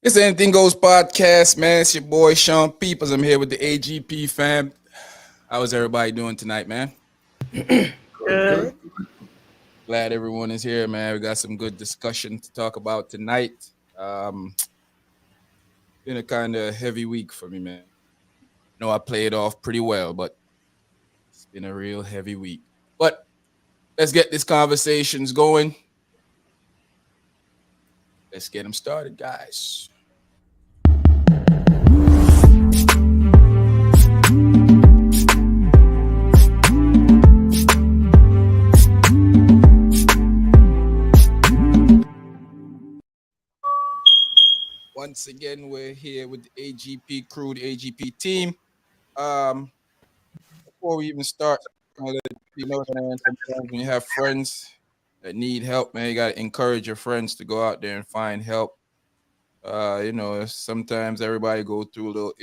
It's Anything Goes podcast, man. It's your boy Sean Peoples. I'm here with the AGP fam. How is everybody doing tonight, man? Good. Glad everyone is here, man. We got some good discussion to talk about tonight. Been a kind of heavy week for me, man. No, I played off pretty well, but it's been a real heavy week. But let's get these conversations going. Let's get them started, guys. Once again, we're here with the AGP crew, the AGP team. Before we even start, man, sometimes when you have friends that need help, man, you gotta encourage your friends to go out there and find help. Sometimes everybody go through little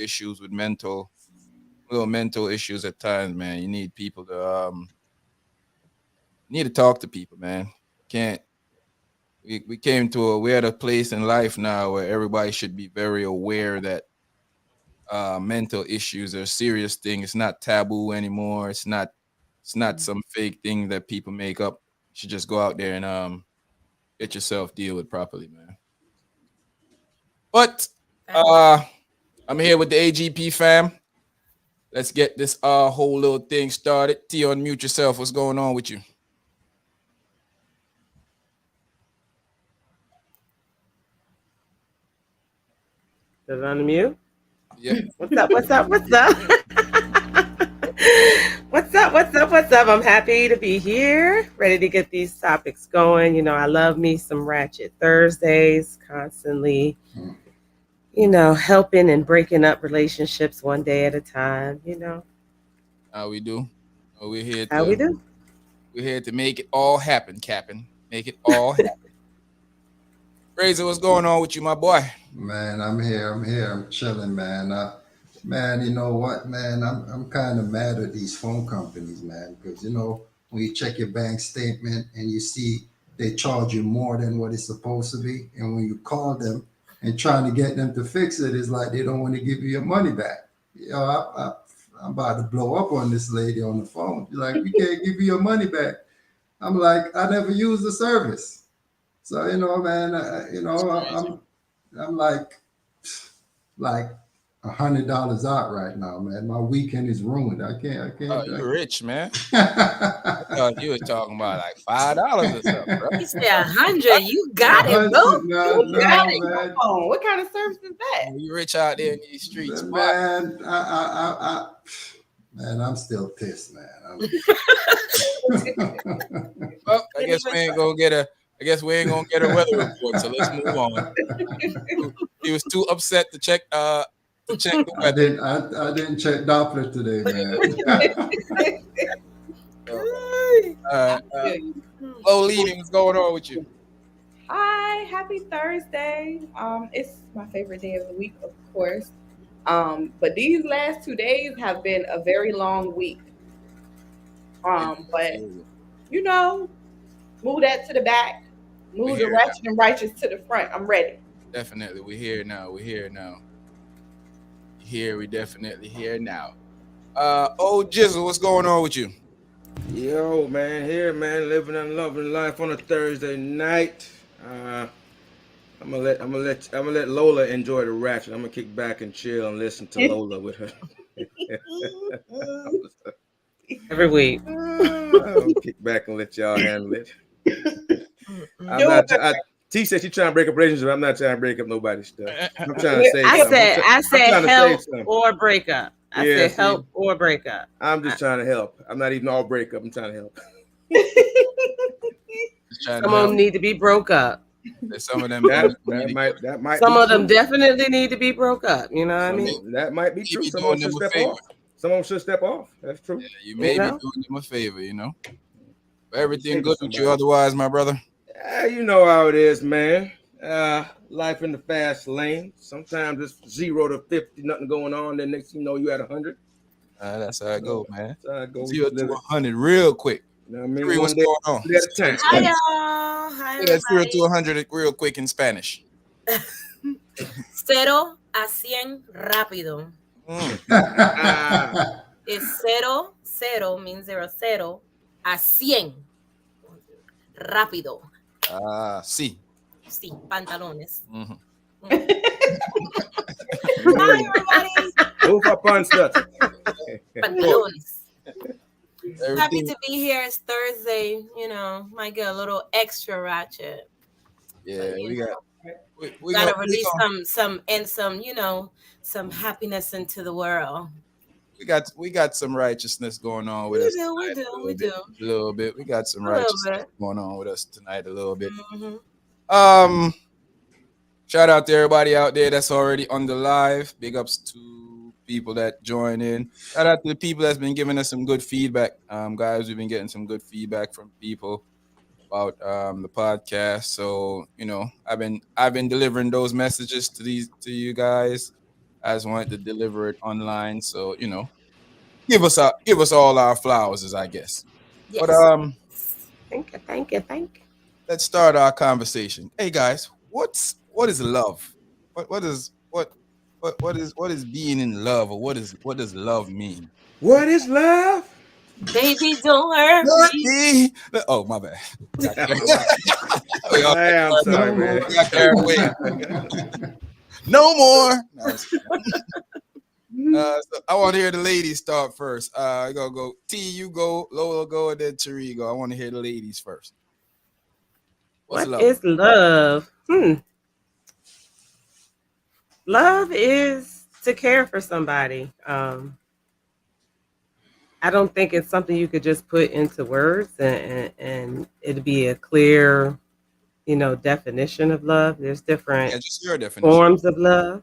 mental issues at times, man. You need people to talk to people, man. Can't we're at a place in life now where everybody should be very aware that mental issues are a serious thing. It's not taboo anymore. It's not some fake thing that people make up. You should just go out there and get yourself deal with properly, man. But I'm here with the AGP fam. Let's get this whole little thing started. T, unmute yourself. What's going on with you? Does it unmute? Yeah. What's up? What's up? What's up? What's up? What's up? What's up? I'm happy to be here, ready to get these topics going. You know, I love me some Ratchet Thursdays, constantly, helping and breaking up relationships one day at a time, How we do? We're here How we do. We're here to make it all happen, Captain. Make it all happen. Razor, what's going on with you, my boy? Man, I'm here. I'm chilling, man. Man, you know what, man? I'm kind of mad at these phone companies, man, because when you check your bank statement and you see they charge you more than what it's supposed to be, and when you call them and trying to get them to fix it, it's like they don't want to give you your money back. I'm about to blow up on this lady on the phone. She's like, we can't give you your money back. I'm like, I never used the service. So man, I'm like $100 out right now, man. My weekend is ruined. I can't. Oh, you're rich, man. I thought you were talking about like $5 or something, bro. He said 100. You got it, bro. No, man. Oh, what kind of service is that? You rich out there in these streets, man. Man, I'm still pissed, man. Well, I guess we ain't gonna get a weather report, so let's move on. He was too upset to check the weather. I didn't check Doppler today, man. Low leading, what's going on with you? Hi, happy Thursday. It's my favorite day of the week, of course. But these last 2 days have been a very long week. But move that to the back, move the ratchet and righteous to the front. I'm ready. Definitely, we're here now. We definitely here now. Old Jizzle, what's going on with you? Yo, man, here, man, living and loving life on a Thursday night. I'm gonna let Lola enjoy the ratchet. I'm gonna kick back and chill and listen to Lola with her. Every week. I'll kick back and let y'all handle it. T said she's trying to break up relationships. I'm not trying to break up nobody's stuff. I'm trying to say I said help or break up. I said help or break up. I'm just trying to help. I'm not even all break up. I'm trying to help. Some of them need to be broke up. Some of them that might. Some of them definitely need to be broke up. You know what I mean? That might be true. Some of them should step off. Some of them should step off. That's true. Yeah, you may be doing them a favor, But everything good with you otherwise, my brother? You know how it is, man. Life in the fast lane. Sometimes it's 0 to 50, nothing going on. Then next thing you know, you at 100. That's how it goes, man. That's how it goes. 0 to 100 real quick. You know what I mean? Three, what's going on? Hi, y'all. Hi, That's 0 to 100 real quick in Spanish. Cero a 100 rápido. Es cero, cero means zero, a 100 rápido. Sí. Sí, pantalones. Mhm. Hi, everybody. Move up on that. Pantalones. Happy Everything. to be here. It's Thursday. Might get a little extra ratchet. Yeah, But we gotta we release gonna some happiness into the world. we got some righteousness going on with We us do, we tonight do, a we little bit. do. A little bit. We got some A little righteousness bit. going on with us tonight a little bit. Hmm. Shout out to everybody out there that's already on the live. Big ups to people that join in. Shout out to the people that's been giving us some good feedback. Guys, we've been getting some good feedback from people about the podcast. So, I've been delivering those messages to you guys. I just wanted to deliver it online. So, give us all our flowers, I guess. But Yes. Thank you, thank you, thank you. let's start our conversation. Hey guys, what is love? What is being in love, or what does love mean? What is love? Baby, don't hurt Not me. me. Oh, my bad. Got carried- we all I'm sorry, No man. more. got carried away. No more. No, so I want to hear the ladies start first. Go T, you go, Lola go, and then Cherie go. I want to hear the ladies first. What's What love? is love? Love is to care for somebody. I don't think it's something you could just put into words and it'd be a clear, definition of love. There's different Yeah, just your definition. forms of love.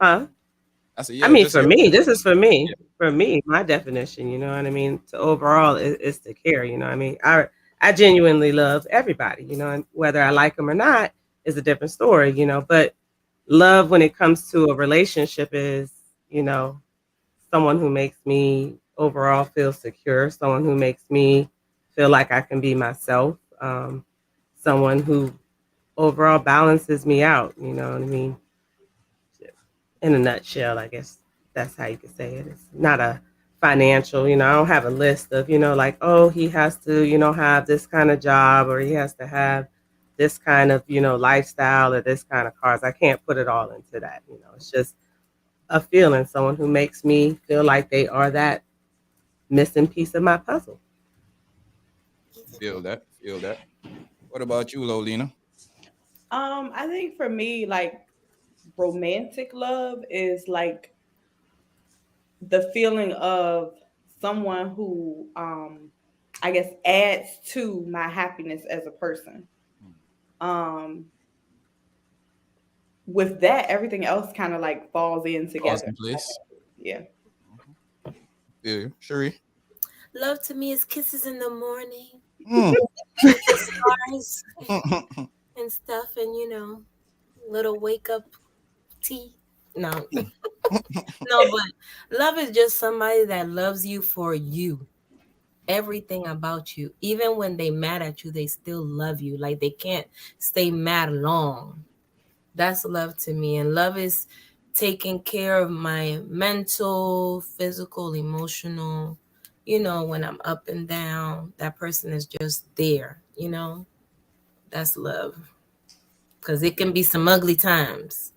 Huh? I said, I yeah, mean, just for your me, this definition. is for me. Yeah. For me, my definition, you know what I mean? To overall is to care, you know what I mean? I genuinely love everybody, and whether I like them or not is a different story, but love when it comes to a relationship is, you know, someone who makes me overall feel secure, someone who makes me feel like I can be myself, someone who overall balances me out, you know what I mean? In a nutshell, I guess that's how you could say it. It's not a financial, I don't have a list of, like, oh, he has to, have this kind of job or he has to have this kind of, lifestyle or this kind of cars. I can't put it all into that, It's just a feeling, someone who makes me feel like they are that missing piece of my puzzle. Feel that. Feel that. What about you, Lolina? I think for me, like romantic love is like the feeling of someone who I guess adds to my happiness as a person. Um with that, everything else kind of like falls in Pause together. in place. Yeah. Feel you. Cherie? Love to me is kisses in the morning, Mm. twinkling stars and stuff, and little wake up tea. No, no, but love is just somebody that loves you for you. Everything about you. Even when they mad at you, they still love you. Like they can't stay mad long. That's love to me. And love is taking care of my mental, physical, emotional. When I'm up and down, that person is just there. That's love. Because it can be some ugly times.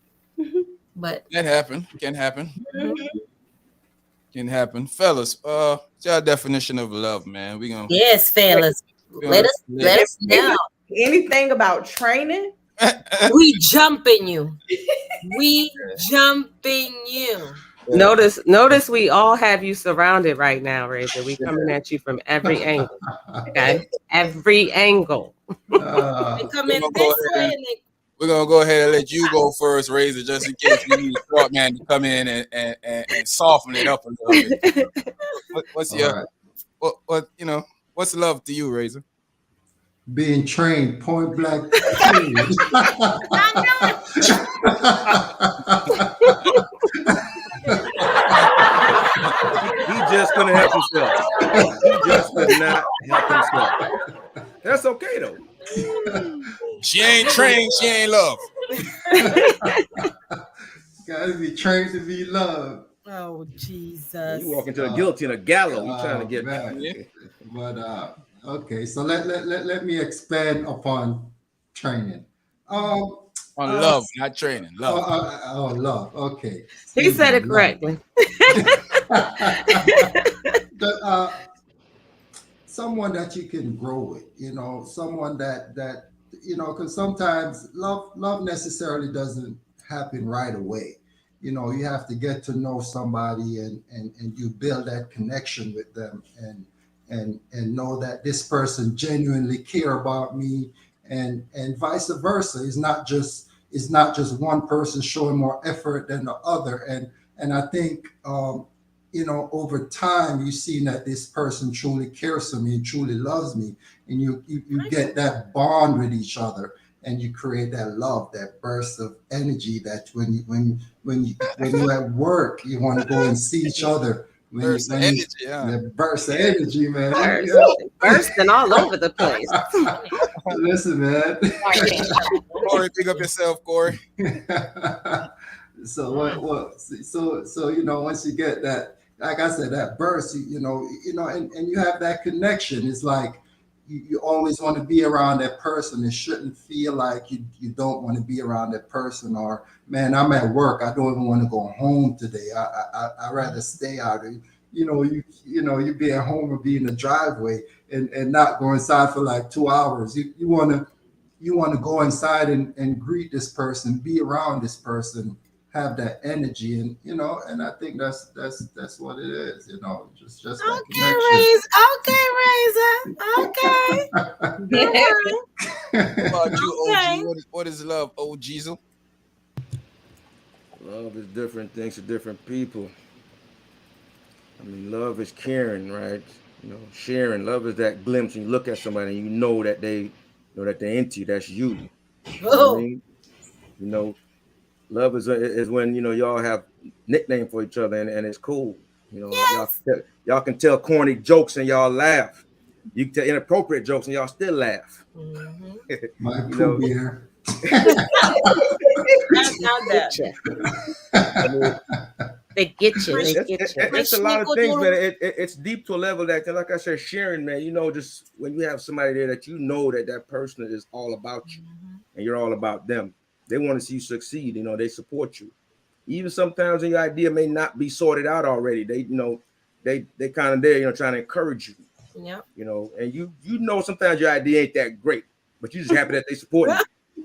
But Can happen. Can happen. Mhm. Can happen. Fellas, what's your definition of love, man? yes, fellas, We let gonna us let us know. Anything about training? We jumping you. We jumping you. Yeah. Notice we all have you surrounded right now, Razor. We coming at you from every angle. Okay? Every angle. They Uh, come We're in gonna go this ahead way and and they we're gonna go ahead and let you go first, Razor, just in case we need a short man to come in and soften it up a little bit. What's all your right. what's love to you, Razor? Being trained point blank period. He just couldn't help himself. He just could not help himself. That's okay though. She ain't trained, she ain't love. Gotta be trained to be loved. Oh Man, you Jesus. walk into a Uh, guillotine, a gallows. You trying to oh get? man. Yeah. But okay, so let me expand upon training. Um, On uh, love, not training. Love. love. Okay, He excuse said me, it love. correctly. The, someone that you can grow with, someone that because sometimes love necessarily doesn't happen right away. You have to get to know somebody, and you build that connection with them, and know that this person genuinely care about me, and vice versa. It's not just one person showing more effort than the other, and I think over time you've seen that this person truly cares for me, truly loves me, and you get that bond with each other, and you create that love, that burst of energy, that when you're at work you want to go and see each other, Burst of when you energy, huh? the burst of Yeah. energy, man. Burst, Yeah. bursting all over the place. Listen, man. Corey, pick up yourself, Corey. So so once you get that, like I said, that burst, and you have that connection. It's like you always want to be around that person. It shouldn't feel like you don't want to be around that person, or man, I'm at work, I don't even want to go home today. I rather stay out. You be at home or be in the driveway, and not go inside for like 2 hours. You want to go inside, and greet this person, be around this person, have that energy, and I think that's what it is, just that Okay, connection. Razor. Okay, Razor. Okay. All right. What about you, OG? Okay. What is love, OG? Love is different things to different people. I mean, love is caring, right? Sharing. Love is that glimpse, and you look at somebody and you know that they're into you. That's you. You know what I Oh, mean? You know, love is when y'all have nickname for each other, and it's cool. Y'all yes. y'all can tell corny jokes and y'all laugh. You can tell inappropriate jokes and y'all still laugh. Mm-hmm. My you Pooh know, Bear. Not that. Get you. I mean, They get you. Fresh, They it's get it, you. it's fresh a lot of things, but snickerdoodle. it's deep to a level that, like I said, sharing, man. Just when you have somebody there that you know that person is all about you, Mm-hmm. and you're all about them. They want to see you succeed. They support you. Even sometimes your idea may not be sorted out already. They kind of there, trying to encourage you. Yep. And sometimes your idea ain't that great, but you just happy that they supporting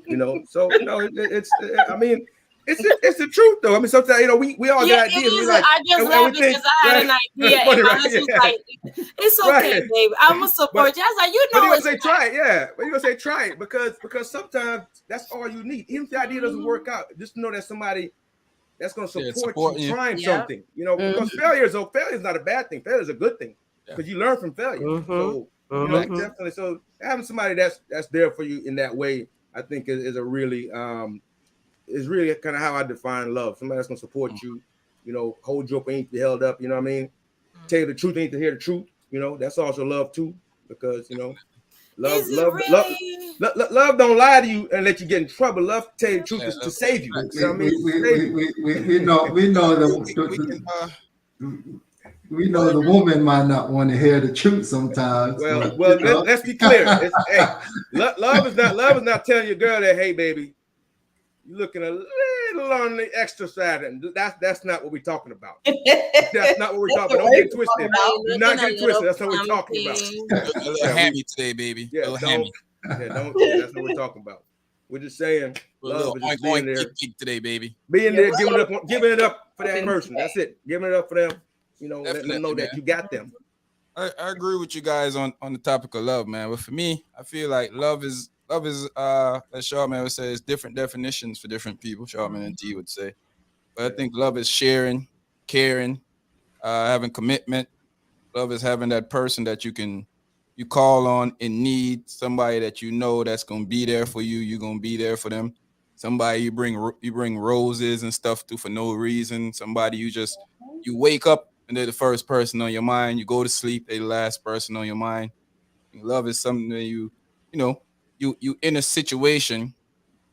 you. So I mean, it's the truth though. I mean, sometimes we all Yeah, get it ideas. We is. like, I just and we laughed think, because I had right? an idea, It's and funny, my right? husband's Yeah, like, "It's okay, right. babe. I'm gonna support But you." I was like, "You but he know, gonna it's say try it, yeah. But he gonna say try it because sometimes that's all you need. Even if the idea doesn't mm-hmm. work out, just know that somebody that's gonna Yeah, support you supporting you. trying Yep. something. Mm-hmm. Because failure is not a bad thing. Failure is a good thing Yeah, because you learn from failure. Mm-hmm. So facts. Mm-hmm. definitely. So having somebody that's there for you in that way, I think is a really is really kind of how I define love. Somebody that's gonna support you, hold you up when you need to be held up. You know what I mean? Tell you the truth, you need to hear the truth. That's also love too, because love, Is it love, love, really? love don't lie to you and let you get in trouble. Love tell you the truth Yeah, is to save you. we, You know facts. what I mean? we, we, Save we, you. we, we, we know we know We can we go know ahead. the woman might not want to hear the truth sometimes, Well, but well, let's be clear. It's hey, love is not telling your girl that hey baby, you're looking a little on the extra side, and that's not what we're talking about. That's not what we're That's talking the about. Don't way get it we're talking twisted. Are about. you Do looking not a get it little twisted. That's not what we're talking about. plumpy? A little Yeah, hammy today, baby. A yeah, little don't, hammy. yeah, that's not what we're talking about. We're just saying A little love is oink just oink being kick there, kick today, baby. Yeah, we're a little giving it up for that open person. today. That's it. Giving it up for them. Letting them Definitely, know man. that you got them. I agree with you guys on the topic of love, man. But for me, I feel like love is as Charmin would say, it's different definitions for different people. Charmin and T would say. But I Yeah. think love is sharing, caring, having commitment. Love is having that person that you call on in need, somebody that you know that's gonna be there for you. You're gonna be there for them. Somebody you bring roses and stuff to for no reason. Somebody you wake up and they're the first person on your mind. You go to sleep, they're the last person on your mind. Love is something that you know you in a situation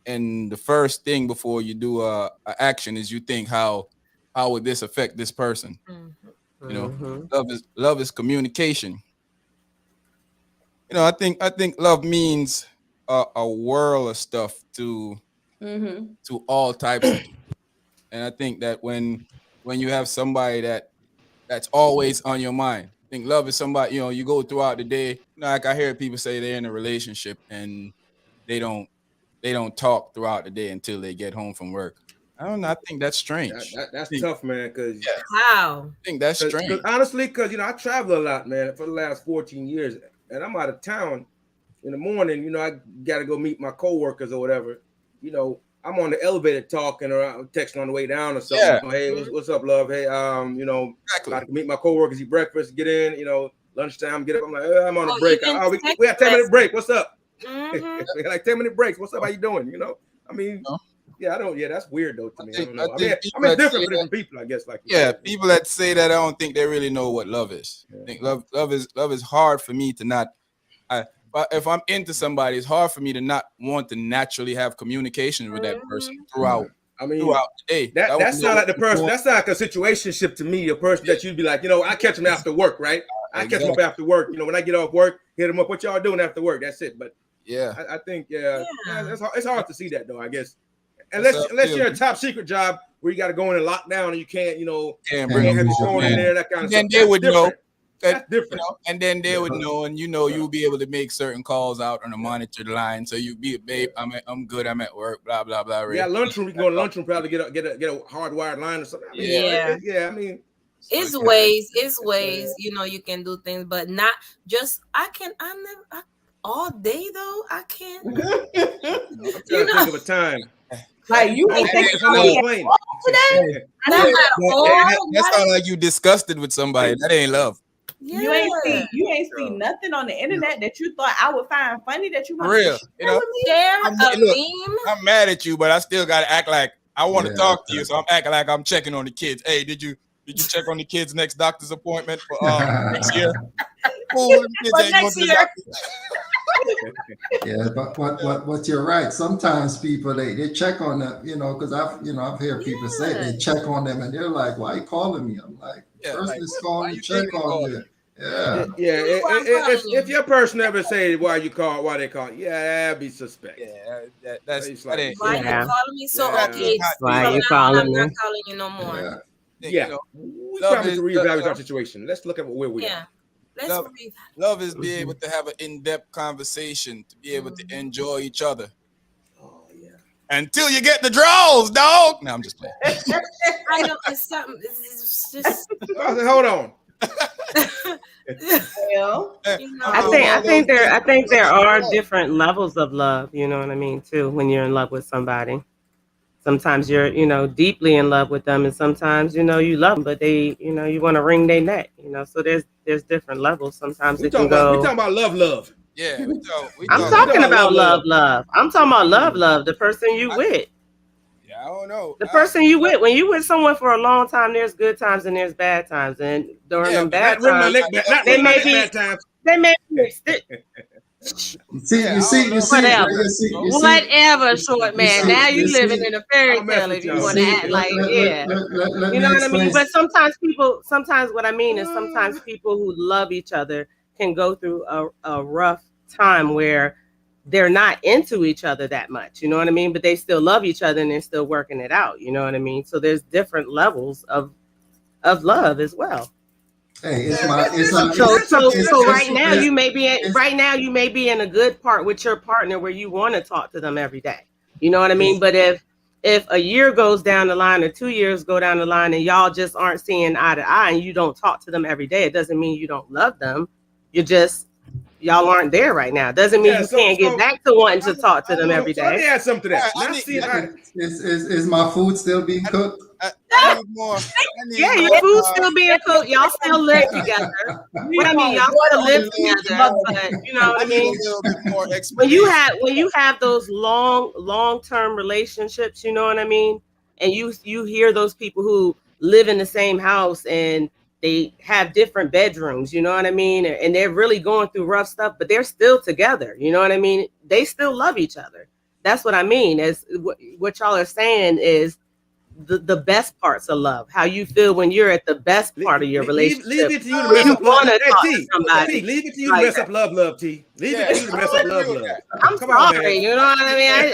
and the first thing before you do a action is you think how would this affect this person? Mhm. You know, Mm-hmm. love is communication. I think love means a world of stuff Mm-hmm. to all types of people. And I think that when you have somebody that's always on your mind. I think love is somebody, you go throughout the day. Like I hear people say they're in a relationship and they don't they don't talk throughout the day until they get home from work. I don't know. I think that's That, strange. that I that's think, tough, man. Because yeah, How? I think that's Cause strange. honestly, cause I travel a lot, man, for the last 14 years, and I'm out of town in the morning. I got to go meet my coworkers or whatever. I'm on the elevator talking or I'm texting on the way down or something. Yeah, Hey, what's up, love? Hey, exactly. about to meet my coworkers, eat breakfast, get in. Lunchtime, get up. I'm like, I'm on a Oh, break. even We text have 10-minute message. break. What's up? Mm-hmm. We had like 10-minute breaks. What's up? How you doing? I mean, You know, yeah, I don't. Yeah, that's weird though to me. I don't I know. I mean, think people it's that different say for that, different people, I guess, like you yeah, said. people that say that, I don't think they really know what love is. I think Yeah. love is hard for me to not. But if I'm into somebody, it's hard for me to not want to naturally have communication with that person Mm-hmm. throughout Right. I mean, throughout the day. So I that want that to know sound what like the you're person. doing. That's like a situationship to me. A person that you'd be like, I catch them after work, right? I catch them up Exactly. after work. When I get off work, hit them up. What y'all doing after work? That's it. But Yeah, I think, yeah, Yeah. it's hard to see that though. I guess that's how I unless feel. you're in a top secret job where you got to go in and lock down and you can't, Can't Can't bring can't a have your use your phone in phone in, there, phone. that kind of and stuff. then they That's would know different. that That's different. and then they would But know, and Right. you'll be able to make certain calls out on a Yeah. monitored line. So you be, Yeah. babe, I'm good, I'm at work, blah blah blah. Yeah, Ray. lunchroom. You can go to lunchroom, probably get a hardwired line or something. I mean, Yeah. Yeah. yeah. I mean, So It's yeah, ways, it's yeah. ways, you can do things, but not just I never all day though. I can't, I'm trying you to know, think of a time. Like you and ain't then, taking If I out never no, the explained. wall today. not yeah, at all. that Not sounds like you disgusted with somebody. That ain't love. yeah. You ain't see nothing on the You know, internet that you thought I would find funny that you for wanted to real. share with me. Share a Look, meme. I'm mad at you, but I still gotta act like I want to yeah, talk to you. So I'm acting like I'm checking on the kids. Hey, did you check on the kids' next doctor's appointment for next year? Oh, them kids For ain't going next to the year. doctor. yeah. But you're right. Sometimes people they check on them, because I've heard people say Yeah. they check on them and they're like, "Why you calling me?" I'm like, Yeah, "Person like is why calling to you think check they on calling you." you? Yeah, Yeah, This is why I'm calling if you. your person ever say why they call, yeah, that'd be suspect. Yeah, That'd be that slightly ain't Why you suspect. Yeah. calling me? So that Yeah, does okay, not Why mean from you love. now on, I'm calling not me? calling you no more. yeah. You yeah. know, We love probably need is to reevaluate our situation. Let's look at where we Yeah. are. Let's love. reevaluate. Love is be able to have an in-depth conversation, to be able to Mhm. enjoy each other Oh yeah. until you get the draws, dog. No, I'm just playing. I know it's something. It's just, I said, hold on. Well, you I Until know. think all I those think there things I think become there a are draw. different levels of love, you know what I mean, too, when you're in love with somebody. Sometimes you're, deeply in love with them, and sometimes, you love them, but they, you want to wring their neck, so there's different levels. Sometimes it can We go. talking about love. Yeah, we I'm talk. We talking talking about about love. love, love. I'm talking about love, Mm. love, the person you I, with. yeah, I don't know. The person you with, when you with someone for a long time, there's good times and there's bad times. And during Yeah, them but bad Not wring my times, neck back. Not they wring my may neck be bad times. they may be yeah, I don't love you whatever. forever. Whatever, short You man. see, Now Whatever. you you living see, in a fairy I'll mess tale with if you you y'all. want to see. act like, yeah. Let You know me what I mean? explain. But sometimes what I mean is sometimes people who love each other can go through a rough time where they're not into each other that much. You know what I mean? But they still love each other and they're still working it out. You know what I mean? So there's different levels of love as well. Hey, Yeah, So so That's so true. right now it's it's you may be in a good part with your partner where you want to talk to them every day. You know what I mean? it's But if a year goes down the line or 2 years go down the line and y'all just aren't seeing eye to eye and you don't talk to them every day, it doesn't mean you don't love them. You just y'all aren't there right now. It doesn't mean Yeah. you can't get back to wanting I to need, talk to I them need, every So let day. me add something to that. I Not need, seeing I need, I. is my food still being cooked? I need more. I need Yeah, your more. food's still being cooked. Y'all still live together. What I mean, y'all I still need live a little bit together, more. but you know what I I need a mean? little bit more when you explanation. have when you have those long-term relationships, you know what I mean, and you hear those people who live in the same house and they have different bedrooms, you know what I mean, and they're really going through rough stuff, but they're still together, you know what I mean, they still love each other. that's what I mean. Is what y'all are saying is the best parts of love. How you feel when you're at the best part of your Leave relationship. it to you to When mess you up love. want to Hey, talk to T, somebody. leave it to you to Like, mess up love, T. Leave it Yeah, to you to I mess would up agree love. with that. I'm Come on, sorry, man. you know what I mean?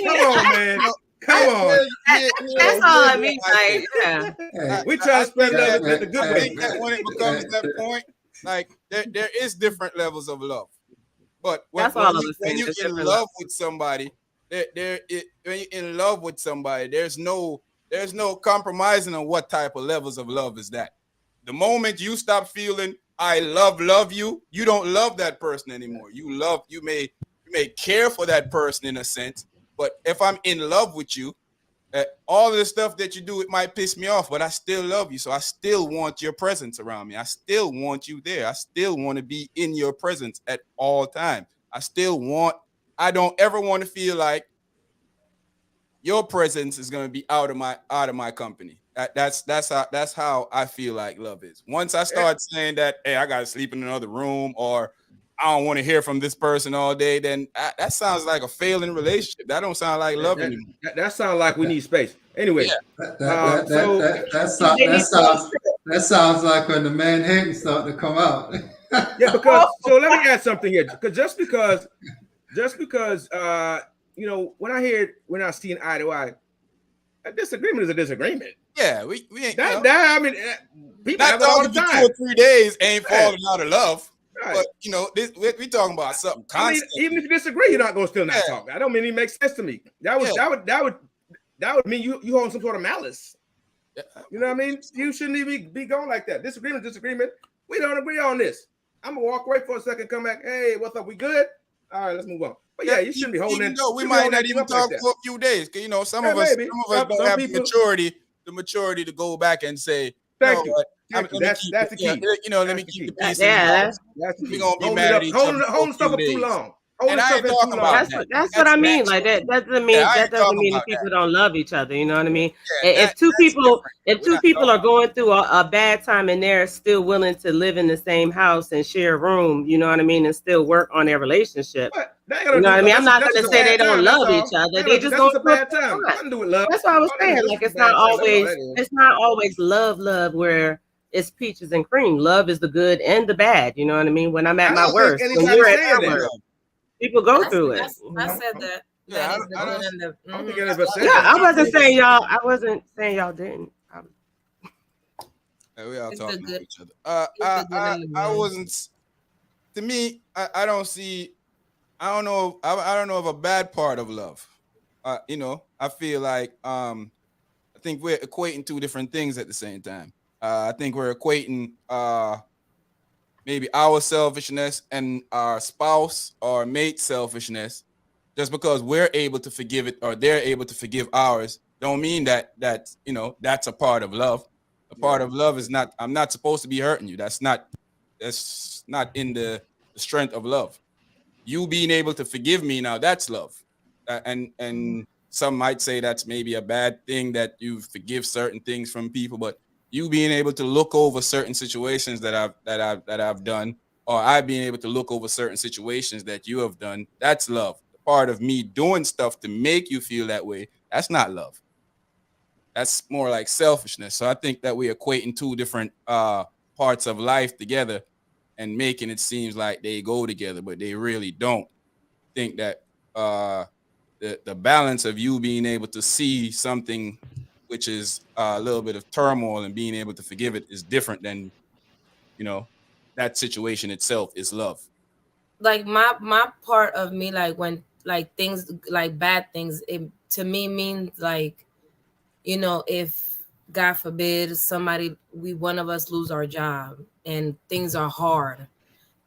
Come on, man. You know, Come on. That's all here's I what mean. I Like, think. yeah. Hey, We try to I spread think love that the good I way. think that when it becomes that point, like there is different levels of love. But That's all I was when saying. you There's in different love levels. with somebody, when you're in love with somebody, there's no compromising on what type of levels of love is that. The moment you stop feeling I love you, you don't love that person anymore. You may care for that person in a sense, but if I'm in love with you, all of the stuff that you do, it might piss me off, but I still love you. So I still want your presence around me. I still want you there. I still want to be in your presence at all times. I don't ever want to feel like your presence is going to be out of my company. That's how I feel like love is. Once I start saying that, hey, I got to sleep in another room, or I don't want to hear from this person all day, then that sounds like a failing relationship. That don't sound like love anymore. That sounds like we need space. Anyway, Yeah. so They need that sounds like when the man hating starting to come out. yeah, because so let me add something here. Because just because when I see an eye to eye, a disagreement is a disagreement. Yeah, we ain't I mean, people not have it all talking the for time. 2 or 3 days ain't Right. falling out of love. Right. But this we talking about something I mean, constant. even if you disagree, you're not going to still not Yeah. talk. I don't mean it makes sense to me. That would mean you hold some sort of malice. You know what I mean? You shouldn't even be going like that. Disagreement. We don't agree on this. I'm gonna walk away for a second, come back. Hey, what's up? We good? All right, let's move on. But yeah, you shouldn't be holding Even it. though we might not even talk for a few days, because some of us maybe. don't Some have people. the maturity to go back and say, Thank you. what? Thank you. Let me That's keep the key. let me keep the peace in the yeah, house. That's the We're key. gonna be Holding mad it at up, each other holding for a stuff few up too days. long. Holding And I stuff ain't in too talking about long. that. that's what I mean. Like that I ain't doesn't talking mean about that that. people don't love each other. You know what I mean? Yeah, If two that's people different. if We're two not people talking are about going through a bad time and they're still willing to live in the same house and share a room, you know what I mean, and still work on their relationship. But that ain't You gonna know do. what I mean? I'm not That's going just to a say they bad don't time. That's love each all. other. They just That's going just a through a bad time. bad time. Nothing to do with love. That's what I was All that saying. is Like just a bad time. That's all that is. it's not always love where it's peaches and cream. Love is the good and the bad. You know what I mean? When I'm at I my don't think worst, when anybody's you're at saying your that. worst, people go through it. You I know? said that. Yeah, That is the I good don't, and the. I don't think Mhm. anybody said Yeah, that. I wasn't saying y'all didn't. we all It's the talking over good. each other. It's the good and the I bad. wasn't. To me, I don't see. I don't know. I don't know of a bad part of love. I feel like I think we're equating two different things at the same time. I think we're equating maybe our selfishness and our spouse or mate selfishness. Just because we're able to forgive it or they're able to forgive ours, don't mean that's a part of love. A part of love is not. I'm not supposed to be hurting you. That's not in the strength of love. You being able to forgive me now, that's love. And some might say that's maybe a bad thing that you forgive certain things from people, but you being able to look over certain situations that I've done, or I being able to look over certain situations that you have done, that's love. The part of me doing stuff to make you feel that way, that's not love. That's more like selfishness. So I think that we're equating two different parts of life together and making it seems like they go together, but they really don't. Think that the balance of you being able to see something which is a little bit of turmoil and being able to forgive it is different than you know that situation itself is love. Like my part of me, like when like things like bad things, it to me means like, if God forbid somebody we one of us lose our job and things are hard,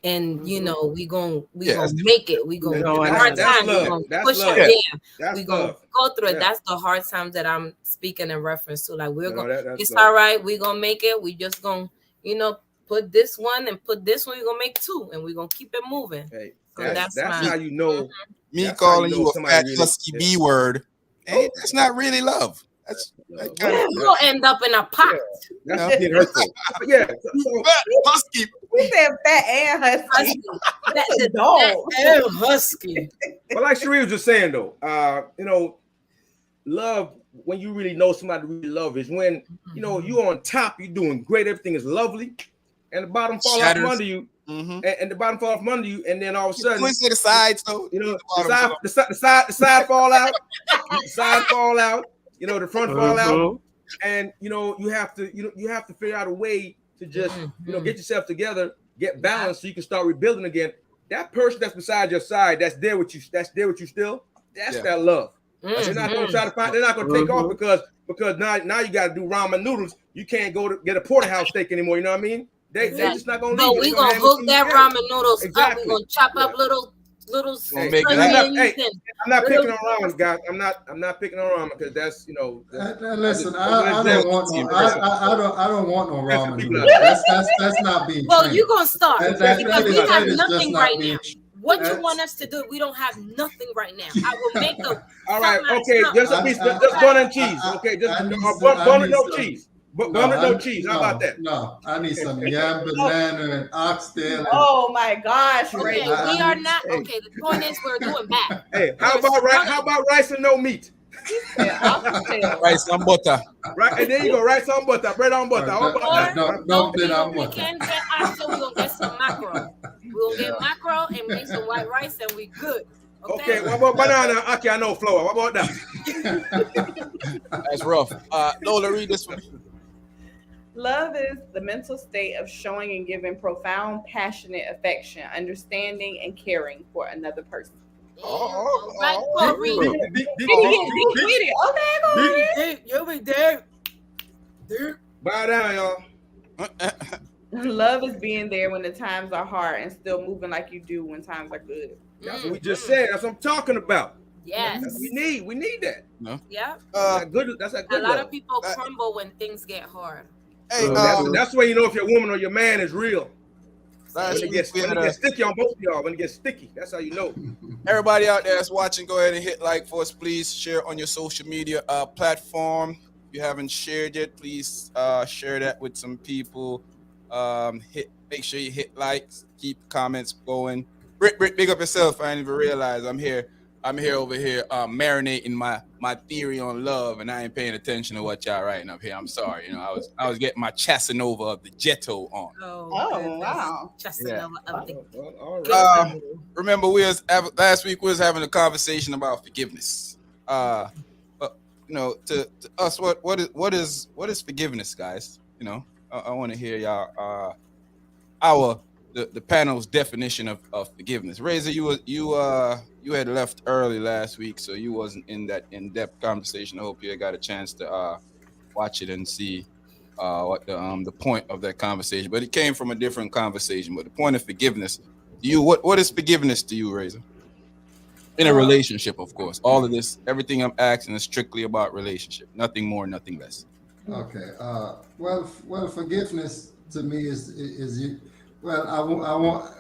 and we Yeah, gonna that's different. make it, we gonna No, I hard know. That's times, we love. gonna That's push it, love. Yeah, we That's gonna love. go through it. Yeah. That's the hard times that I'm speaking in reference to. Like we're No, gonna that's it's love. all right, we gonna make it, we just gonna put this one and put this one, we're gonna make two, and we're gonna keep it moving. Hey, So that's that's how my you know. Me That's how you calling know you a somebody fat really. husky B word, that's not really love. That's that love. kind of You'll end up in a pot. That's being hurtful. But yeah, so husky. We said fat and husky. Husky. That's a dog. That husky. but like Sheree was just saying though, love, when you really know somebody really love is when you on top, you're doing great, everything is lovely, and the bottom fall off from under you, and the bottom fall off from under you, and then all of a sudden, Twist to the sides though. the side fall out, the side fall out, the front fall out, and you have to figure out a way to just get yourself together, get balanced, so you can start rebuilding again. That person that's beside your side, that's there with you still, that's that love. They're not going to try to find. They're not going to take off because now you got to do ramen noodles. You can't go to get a porterhouse steak anymore. You know what I mean? They're just not going to leave. But we gonna hook that ramen noodles up. We gonna chop up little. Hey, I'm not picking on ramen, guys. I'm not picking on ramen because that's Listen, I don't want no. I don't want no ramen noodles. That's not being. Well, trained. you gonna start because we have nothing right now. Being, What you want us to do? We don't have nothing right now. I will make a. All right, okay, just a piece, just bun and cheese. Okay, just bun with no cheese. Bun with no cheese. How about that? No, I need some yam, banana, and oxtail. Oh my gosh, okay, we are not. Okay, the point is we're doing that. Hey, how about rice and no meat? Rice and butter. Right, and there you go, rice on butter, bread on butter. No, we can get oxtail. We're gonna get some mackerel. We'll get mackerel and make some white rice, and we good. Okay, what about banana? Okay, I know flour. What about that? That's rough. Lola, read this for me. Love is the mental state of showing and giving profound, passionate affection, understanding, and caring for another person. Right, Corey. Okay, You'll be there. Bow down, y'all. Love is being there when the times are hard and still moving like you do when times are good. That's what we just said. That's what I'm talking about. Yes. We need that. No. Yeah. That's a good A lot love. of people crumble when things get hard. Hey, that's where you know if your woman or your man is real. When it gets sticky on both of y'all, when it gets sticky, that's how you know. Everybody out there that's watching, go ahead and hit like for us, please. Share on your social media platform. If you haven't shared yet, please share that with some people. Make sure you hit likes, keep comments going. Britt, big up yourself. I didn't even realize I'm here over here marinating my theory on love, and I ain't paying attention to what y'all writing up here. I'm sorry. I was getting my Chasanova of the Ghetto on. Oh wow. Chasanova of the All right. Remember, last week we was having a conversation about forgiveness. But to us, what is forgiveness, guys? I want to hear y'all the panel's definition of forgiveness. Razor, you had left early last week, so you wasn't in that in-depth conversation. I hope you got a chance to watch it and see what the point of that conversation. But it came from a different conversation. But the point of forgiveness, what is forgiveness to you, Razor? In a relationship, of course. All of this, everything I'm asking is strictly about relationship. Nothing more, nothing less. Okay. Well, forgiveness to me is you. Well, I won't.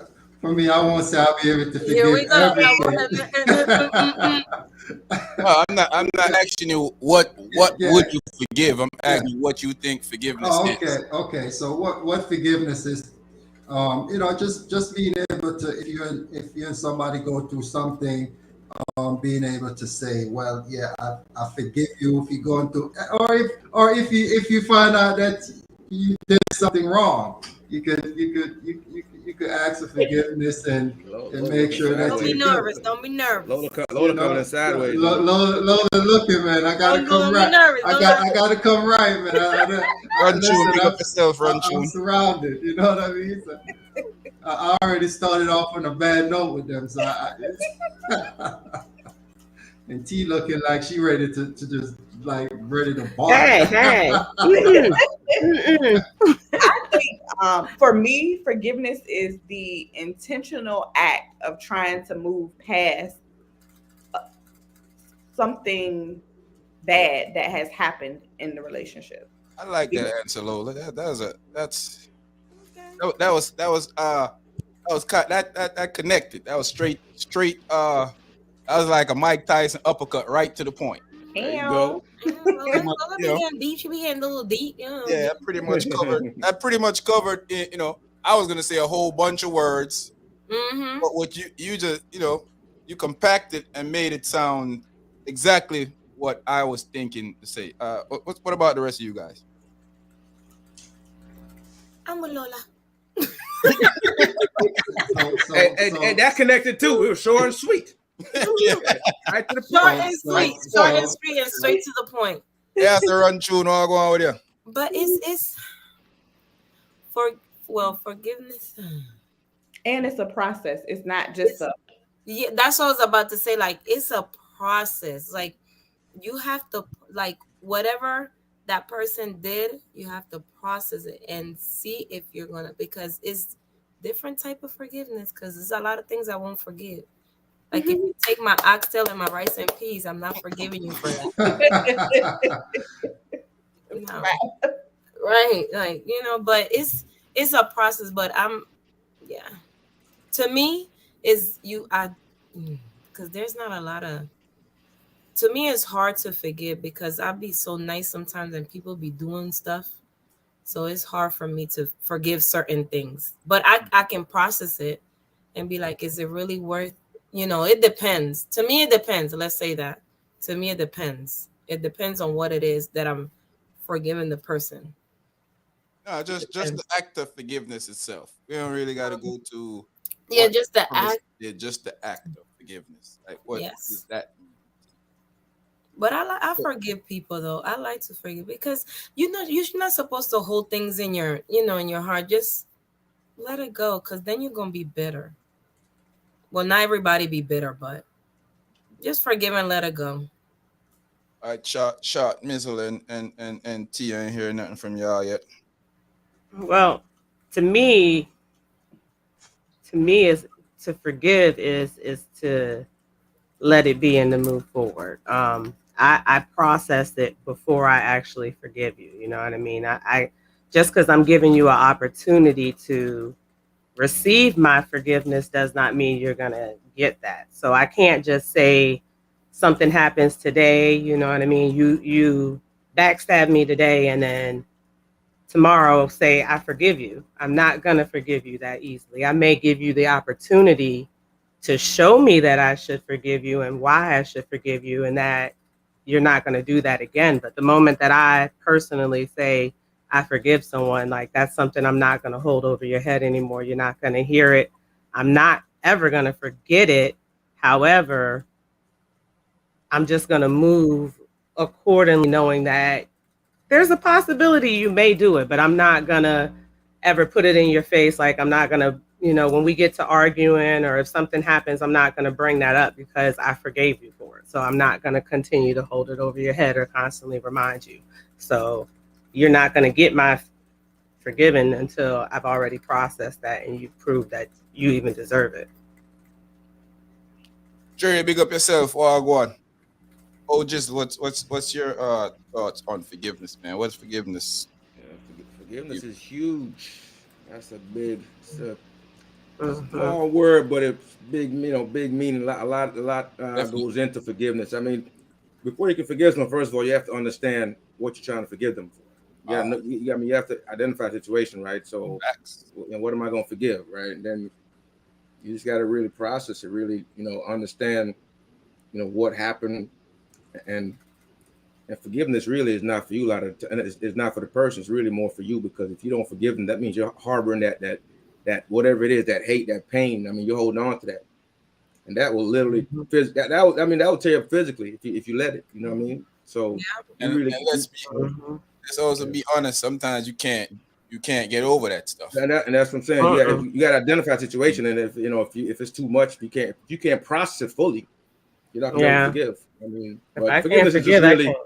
For me, I won't say I'll be able to forgive everything. No, I'm not asking you what would you forgive. I'm asking you what you think forgiveness is. Okay. So what forgiveness is? Just being able to, if you and somebody go through something, being able to say, well, yeah, I forgive you if you're going through, or if you find out that you did something wrong, you could ask for forgiveness and make sure that Don't be nervous. Don't be nervous. Lola coming in sideways. Lola looking, man. I gotta come right. I gotta come right, man. Run tune, pick up yourself, run tune. I'm surrounded. You know what I mean? So, I already started off on a bad note with them, so and T looking like she ready to just like ready to bark. Hey. I think for me, forgiveness is the intentional act of trying to move past something bad that has happened in the relationship. I like that answer, Lola. That connected. That was straight. That was like a Mike Tyson uppercut right to the point. There you go. Yeah, Pretty much, Lola be getting deep. She be getting a little deep. You know, yeah, just, pretty much covered. That pretty much covered. I was gonna say a whole bunch of words, mm-hmm. but what you just you compacted and made it sound exactly what I was thinking to say. What about the rest of you guys? I'm with Lola. So Hey, so hey, so that connected too. It was short and sweet. Yeah, Right to the Short point. so and so sweet, so short and sweet, and straight to the point. yeah, that's a run through. No, I'll go on with you. But it's for forgiveness. And it's a process. It's not just It's a yeah. That's what I was about to say. Like it's a process. Like you have to like whatever that person did, you have to process it and see if you're gonna because it's different type of forgiveness because there's a lot of things I won't forgive. Like if you take my oxtail and my rice and peas, I'm not forgiving you for that. No, right? Like but it's a process. But yeah. To me, is you I because there's not a lot of to me it's hard to forgive because I be so nice sometimes and people be doing stuff. So it's hard for me to forgive certain things. But I can process it and be like, is it really worth it depends. To me it depends. Let's say that. To me it depends. It depends on what it is that I'm forgiving the person. No, It just the depends. act of forgiveness itself. We don't really got to go to Yeah, what just the the person act. did. Just the act of forgiveness. Like, what does Yes. that mean? But I forgive people though. I like to forgive because you're not supposed to hold things in your in your heart. Just let it go, because then you're gonna be bitter. Well, not everybody be bitter, but just forgive and let it go. All right, shot, Mizzle, and Tia ain't hear nothing from y'all yet. Well, to me, is to forgive is to let it be and to move forward. I process it before I actually forgive you. You know what I mean? I just because I'm giving you an opportunity to receive my forgiveness does not mean you're gonna get that. So I can't just say something happens today. You know what I mean? You backstab me today and then tomorrow say I forgive you. I'm not going to forgive you that easily. I may give you the opportunity to show me that I should forgive you and why I should forgive you and that you're not going to do that again. But the moment that I personally say I forgive someone, like that's something I'm not going to hold over your head anymore. You're not going to hear it. I'm not ever going to forget it. However, I'm just going to move accordingly, knowing that there's a possibility you may do it, but I'm not gonna ever put it in your face. Like I'm not gonna, when we get to arguing or if something happens, I'm not gonna bring that up because I forgave you for it. So I'm not gonna continue to hold it over your head or constantly remind you. So you're not gonna get my forgiven until I've already processed that and you prove that you even deserve it. Jerry, big up yourself. Oh, go on. Oh, just what's your thoughts on forgiveness, man? What's forgiveness? Yeah, You forgiveness is huge. That's it's a Mm-hmm. small word, but it's big. Big meaning. A lot definitely. goes into forgiveness. I mean, before you can forgive someone, first of all, you have to understand what you're trying to forgive them for. You gotta Uh, know, I mean, you have to identify the situation, right? So, facts. what am I going to forgive, right? And then you just got to really process it, really, understand, what happened, and and forgiveness really is not for you. A lot of and it's not for the person. It's really more for you because if you don't forgive them, that means you're harboring that whatever it is, that hate, that pain. I mean, you're holding on to that, and that will literally Mm-hmm. that will, I mean, that will tear you up physically if you let it. You know what I mean? So you And really Mm-hmm. let's also yeah. be honest. Sometimes you can't get over that stuff. And that's what I'm saying. Mm-mm. You got to identify the situation, and if it's too much, you can't process it fully. You're not gonna be able to Yeah. forgive. I mean, If but I can't forgiveness is just forgive, I really, can't.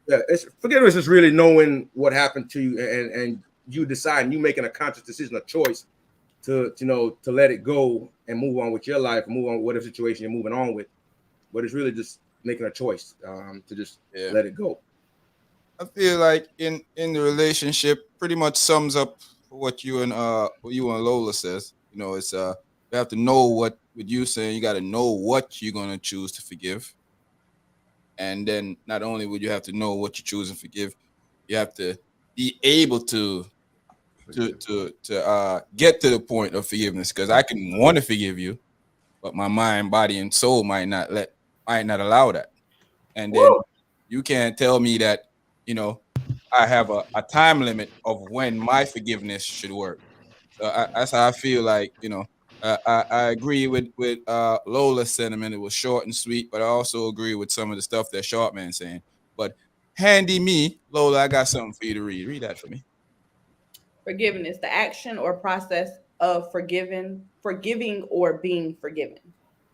yeah, it's forgiveness is really knowing what happened to you and you deciding, you making a conscious decision, a choice to let it go and move on with your life, move on with whatever situation you're moving on with. But it's really just making a choice to just Yeah. let it go. I feel like in the relationship pretty much sums up what you and Lola says. It's you have to know what with you saying you got to know what you're gonna choose to forgive. And then not only would you have to know what you choose and forgive, you have to be able to get to the point of forgiveness. Because I can want to forgive you, but my mind, body, and soul might not allow that. And then Woo. you can't tell me that, you know, I have a time limit of when my forgiveness should work. So that's how I feel like, I agree with Lola's sentiment. It was short and sweet, but I also agree with some of the stuff that Sharpman's saying. But handy me, Lola, I got something for you to read. Read that for me. Forgiveness, the action or process of forgiving or being forgiven.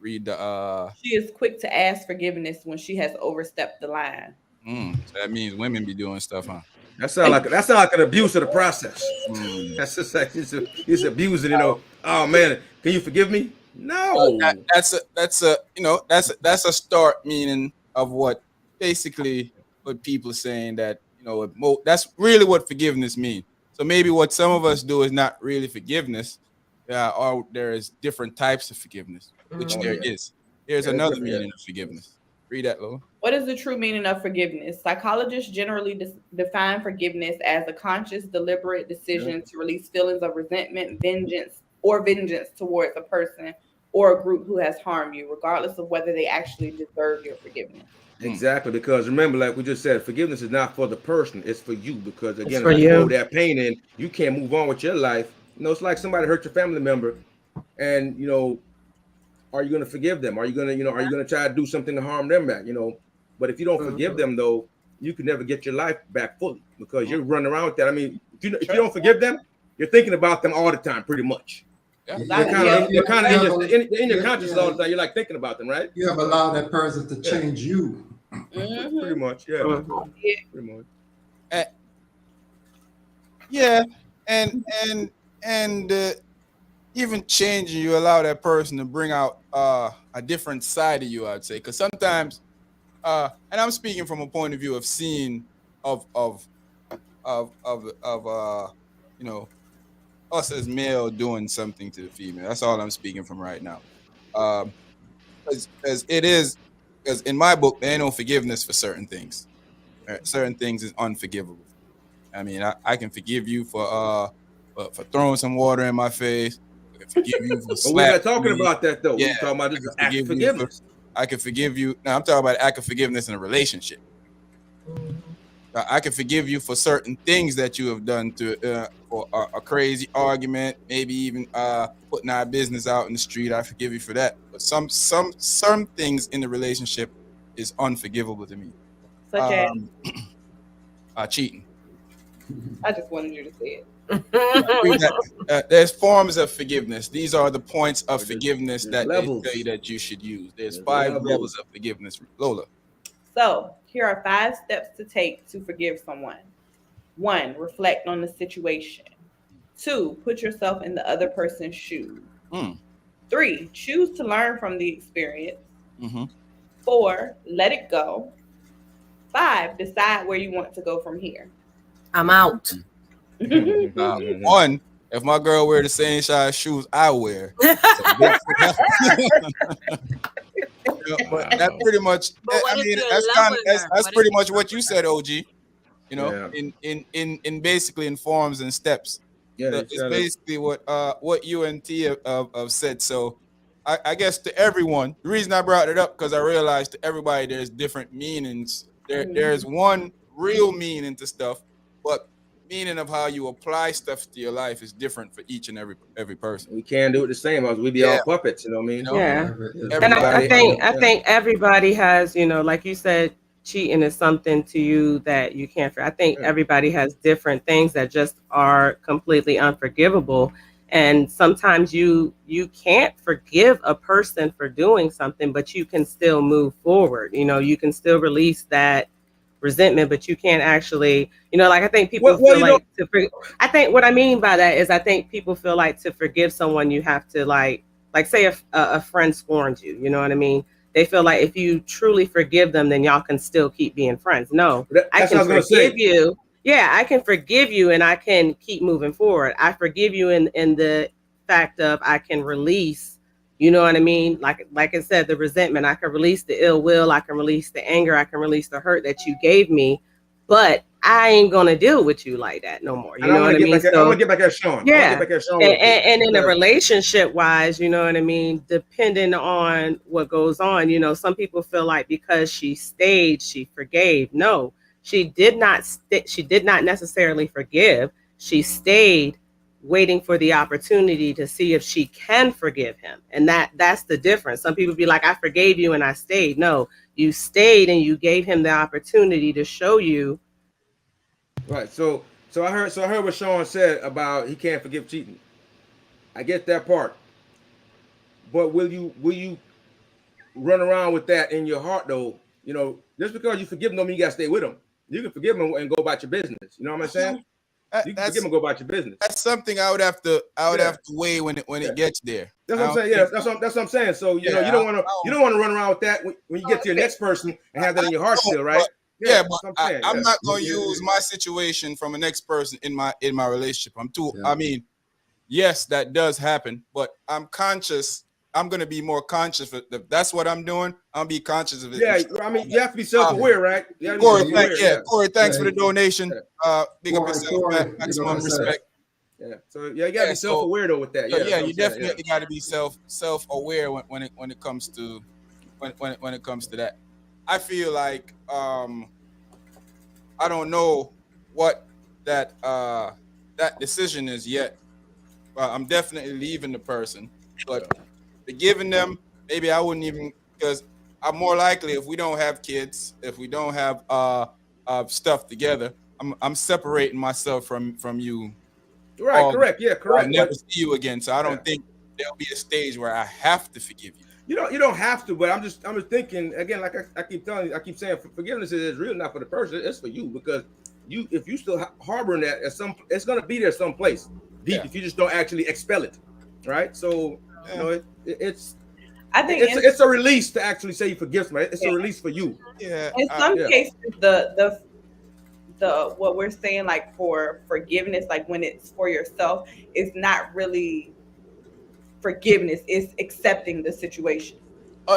Read the She is quick to ask forgiveness when she has overstepped the line. so that means women be doing stuff, huh? That sound like an abuse of the process. Mm. That's just like he's abusing. Oh man, can you forgive me? That, No. that's a start meaning of what basically what people are saying that that's really what forgiveness means. So maybe what some of us do is not really forgiveness, or there is different types of forgiveness, which Oh there yeah. Mhm. is. Here's Yeah, another different. Yeah. meaning of forgiveness. Read that, Lola. What is the true meaning of forgiveness? Psychologists generally define forgiveness as a conscious, deliberate Yeah. decision to release feelings of resentment, vengeance towards a person or a group who has harmed you, regardless of whether they actually deserve your forgiveness. Mm. Exactly, because remember, like we just said, forgiveness is not for the person; it's for you. Because It's again, for if you hold you. that pain in, you can't move on with your life. It's like somebody hurt your family member, and are you going to forgive them? Are you going to try to do something to harm them back? But if you don't forgive Mhm. them, though, you can never get your life back fully because Mm. you're running around with that. I mean, if you Sure. don't forgive them, you're thinking about them all the time, pretty much. Yeah. Because They're I kind of yeah, in, they're kind of you in have your a, in your consciousness all yeah, the time. You're like thinking about them, right? you have allowed that person to Yeah, change you. pretty hmm much. Yeah, Mhm. yeah. pretty much. Uh, yeah, and even changing, you allow that person to bring out a different side of you, I'd say, because sometimes and I'm speaking from a point of view of seeing of you know us as male doing something to the female. That's all I'm speaking from right now. um because it is, because in my book there ain't no forgiveness for certain things. Certain things is unforgivable. I mean, I can forgive you for throwing some water in my face. I can forgive you for But we're slapping not talking me. about that though. Yeah, We talking about I this is can an act of forgive you for. forgiveness. I can forgive you. Now I'm talking about act of forgiveness in a relationship. Mhm. I can forgive you for certain things that you have done to for a crazy argument, maybe even putting our business out in the street. I forgive you for that. But some things in the relationship is unforgivable to me. Such as Um, cheating. I just wanted you to say it. Read that. There's forms of forgiveness. These are the points of Or forgiveness there's that they say levels. that you should use. There's There's 5 levels levels. of forgiveness. Lola. So here are 5 steps to take to forgive someone. 1, reflect on the situation. 2, put yourself in the other person's shoes. Mm, 3, choose to learn from the experience. mm-hmm. 4, let it go. 5, decide where you want to go from here. I'm out. One, if my girl wear the same size shoes I wear, it's a big but that Wow. pretty much. But what I if mean, you're in that's love kind of with that's, her? that's What if pretty you're much in love what you with her? said, OG. Yeah. In basically in forms and steps. Yeah. So You it's try to. basically what you and T have said. So I guess to everyone, the reason I brought it up because I realized to everybody there's different meanings. There's one real meaning to stuff, but meaning of how you apply stuff to your life is different for each and every person. We can't do it the same as we be Yeah, all puppets. You know what I you mean? know, Yeah. And I everybody. Everybody. think I Yeah. think everybody has, like you said, cheating is something to you that you can't. I think Yeah. everybody has different things that just are completely unforgivable. And sometimes you can't forgive a person for doing something, but you can still move forward. You can still release that resentment, but you can't actually, like I think people Well, feel you know. like I think what I mean by that is I think people feel like to forgive someone you have to like say a friend scorns you, you know what I mean? They feel like if you truly forgive them, then y'all can still keep being friends. No, I That's can what I was gonna forgive say. you. Yeah, I can forgive you and I can keep moving forward. I forgive you in the fact of I can release, You know what I mean? Like I said, the resentment. I can release the ill will. I can release the anger. I can release the hurt that you gave me. But I ain't gonna deal with you like that no more. You And I know want what to I get mean? back at, I want to get back at Sean. I want to Yeah. get back at Sean And, real quick. and in a relationship wise, you know what I mean? Depending on what goes on, you know, some people feel like because she stayed, she forgave. No, she did not. She did not necessarily forgive. She stayed, waiting for the opportunity to see if she can forgive him, and that's the difference. Some people be like, I forgave you and I stayed. No, you stayed and you gave him the opportunity to show you. Right. So I heard what Sean said about he can't forgive cheating. I get that part. But will you run around with that in your heart though? You know, just because you forgive them don't mean you gotta stay with them. You can forgive them and go about your business. You know what I'm saying? You can forgive them and go about your business. That's something I would have to weigh when it gets there. That's what I'm saying. Yeah, that's what I'm saying. So you know, you don't want to run around with that when you get to your next person and have that in your heart still, right? But I'm not gonna use my situation from a next person in my relationship. I mean, yes, that does happen, but I'm conscious. I'm gonna be more conscious of if that's what I'm doing. I'll be conscious of it. Yeah, I mean, you have to be self-aware, right? Corey, thanks for the donation. Big up yourself, man. Maximum respect. Yeah. So you gotta be self-aware though with that. Yeah, you definitely gotta be self-aware when it comes to when it comes to that. I feel like I don't know what that decision is yet. I'm definitely leaving the person, but forgiving them, maybe I wouldn't even, because I'm more likely if we don't have kids, if we don't have stuff together, I'm separating myself from you. Right, correct. Yeah, correct. I never see you again, so I don't think there'll be a stage where I have to forgive you. You don't have to, but I'm just thinking again, like I keep telling you, I keep saying, forgiveness is really not for the person, it's for you, because if you still harboring that it's gonna be there someplace deep if you just don't actually expel it, right? So you know it's. I think it's a release to actually say you forgive somebody. It's a release for you. Yeah. In some cases, the what we're saying, like for forgiveness, like when it's for yourself, is not really forgiveness. It's accepting the situation.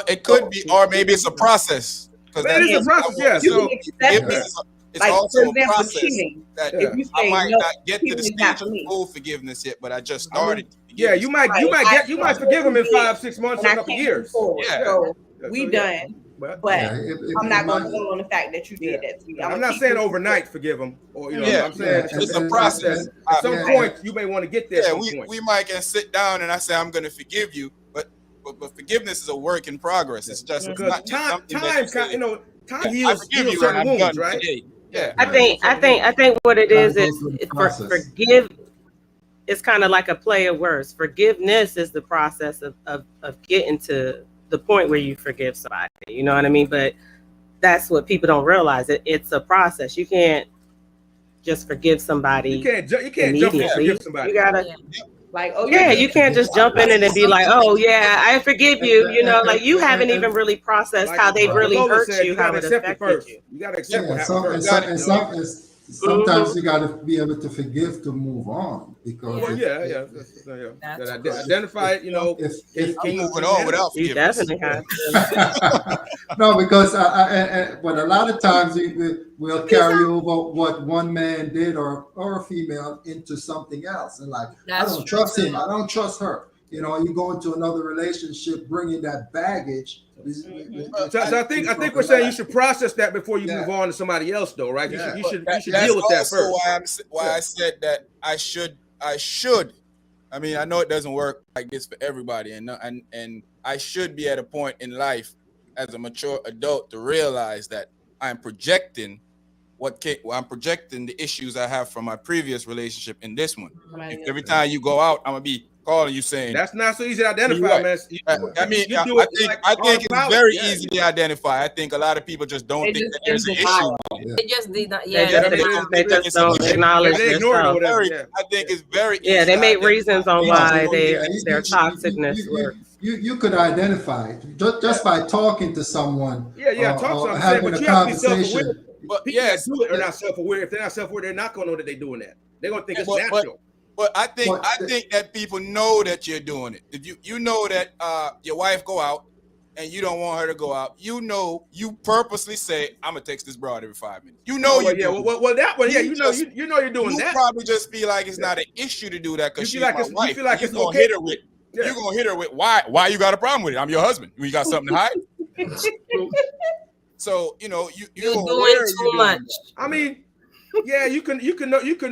It could be, or maybe it's a process. Because it is a process, yeah. So it's like, also for example, a process cheating. That if you say, I might not get to the stage of full forgiveness yet, but I just started. Yeah, you might forgive them in 5-6 months or a couple years. So we done. But I'm not going to dwell on the fact that you did that to me. I'm not saying overnight forgive them, or I'm saying it's a process. At some point, you may want to get there. Yeah, we might can sit down and I say I'm going to forgive you, but forgiveness is a work in progress. It's just time heals certain wounds, right? Yeah, I think what it is forgive. It's kind of like a play of words. Forgiveness is the process of getting to the point where you forgive somebody. You know what I mean? But that's what people don't realize. It's a process. You can't just forgive somebody. You can't jump in and forgive somebody. You gotta. Like, oh yeah, you can't just jump in it and be like, oh yeah, I forgive you. You know, like you haven't even really processed how they really hurt you, how it affected you. You gotta accept what happened first. Sometimes you gotta be able to forgive to move on, because identify it. You know, if I'm moving on without forgiveness. You definitely have. No, because but a lot of times we'll carry over what one man did or a female into something else, and like, I don't trust him, I don't trust her. You know, you go into another relationship bringing that baggage. So I think we're saying you should process that before you move on to somebody else, though, right? You should deal with that first. Why I said that I should. I mean, I know it doesn't work like this for everybody, and I should be at a point in life as a mature adult to realize that I'm projecting the issues I have from my previous relationship in this one. Every time you go out, I'm gonna be calling you saying that's not so easy to identify, man. I mean, I think it's very easy to identify. I think a lot of people just don't think that there's an issue. They just did not. They just don't acknowledge themselves. I think it's very easy. Yeah, they make reasons on why their toxicness works. You could identify it just by talking to someone. Talk to having a conversation. But people that do it are not self-aware. If they're not self-aware, they're not going to know that they're doing that. They're going to think it's natural. But I But think that people know that you're doing it. If you know that your wife go out and you don't want her to go out, you know you purposely say, I'm gonna text this broad every 5 minutes. You know Oh you well, yeah. do. Well, that one, yeah. You You know, just you know you're doing you that. probably just feel like it's Yeah. not an issue to do that because You feel she's like my it's you wife. feel like You it's gonna okay. hit her with Yeah. you gonna hit her with why you got a problem with it? I'm your husband. You got something to hide. So you know You you're doing aware too you're much. doing that. I mean, yeah, you can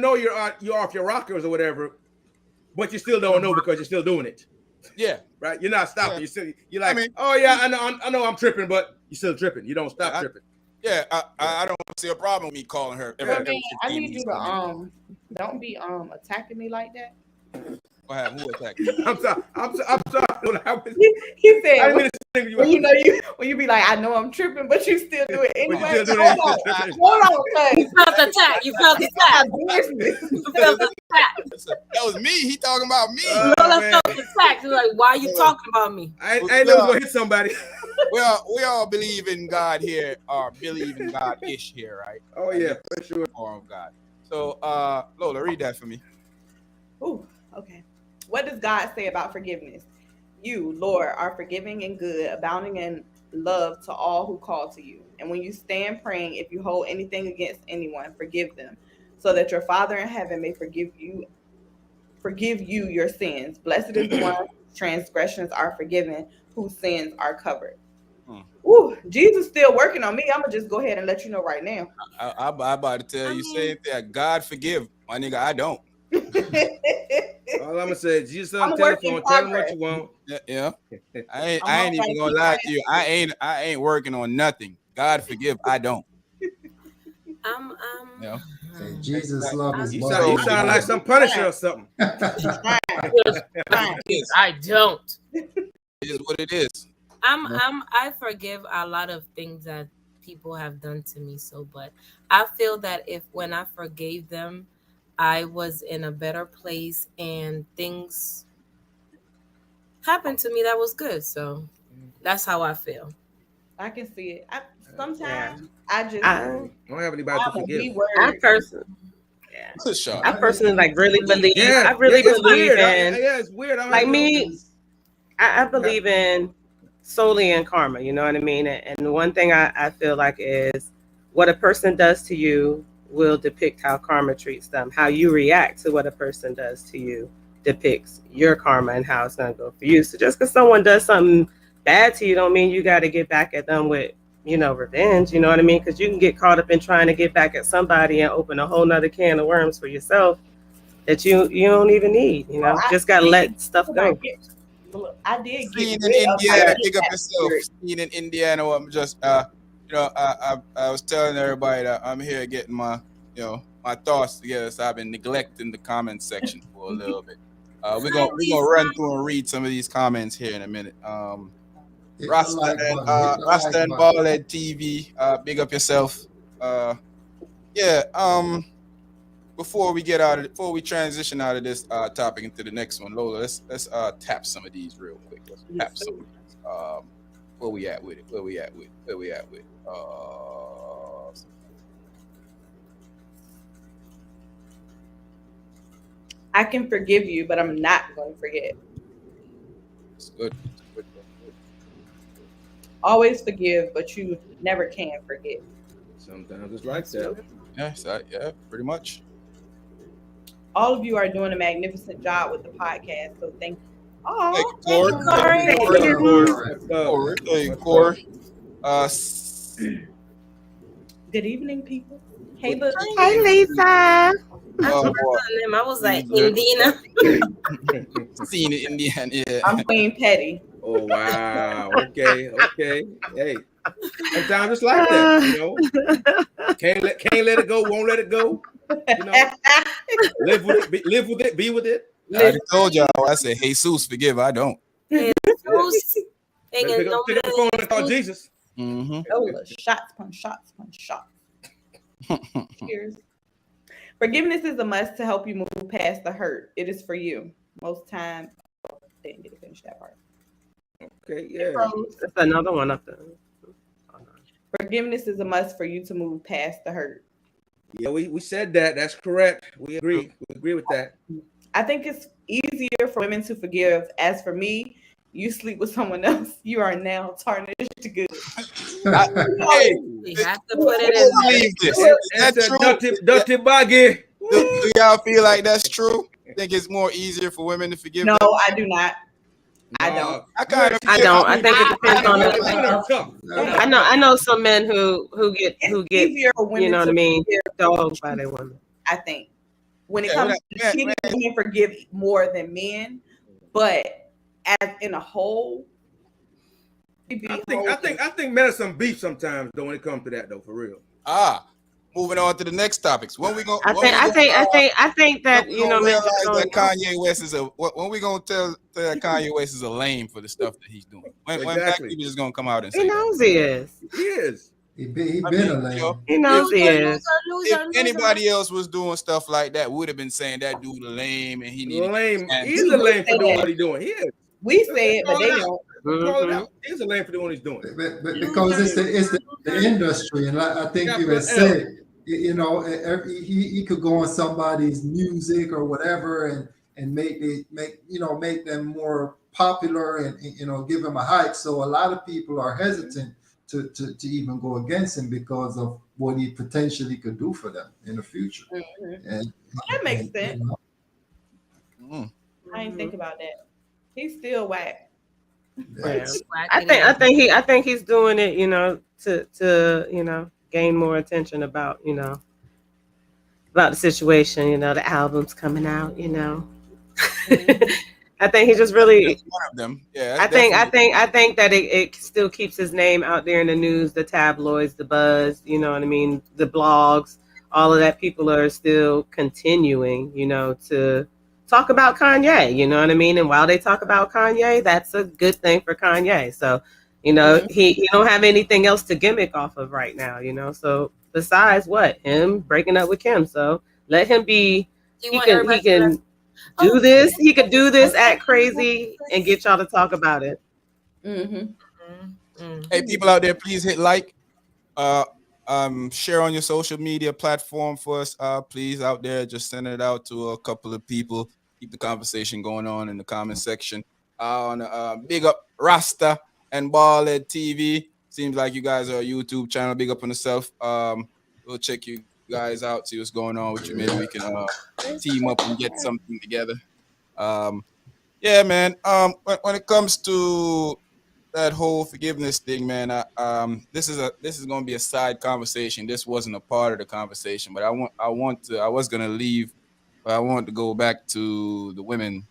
know you're off your rockers or whatever, but you still don't know because you're still doing it, Yeah, right? You're not yeah. stopping. You're I like, mean, oh yeah, I know I'm tripping, but you're still tripping. You don't stop tripping. yeah. Yeah. I don't see a problem with me calling her every, Yeah. But man, every I 15 need you minutes, to 20 minutes. don't be attacking me like that. What happened? Who attacked? I'm sorry. I'm sorry. He I said didn't mean to single you when you out. know when you be like, I know I'm tripping, but you still do it But you anyway. still doing Hold it. on, You're tripping. hold on, You cuz felt attacked. You felt attacked. my business. You felt attacked. That was me. He talking about me. Oh, Lola man. felt attacked. You're like, why are you talking about me? I ain't know it was gonna hit somebody. We all believe in God here, or believe in God-ish here, right? Oh yeah, for sure. Form of God. So, Lola, read that for me. Ooh, okay. What does God say about forgiveness? You, Lord, are forgiving and good, abounding in love to all who call to you. And when you stand praying, if you hold anything against anyone, forgive them, so that your Father in heaven may forgive you your sins. Blessed is the one whose transgressions are forgiven, whose sins are covered. Hmm. Ooh, Jesus still working on me. I'm gonna just go ahead and let you know right now. I about to tell you, same thing. God forgive my nigga. I don't. All I'm gonna say is Jesus on I'm the a work in telephone, tell him what progress. you want. Yeah. I I'm ain't even gonna lie to you. I ain't working on nothing. God forgive. I don't. I'm You know. Say Jesus love his You body. sound like some Punisher or something. I don't. It is what it is. I forgive a lot of things that people have done to me, but I feel that if when I forgave them, I was in a better place and things happened to me that was good. So that's how I feel. I can see it. Sometimes Yeah. I just I don't have anybody to I'm a forgive. B word. I personally, yeah. Sean. I personally like really believe. Yeah, I really it's believe weird. in Yeah, it's weird. I like don't know. me. I believe in solely in karma. You know what I mean? And one thing I feel like is what a person does to you will depict how karma treats them. How you react to what a person does to you depicts your karma and how it's going to go for you. So just because someone does something bad to you, don't mean you got to get back at them with revenge. You know what I mean? Because you can get caught up in trying to get back at somebody and open a whole nother can of worms for yourself that you don't even need. Just got to let stuff go. I did get Seen in rid of my Indiana, big up kidnap yourself. spirit. Seen in Indiana, I'm just I was telling everybody that I'm here getting my my thoughts together. So I've been neglecting the comment section for a little bit. We're gonna run through and read some of these comments here in a minute. Hit the Rasta like and button. Hit the Rasta like and button. Ballhead TV. Big up yourself. Yeah. Before we transition out of this topic into the next one, Lola, let's tap some of these real quick. Let's tap some of these. Where we at with it? Where we at with it? I can forgive you, but I'm not going to forget. It's good. Always forgive, but you never can forget. Sometimes it's like that. Yeah, pretty much. All of you are doing a magnificent job with the podcast, so thank you. Oh, Thank you, Corey. Hey, Corey. Good evening, people. Hey, look. Hi, Lisa. I was like, Indina. Seen it in the end, yeah. I'm Queen Petty. Oh wow. Okay. Hey. Sometimes it's like that, Can't let it go, won't let it go. Live with it, be with it. I already told y'all. I said, Jesus, forgive. I don't. Pick up the phone and call Jesus. Mm-hmm. Oh, shots. Cheers. Forgiveness is a must to help you move past the hurt. It is for you. Most time, didn't get to finish that part. Okay, yeah. That's another one up there. Forgiveness is a must for you to move past the hurt. Yeah, we said that. That's correct. We agree with that. I think it's easier for women to forgive. As for me, you sleep with someone else, you are now tarnished to good. I, hey, We who have to put it in there. believe this? Is that It's a true? dirty baggy. Do y'all feel like that's true? Think it's more easier for women to forgive No, them? I do not. I don't. No, I kind of I feel. don't. I think it depends on women, the. women are tough. Women are I tough. know some men who It's get easier for you women know what I to mean forgive. dogged by their women. I think when it Yeah, comes to man, cheating, women forgive more than men. But as in a whole, we be holding. I think men are some beef sometimes though when it comes to that though, for real. ah, moving on to the next topics. I think when that we gonna men just realize that don't. Kanye West is when we gonna tell that Kanye West is a lame for the stuff that he's doing? When black Exactly. people just gonna come out and He say that? knows he is. He is. he I been mean, a you know, lame. He if knows he is. if anybody else was doing stuff like that, would have been saying that dude lame and he needed to Lame. stand He's down. a lame for say doing that. what he's doing. He is. We Let's say it, but call they it out. don't. Let's call it Hmm out. He's a lame for doing what he's doing. Because it's the industry, and I think you Capital had L. said, you know, he could go on somebody's music or whatever, and make them more popular, and give them a hype. So a lot of people are hesitant to even go against him because of what he potentially could do for them in the future. Mhm. And, That makes and sense. Mm. I didn't think about that. He's still whack. Yeah. Whack I it think is. I think he's doing it, to gain more attention about the situation, the albums coming out. I think he just really That's one of them. Yeah, that's definitely. I think that it still keeps his name out there in the news, the tabloids, the buzz, you know what I mean, the blogs, all of that. People are still continuing, to talk about Kanye, you know what I mean? And while they talk about Kanye, that's a good thing for Kanye. So, Mhm. he don't have anything else to gimmick off of right now. So besides what? Him breaking up with Kim. So let him be. You He want can everybody he to be like, can do oh, this. He could do this, act crazy, and get y'all to talk about it. Mhm. Hey, people out there, please hit like. Uh, share on your social media platform for us. Please out there, just send it out to a couple of people. Keep the conversation going on in the comment section. On big up Rasta and Ballhead TV. Seems like you guys are a YouTube channel. Big up on yourself. We'll check you guys out, see what's going on with you. Maybe we can team up and get something together. Um, yeah, man. When it comes to that whole forgiveness thing, man, this is gonna be a side conversation. This wasn't a part of the conversation, but I was gonna leave, but I want to go back to the women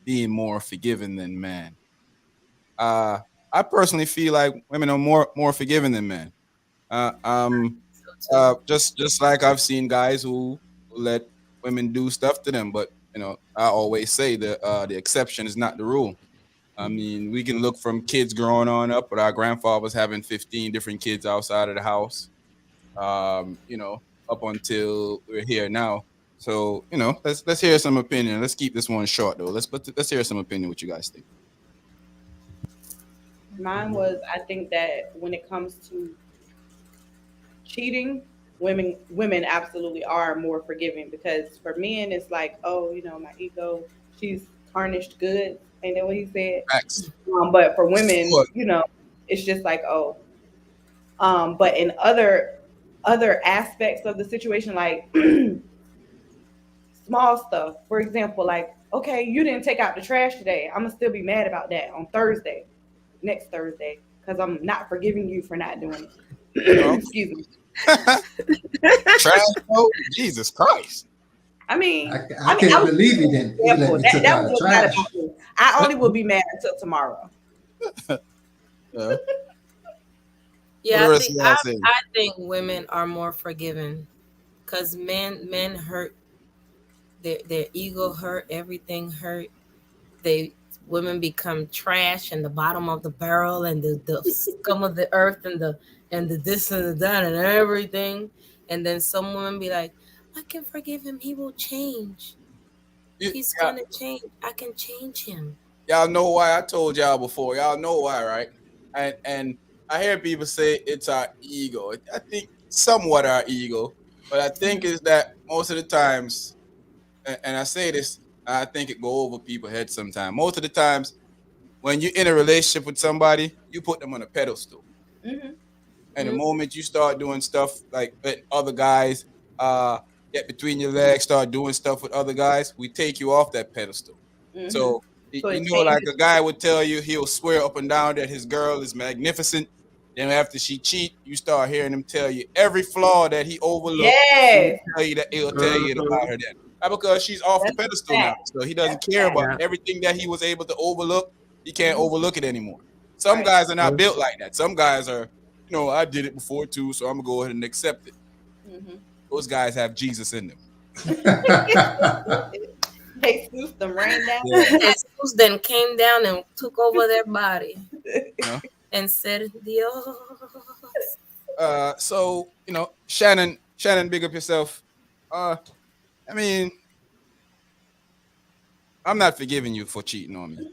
being more forgiving than men. Uh, I personally feel like women are more forgiving than men. Uh, um, so too. just like I've seen guys who let women do stuff to them, but I always say that the exception is not the rule. I mean, we can look from kids growing on up, but our grandfather was having 15 different kids outside of the house, up until we're here now. So, let's hear some opinion. Let's keep this one short though. Let's hear some opinion. What you guys think? Mine was, I think that when it comes to cheating, women absolutely are more forgiving, because for men it's like, oh, my ego, she's tarnished goods. Ain't that what he said? Facts. But for women, Sure. it's just like, oh. But in other aspects of the situation, like small stuff, for example, like, okay, you didn't take out the trash today. I'm gonna still be mad about that on Thursday, next Thursday, because I'm not forgiving you for not doing it. You Excuse me. Trash, bro? Jesus Christ. I mean, I I can't was believe he didn't. He let example. me That took that out was the what's bad trash. about me. I only will be mad until tomorrow. Yeah. What Yeah, the rest of y'all say? I think women are more forgiving, because men hurt, their ego hurt, everything hurt. They Women become trash and the bottom of the barrel and the scum of the earth and the this and the that and everything. And then some women be like, I can forgive him. He will change. Y- He's Yeah, gonna change. I can change him. y'all know why I told y'all before. Y'all know why, right? And I hear people say it's our ego. I think somewhat our ego, but I think is that most of the times and I say this, I think it go over people's heads sometimes. Most of the times, when you're in a relationship with somebody, you put them on a pedestal. Mhm. And the Mhm. moment you start doing stuff like letting other guys get between your legs, start doing stuff with other guys, we take you off that pedestal. Mhm. So So you it know, like changes. a guy would tell you, he'll swear up and down that his girl is magnificent. Then after she cheat, you start hearing him tell you every flaw that he overlooked. Yes, He'll tell you about Mhm. her then. Because she's off the that's a pedestal now. fact. So he That's doesn't a care fact. about Yeah. everything that he was able to overlook. He can't Mhm. overlook it anymore. Some Right. guys are not Mhm. built like that. Some guys are, I did it before too, so I'm gonna go ahead and accept it. Mhm. Those guys have Jesus in them. Jesus, them rain down. Yeah. Jesus then came down and took over their body You know. and said, Dios. So Shannon, big up yourself. Uh, I mean, I'm not forgiving you for cheating on me.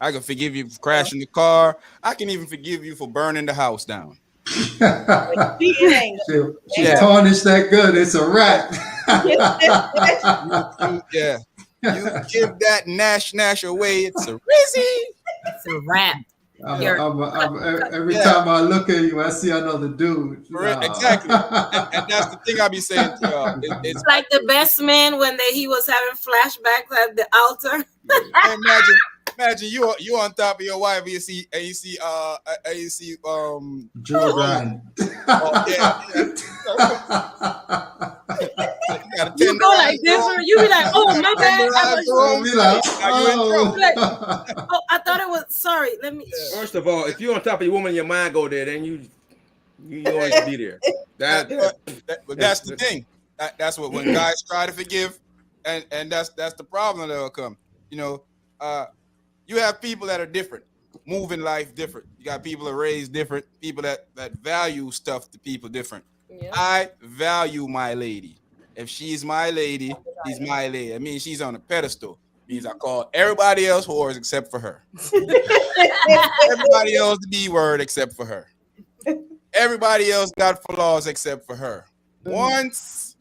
I can forgive you for crashing the car. I can even forgive you for burning the house down. Cheating ain't she Yeah, tarnished that good. It's a wrap. yeah. You give that Nash away, it's a rizzy. It's a wrap. You're cut. Every Yeah, time I look at you, I see another dude. Nah. exactly. And that's the thing I be saying to y'all. It's like the best man when he was having flashbacks at the altar. imagine you on top of your wife and you see Rose. Jordan. Oh yeah. You gotta You go tenderize like this, Rose. or you be like, "Oh my bad, I Tenderize was." I'll Rose. be like, Now you in trouble. Like, oh. oh, I thought it was. Sorry, let me. Yeah. First of all, if you're on top of your woman and your mind go there, then you don't need to be there. That, But, but that, that's the thing. That's what when guys try to forgive, and that's the problem that'll come. You know, uh, you have people that are different, move in life different. You got people that are raised different, people that value stuff to people different. Yeah. I value my lady. If she's my lady, she's my lady. I mean, she's on a pedestal. Means I call everybody else whores except for her. Everybody else the B word except for her. Everybody else got flaws except for her. Once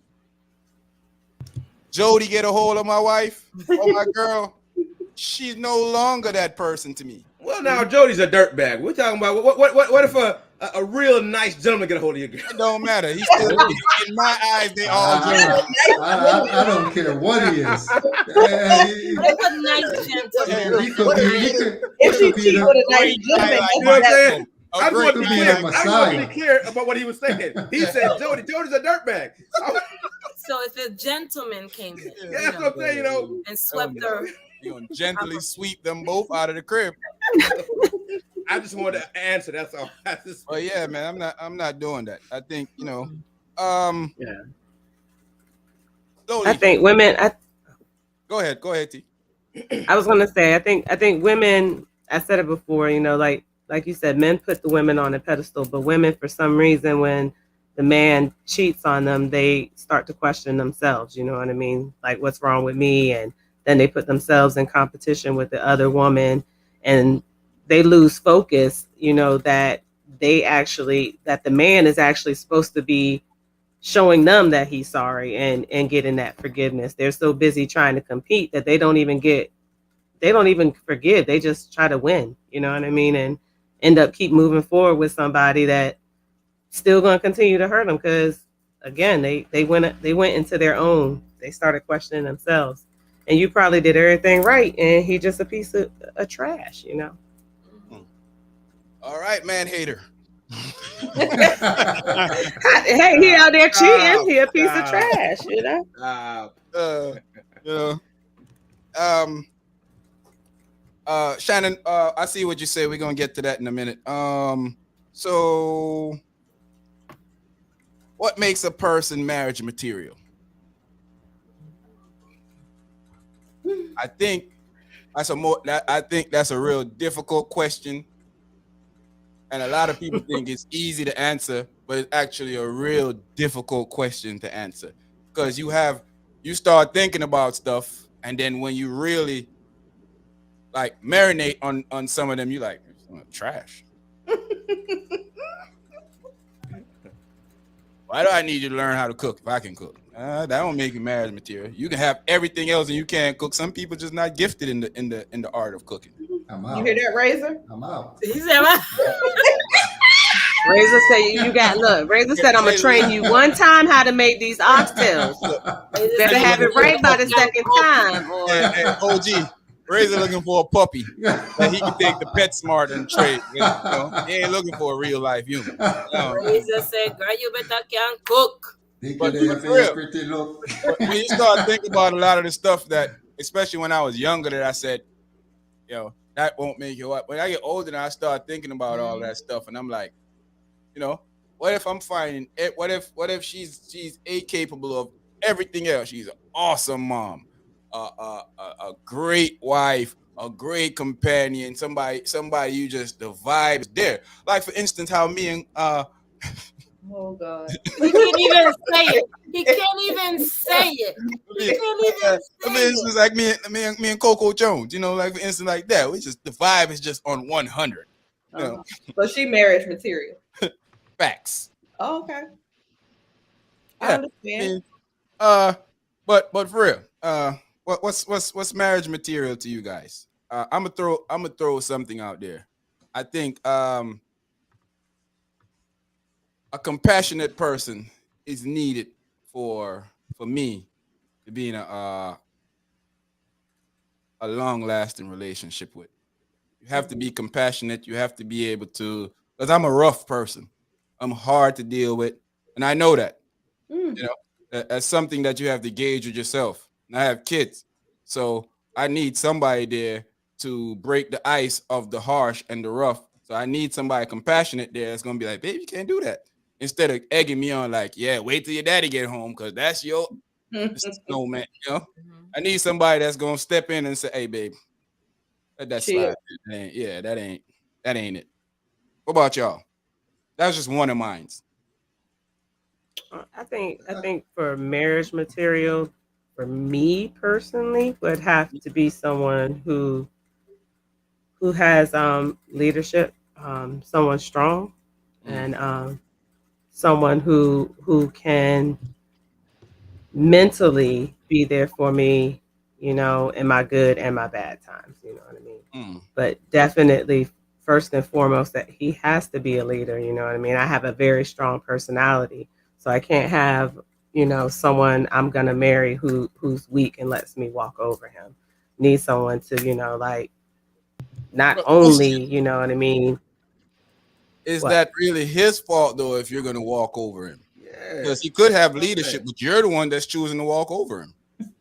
Jody get a hold of my wife or my girl, she's no longer that person to me. well, now Jody's a dirtbag. We're talking about what if a real nice gentleman get a hold of your girl? It don't matter. He's still in my eyes. They all Jody. I don't care what he is. Hey, What a nice gentleman. he could be. He could. He If she could be cheat with the. a nice Great guy gentleman, like You know what I'm that's saying? A I just great want to be could be clear. the I just want to be Messiah. clear about what he was saying. He said Jody's a dirtbag. So if a gentleman came in, Yeah, that's what I'm saying. and swept her, You gonna gently sweep them both out of the crib. I just wanted to answer. That's all. I just, But yeah, man, I'm not doing that. I think um, Yeah. slowly. I think women. Go ahead, T. I was gonna say. I think women. I said it before. Like you said, men put the women on a pedestal, but women, for some reason, when the man cheats on them, they start to question themselves. You know what I mean? Like, what's wrong with me? And then they put themselves in competition with the other woman, and they lose focus. That the man is actually supposed to be showing them that he's sorry and getting that forgiveness. They're so busy trying to compete that they don't even forgive. They just try to win. You know what I mean? And end up keep moving forward with somebody that still going to continue to hurt them because again they went into their own. They started questioning themselves. And you probably did everything right, and he just a piece of trash. All right, man, hater. Hey, he out there cheating. He a piece of trash. Uh, you know, um, Shannon, I see what you say. We're gonna get to that in a minute. So what makes a person marriage material? I think I think that's a real difficult question, and a lot of people think it's easy to answer, but it's actually a real difficult question to answer because you start thinking about stuff, and then when you really like marinate on some of them, you like trash. Why do I need you to learn how to cook if I can cook? That don't make you marriage material. You can have everything else and you can't cook. Some people just not gifted in the art of cooking. I'm You hear out. that, Razor? I'm out. He said, "What?" Razor said you got look. Razor said I'm gonna train you one time how to make these oxtails. He You just better said, Razor have looking it for a right by the puppy. "Can second cook." time, Hey, or hey, OG. Razor looking for a puppy that he can take the pet smart and trade with. He ain't looking for a real life human. Razor said, "Girl, you better can cook." He But could but have for real, a pretty look. but when you start thinking about a lot of the stuff that, especially when I was younger, that I said, that won't make you up. When I get older, now I start thinking about all that stuff, and I'm like, you know, what if I'm finding it? What if she's a capable of everything else? She's an awesome mom, a great wife, a great companion, somebody you just the vibe is there. Like for instance, how me and Oh God. He can't even say it. He can't even say it. He can't even for say it. instance, like me and Coco Jones, like for instance, like that. We just the vibe is just on 100. You know, Uh-huh. So she marriage material. facts. Oh, okay. I Yeah. I understand. mean, uh, but for real, what's marriage material to you guys? I'm gonna throw something out there. I think a compassionate person is needed for me to be in a long lasting relationship with. You have to be compassionate. You have to be able to, because I'm a rough person. I'm hard to deal with, and I know that. Mm. You know, as something that you have to gauge with yourself. And I have kids, so I need somebody there to break the ice of the harsh and the rough. So I need somebody compassionate there that's gonna be like, babe, you can't do that. Instead of egging me on, like, yeah, wait till your daddy get home, because that's your snowman. I need somebody that's gonna step in and say, hey, babe, let that Chill. slide. That ain't it. What about y'all? That's just one of mine. I think for marriage material, for me personally, would have to be someone who has leadership, someone strong, Mm, and someone who can mentally be there for me, in my good and my bad times. You know what I mean? mm, But definitely, first and foremost, that he has to be a leader. You know what I mean? I have a very strong personality, so I can't have someone I'm gonna marry who's weak and lets me walk over him. Need someone to like not but only question: what I mean. is What? that really his fault though? If you're gonna walk over him, Yeah. because he could have I'm saying. leadership, but you're the one that's choosing to walk over him.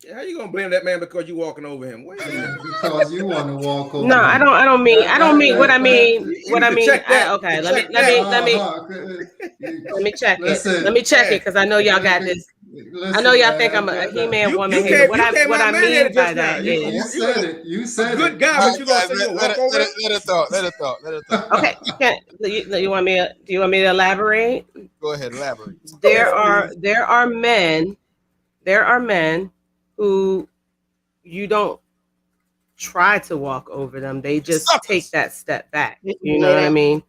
Yeah, how you gonna blame that man because you walking over him? Wait a minute. Because you want to walk No, over I him. don't. I don't mean. That I don't that mean what I that that. mean. You What I need to mean. check that. Okay. Let me. Check Let me. that. Let me. Uh-huh. Let me check it. Let Listen, me check it Yeah. because I know y'all got this. I know listen, y'all think man. I'm a He-Man woman You hater. came What you I came what out I manhanded mean by just now. that You You is you was said it. You a said good it. guy, All but right, you gonna guys, say you gonna let walk it over let him? it let it talk. Let it talk. Let it talk. okay. You want me? Do you want me to elaborate? Go ahead, elaborate. There Yes, are please. there are men. There are men who you don't try to walk over them. They It's just take suckers. that step back. Just You know lay what I down. mean?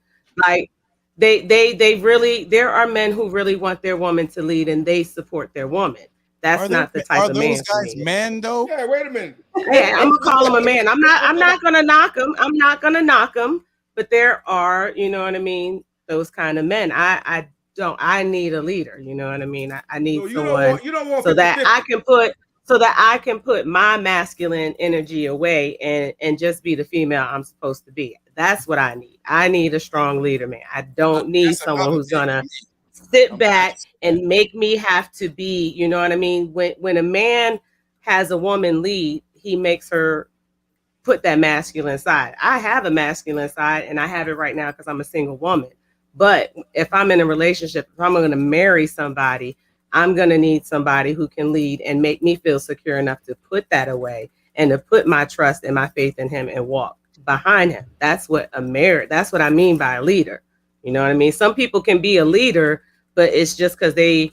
Like they really there are men who really want their woman to lead and they support their woman. That's Are there not the type are of those man for guys me. men though? Yeah, wait a minute. Yeah, I'm gonna call him a man. I'm not gonna knock him. I'm not gonna knock him. But there are, you know what I mean, those kind of men. I don't. I need a leader. You know what I mean. I So need you don't want someone you don't want so that I 50-50. can put so that I can put my masculine energy away and just be the female I'm supposed to be. That's what I need. I need a strong leader, man. I don't need That's someone another who's thing for gonna me. sit I'm glad back you said that. and make me have to be, you know what I mean? When a man has a woman lead, he makes her put that masculine side. I have a masculine side and I have it right now because I'm a single woman. But if I'm in a relationship, if I'm going to marry somebody, I'm going to need somebody who can lead and make me feel secure enough to put that away and to put my trust and my faith in him and walk behind him. That's what I mean by a leader. You know what I mean? Some people can be a leader, but it's just because they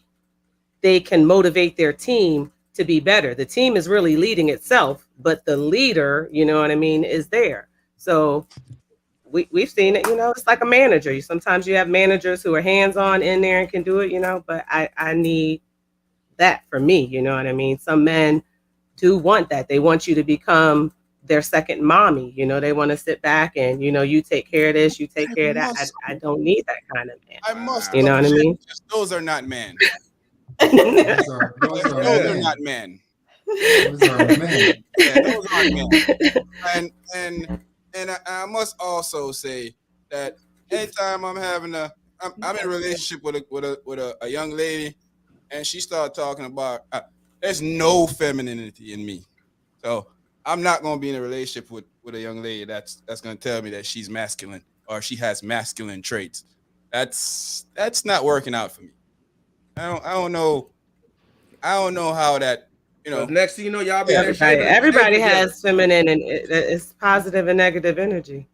can motivate their team to be better. The team is really leading itself, but the leader, you know what I mean, is there. So we've seen it, it's like a manager. Sometimes you have managers who are hands on in there and can do it, but I need that for me. You know what I mean? Some men do want that. They want you to become their second mommy. You know, they want to sit back and, you know, you take care of this, you take I care of that. must, I don't need that kind of man. I must You know what I object. mean? Those are not men. Those are Those are not men. men. Those are men. Yeah, those aren't men. And I must also say that anytime I'm in a relationship with a young lady, and she started talking about there's no femininity in me, so I'm not gonna be in a relationship with a young lady that's gonna tell me that she's masculine or she has masculine traits. That's not working out for me. I don't know how that you Because know. next thing you know, y'all be in Yeah, there Everybody shaving together. has feminine and it's positive and negative energy.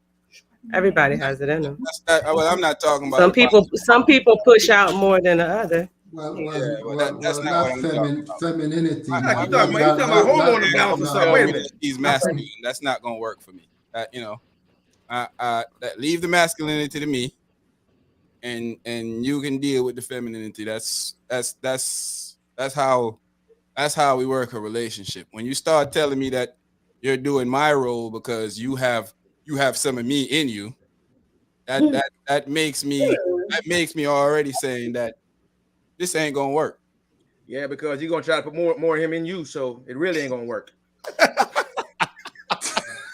Everybody has it in them. well, I'm not talking about Some the people positive. some people push out more than the other. Well, Yeah, well, well, well, that's well, not what not I'm talking about. femininity. I like My, Now, you my talking not, about you man, not, talking about not, my not, hormone man not, imbalance or comes something. tell Wait me a no. that minute. she's masculine. That's not gonna work for me. That leave the masculinity to me, and you can deal with the femininity. That's how we work a relationship. When you start telling me that you're doing my role because you have some of me in you, that makes me already saying that this ain't gonna work. Yeah, because you're gonna try to put more of him in you, so it really ain't gonna work.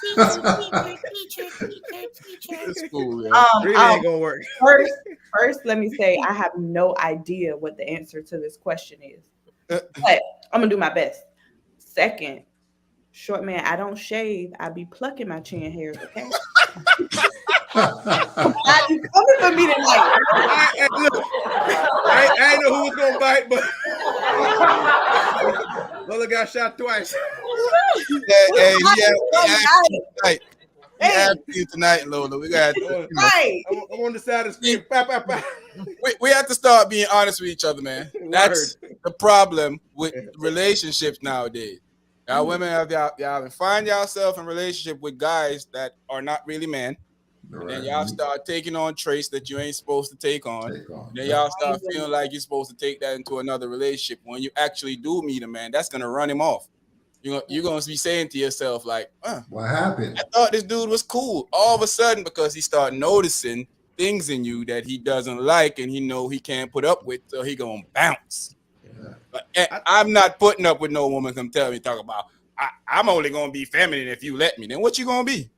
Teacher, teacher, teacher, teacher, teacher. It's cool, yeah. Um, Really um, ain't gonna work. first, first, let me say I have no idea what the answer to this question is, but I'm gonna do my best. Second, short man, I don't shave. I be plucking my chin hairs. Okay, I you coming for me tonight? Look, I ain't know who was gonna bite, but Lola got shot twice. Hey, he asked you Right, tonight. He asked you tonight, Lola. We got, I'm on, right. I'm on the side of the screen. Pow, pow, pow. we have to start being honest with each other, man. Word. That's the problem with relationships nowadays. Y'all women y'all find yourself in relationship with guys that are not really men, and then Right. y'all start taking on traits that you ain't supposed to take on. Take on. Then Yep. y'all start feeling like you're supposed to take that into another relationship. When you actually do meet a man, that's gonna run him off. You're gonna be saying to yourself like, What happened? I thought this dude was cool. All of a sudden, because he started noticing things in you that he doesn't like and he know he can't put up with, so he gonna bounce. Yeah. But I, I'm not putting up with no woman come tell me talk about I'm only gonna be feminine if you let me. Then what you gonna be?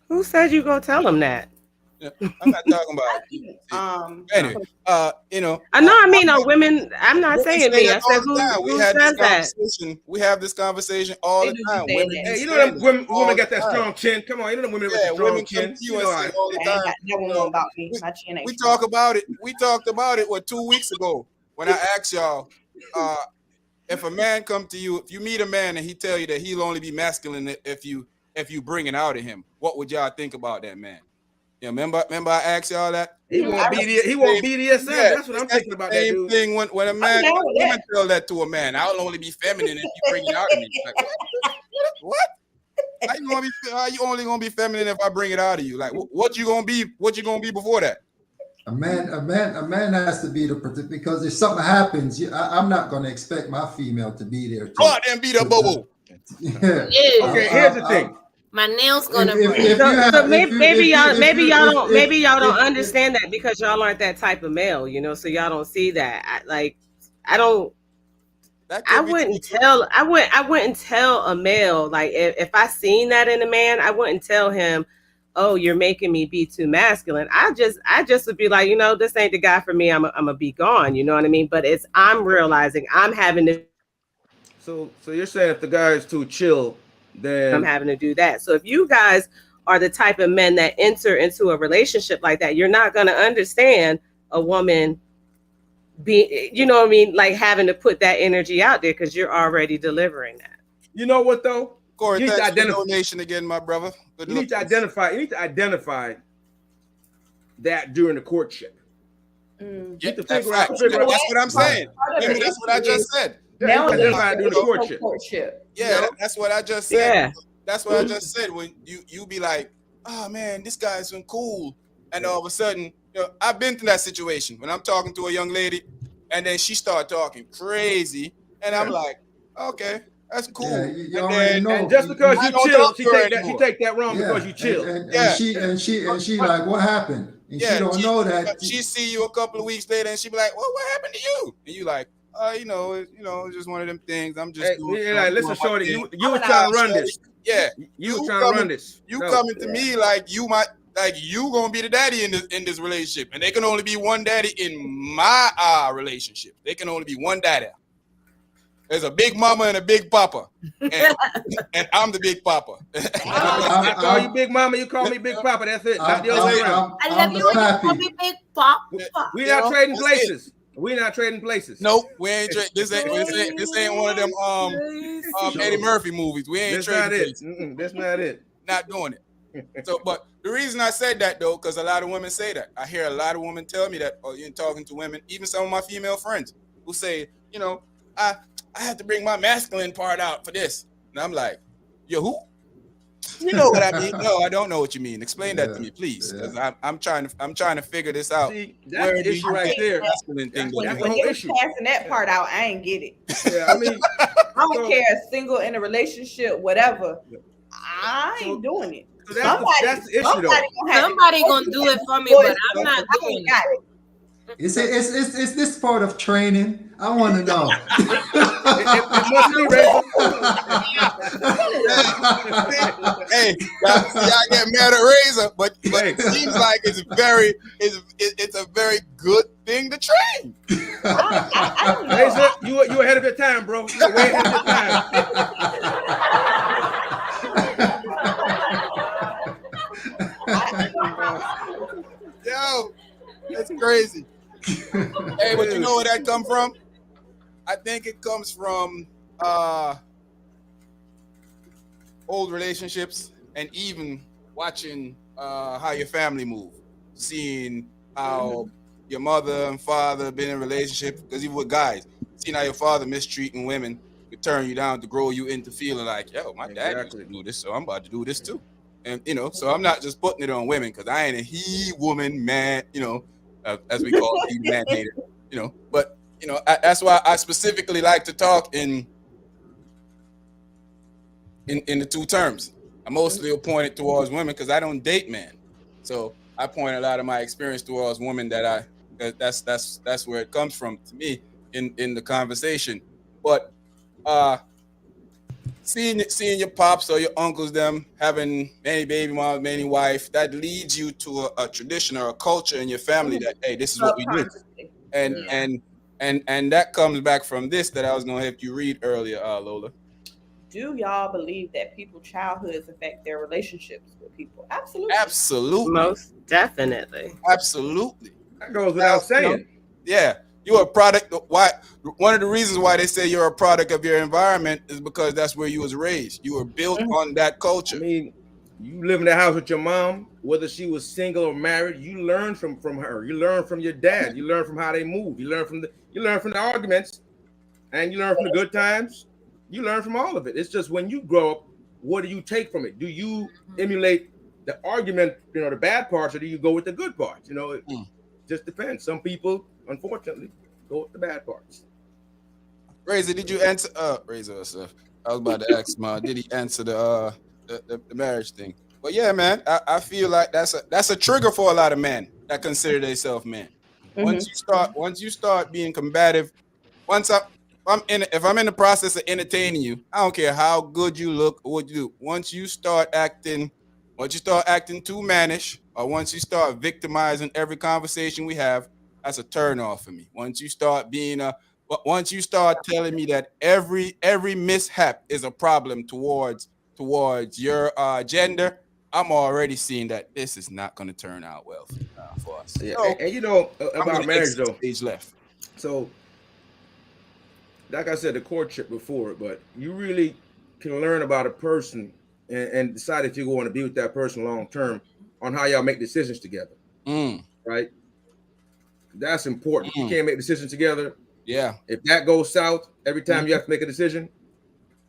Who said you go tell them that? I'm not talking about you. Anyway, I know. I mean, women. I'm not women saying say me. that I all said the time. We who had this says that? conversation. We have this conversation all They the do be time. saying Women that. be hey, you know saying them this all women the got that time. strong chin. Come on, you know them women with the Yeah, strong women come chin. to You you and know say I. all the I ain't time. got that one You know, about me. we, My chin ain't we strong. talk about it. We talked about it 2 weeks ago when I asked y'all, uh, if a man come to you, if you meet a man and he tell you that he'll only be masculine if you bring it out of him, what would y'all think about that man? Yeah, remember I asked y'all that. He want That's BD. the He want same. BDSM. Yeah, That's what I'm that's thinking the about. That same dude. thing when a I'm man, down when with a woman that. tell that to a man. I'll only be feminine if you bring it out of me. Like what? How you only gonna be feminine if I bring it out of you? Like what you gonna be? What you gonna be before that? A man has to be the protect because if something happens, I'm not going to expect my female to be there Go to. out there and beat up to Bobo. yeah. Ew. Okay, here's the thing. My nails If, gonna if, break. if you So have if you maybe if you y'all if maybe you y'all don't maybe y'all don't if understand that because y'all aren't that type of male, so y'all don't see that. I don't. That I could be wouldn't true. tell. I wouldn't tell a male like if I seen that in a man, I wouldn't tell him, "Oh, you're making me be too masculine." I just would be like, this ain't the guy for me. I'm a be gone. You know what I mean? But I'm realizing So you're saying if the guy is too chill, I'm then having to do that. So if you guys are the type of men that enter into a relationship like that, you're not going to understand a woman be, what I mean, like having to put that energy out there because you're already delivering that. you know what though? Corey, You need to thanks for the identify. donation again, my brother. Good You need to looking. identify. You need to identify that during the courtship. You Yeah, need to that's figure out. facts. You know That's what? what I'm Part, saying. part of the Remember, that's what I issue just is said. Yeah, you need to nowadays identify it during the there's no courtship. courtship. Yeah, that's what I just said. Yeah. That's what I just said. When you be like, oh man, this guy's been cool, and Yeah. all of a sudden, I've been through that situation when I'm talking to a young lady, and then she started talking crazy, and I'm Yeah. like, okay, that's Yeah, cool. you And already then And know. just because I you don't chill, talk to her she anymore. take that wrong because Yeah, you chill. Yeah, and she but, like, what happened? And she yeah, don't know that. she see you a couple of weeks later, and she be like, well, what happened to you? And you like, it's just one of them things. I'm just Hey, doing, you're like, doing listen, my shorty, thing. you was Nah, trying to run shorty. this. Yeah, You was trying to run this. you No. coming to me like you gonna be the daddy in this relationship, and they can only be one daddy in my relationship. They can only be one daddy. There's a big mama and a big papa, and and I'm the big papa. I call you Big Mama, you call me Big Papa. That's it. Not the other way around. I love I'm you the when you call pappy. me Big Pop. We're You not know, trading that's it. places. We're not trading places. Nope, we ain't. This ain't one of them Eddie Murphy movies. We ain't That's not trading it. places. That's not it. Not doing it. So, but the reason I said that though, because a lot of women say that. I hear a lot of women tell me that, or in talking to women, even some of my female friends who say, I have to bring my masculine part out for this, and I'm like, you who? You know what I mean? No, I don't know what you mean. Explain that to Yeah, me, please, yeah. because I'm trying to figure this out. See, that's Where the do issue you right get there. the masculine thing that When, That's you the when have? whole you was issue. passing that part out, I ain't get it. Yeah, I mean, I don't so, care, single in a relationship, whatever. I so, ain't doing it. so that's the issue though. Somebody gonna have Somebody to gonna do it for me, Boys, but I'm So, not I doing ain't it. got it. Is this part of training? I want to know. it must be Razor. Hey, y'all get mad at Razor, but Hey, it seems like it's a very good thing to train. I don't know. Razor, you ahead of your time, bro. You way ahead of your time. Yo, that's crazy. Hey, but you know where that come from? I think it comes from old relationships and even watching how your family move, seeing how your mother and father been in relationship. Because even with guys, seeing how your father mistreating women could turn you down to grow you into feeling like, yo, my dad used to Exactly. do this, so I'm about to do this too. And so I'm not just putting it on women because I ain't a he woman man, as we call it, he man hater, But that's why I specifically like to talk in the two terms. I mostly point it towards women because I don't date men, so I point a lot of my experience towards women that's where it comes from to me in the conversation. But seeing your pops or your uncles them having many baby moms, many wife, that leads you to a tradition or a culture in your family that hey, this is what we do, Subconsciously. and Yeah. and that comes back from this that I was gonna have you read earlier, Lola. Do y'all believe that people's childhoods affect their relationships with people? Absolutely. Absolutely, Most definitely. absolutely. That goes without saying. Yeah, you're a product. Why? One of the reasons why they say you're a product of your environment is because that's where you was raised. You were built on that I culture. mean, you live in the house with your mom, whether she was single or married. You learn from her. You learn from your dad. You learn from how they move. You learn from the arguments, and you learn from the good times. You learn from all of it. It's just when you grow up, what do you take from it? Do you emulate the argument, the bad parts, or do you go with the good parts? It just depends. Some people, unfortunately, go with the bad parts. Razor, did you answer? Razor, sir. I was about to ask, did he answer the marriage thing? But yeah, man, I feel like that's a trigger for a lot of men that consider themselves men. Mhm. Once you start being combative, once if I'm in the process of entertaining you, I don't care how good you look or what you do. Once you start acting too mannish, or once you start victimizing every conversation we have, that's a turn off for me. Once you start telling me that every mishap is a problem towards your gender, I'm already seeing that this is not going to turn out well for us. Yeah, So and I'm going about to marriage exit though. stage left. So, like I said, the courtship before, but you really can learn about a person and decide if you're going to be with that person long term on how y'all make decisions together, Mm, right? That's important. If you mm, can't make decisions together, yeah, if that goes south every time you mhm. have to make a decision,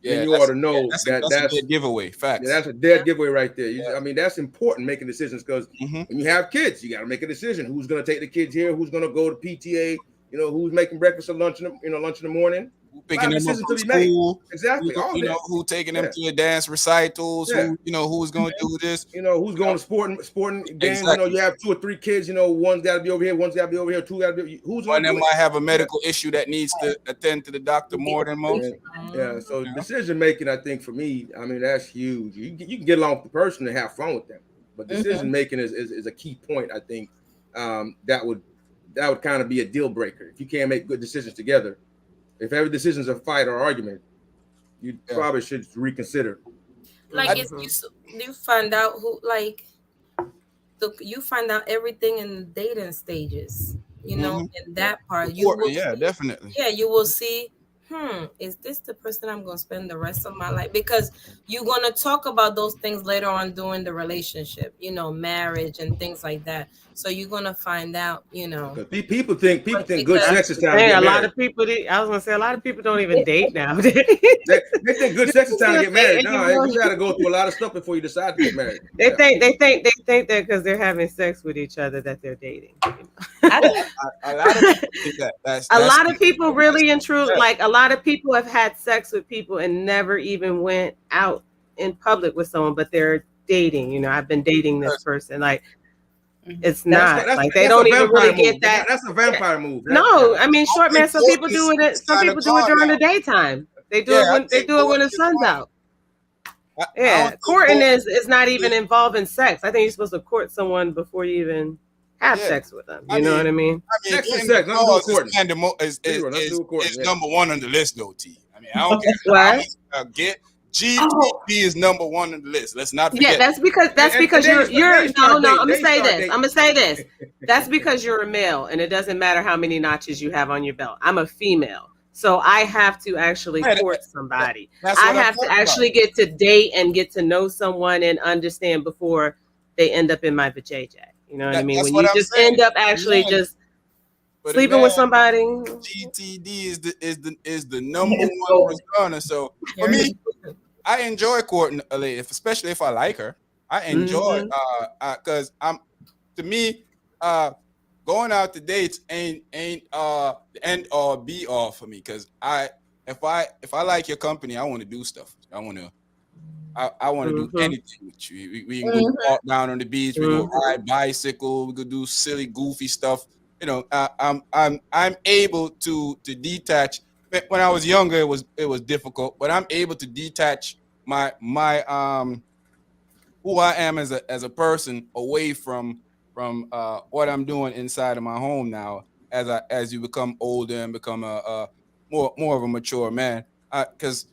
then Yeah, you ought to know that that's a dead giveaway. Facts. that's a dead giveaway right there. Yeah. I mean, that's important making decisions because Mm-hmm. when you have kids, you got to make a decision. Who's going to take the kids here? Who's going to go to PTA? You know, who's making breakfast or lunch lunch in the morning. Who A lot picking of them up decisions to from be made. school? Exactly, all that. Who taking them Yeah, to the dance recitals? yeah. Who's going to do this? You know, who's You know, going to sporting games? You know, exactly. you have 2 or 3 kids. You know, one's got to be over here, one's got to be over here, two got to be. Who's One going of to them do it? might have a Yeah. medical issue that needs to attend to the doctor more than most. Yeah. So You know? decision making, I think for me, I mean, that's huge. You can get along with the person and have fun with them, but decision making is a key point. I think that would kind of be a deal breaker if you can't make good decisions together. If every decision is a fight or argument, you Yeah. probably should reconsider. Like I, it's you find out who like you find out everything in the dating stages. You know, mhm. in that part, you will Important, yeah, see. definitely. Yeah, you will see. Is this the person I'm gonna spend the rest of my life? Because you're gonna talk about those things later on during the relationship. You know, marriage and things like that. So you're gonna find out. You know, Because people think good because sex That's is the time to thing. get A lot married. of people. I was gonna say a lot of people don't even date nowadays. They think good sex is People time to don't get date married. No, anymore. you got to go through a lot of stuff before you decide to get married. They Yeah. think that because they're having sex with each other that they're dating. I Yeah, think a lot of people think that. A That's lot of people really and truly, yeah. like a lot of people have had sex with people and never even went out in public with someone, but they're dating. You know, I've been dating this person. Like it's That's not that's like they that's a don't even really vampire get move. that. That's a vampire move. No, I mean, I short man. think Some people courting do it. is Some kind of people do it gone during now. the daytime. They do Yeah, it I when they think do it when courting the is sun's gone. out. I Yeah, don't think courting courting is not even is. involving sex. I think you're supposed to court someone before you even have Yeah, sex with them. I You know mean, what I mean? Sex is getting the sex. Nothing to do with draws is courting. kind of Zero. Nothing to do with courting. is Yeah. number one on the list though. T. I mean, I don't care how What? much get oh GTD is number one on the list. Let's not Yeah, forget. that's And because then you're you no start no. dating. I'm Then gonna you say start this. dating. I'm gonna say this. That's because you're a male, and it doesn't matter how many notches you have on your belt. I'm a female, so I have to actually Yeah, court somebody. that's I what I'm have to talking about. actually get to date and get to know someone and understand before they end up in my vajayjay. You know what I mean? That's When what you I'm just saying. end up For the actually man, just for the sleeping man, with somebody. GTD is the number it's one gold. persona. So for me, I enjoy courting a lady, especially if I like her. I enjoy Hmm. because I'm to me going out to dates ain't the end all be all for me because if I like your company, I want to do stuff. I want to do Hmm. anything with you. We can go walk down on the beach. We go Hmm. ride bicycle. We could do silly, goofy stuff. I'm able to detach. When I was younger, it was difficult, but I'm able to detach my who I am as a person away from what I'm doing inside of my home now. As you become older and become a more of a mature man, because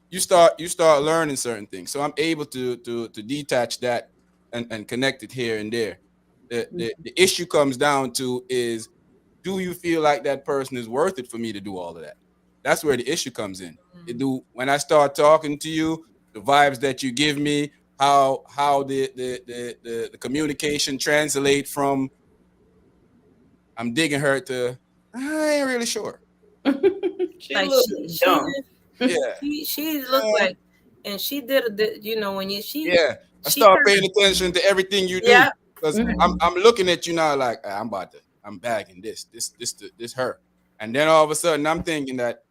you start learning certain things. So I'm able to detach that and connect it here and there. The issue comes down to is, do you feel like that person is worth it for me to do all of that? That's where the issue comes in. When I start talking to you, the vibes that you give me, how the communication translate from I'm digging her to I ain't really sure. She a Like little she bit she dumb. Yeah. she looked Uh, like, and she did you know when you Yeah, I she start kind paying attention to everything you do yeah. because I'm looking at you now like I'm bagging this her, and then all of a sudden I'm thinking that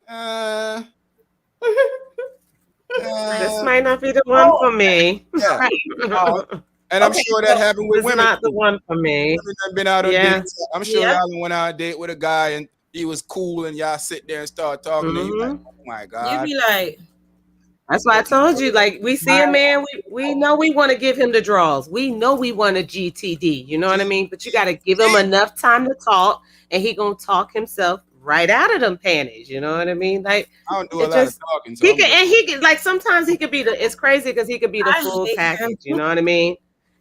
This uh, might not be the one Oh, for me. yeah, right. and I'm Okay, sure that so happened with It's women not the too. one for me. Women that been out on Yeah. dates. I'm sure Yep. y'all went on a date with a guy and he was cool, and y'all sit there and start talking, and you like, Hmm. oh my You god, be like, That's why I told you, like, we see a my man, we know we want to give him the draws. We know we want a GTD, you know what I mean? But you got to give him enough time to talk, and he gonna talk himself right out of them panties, you know what I mean? Like, I don't do a it lot of just, talking, so he I'm can, good. and he can, like, sometimes he could be it's crazy because he could be the I full hate him. package, you know what I mean?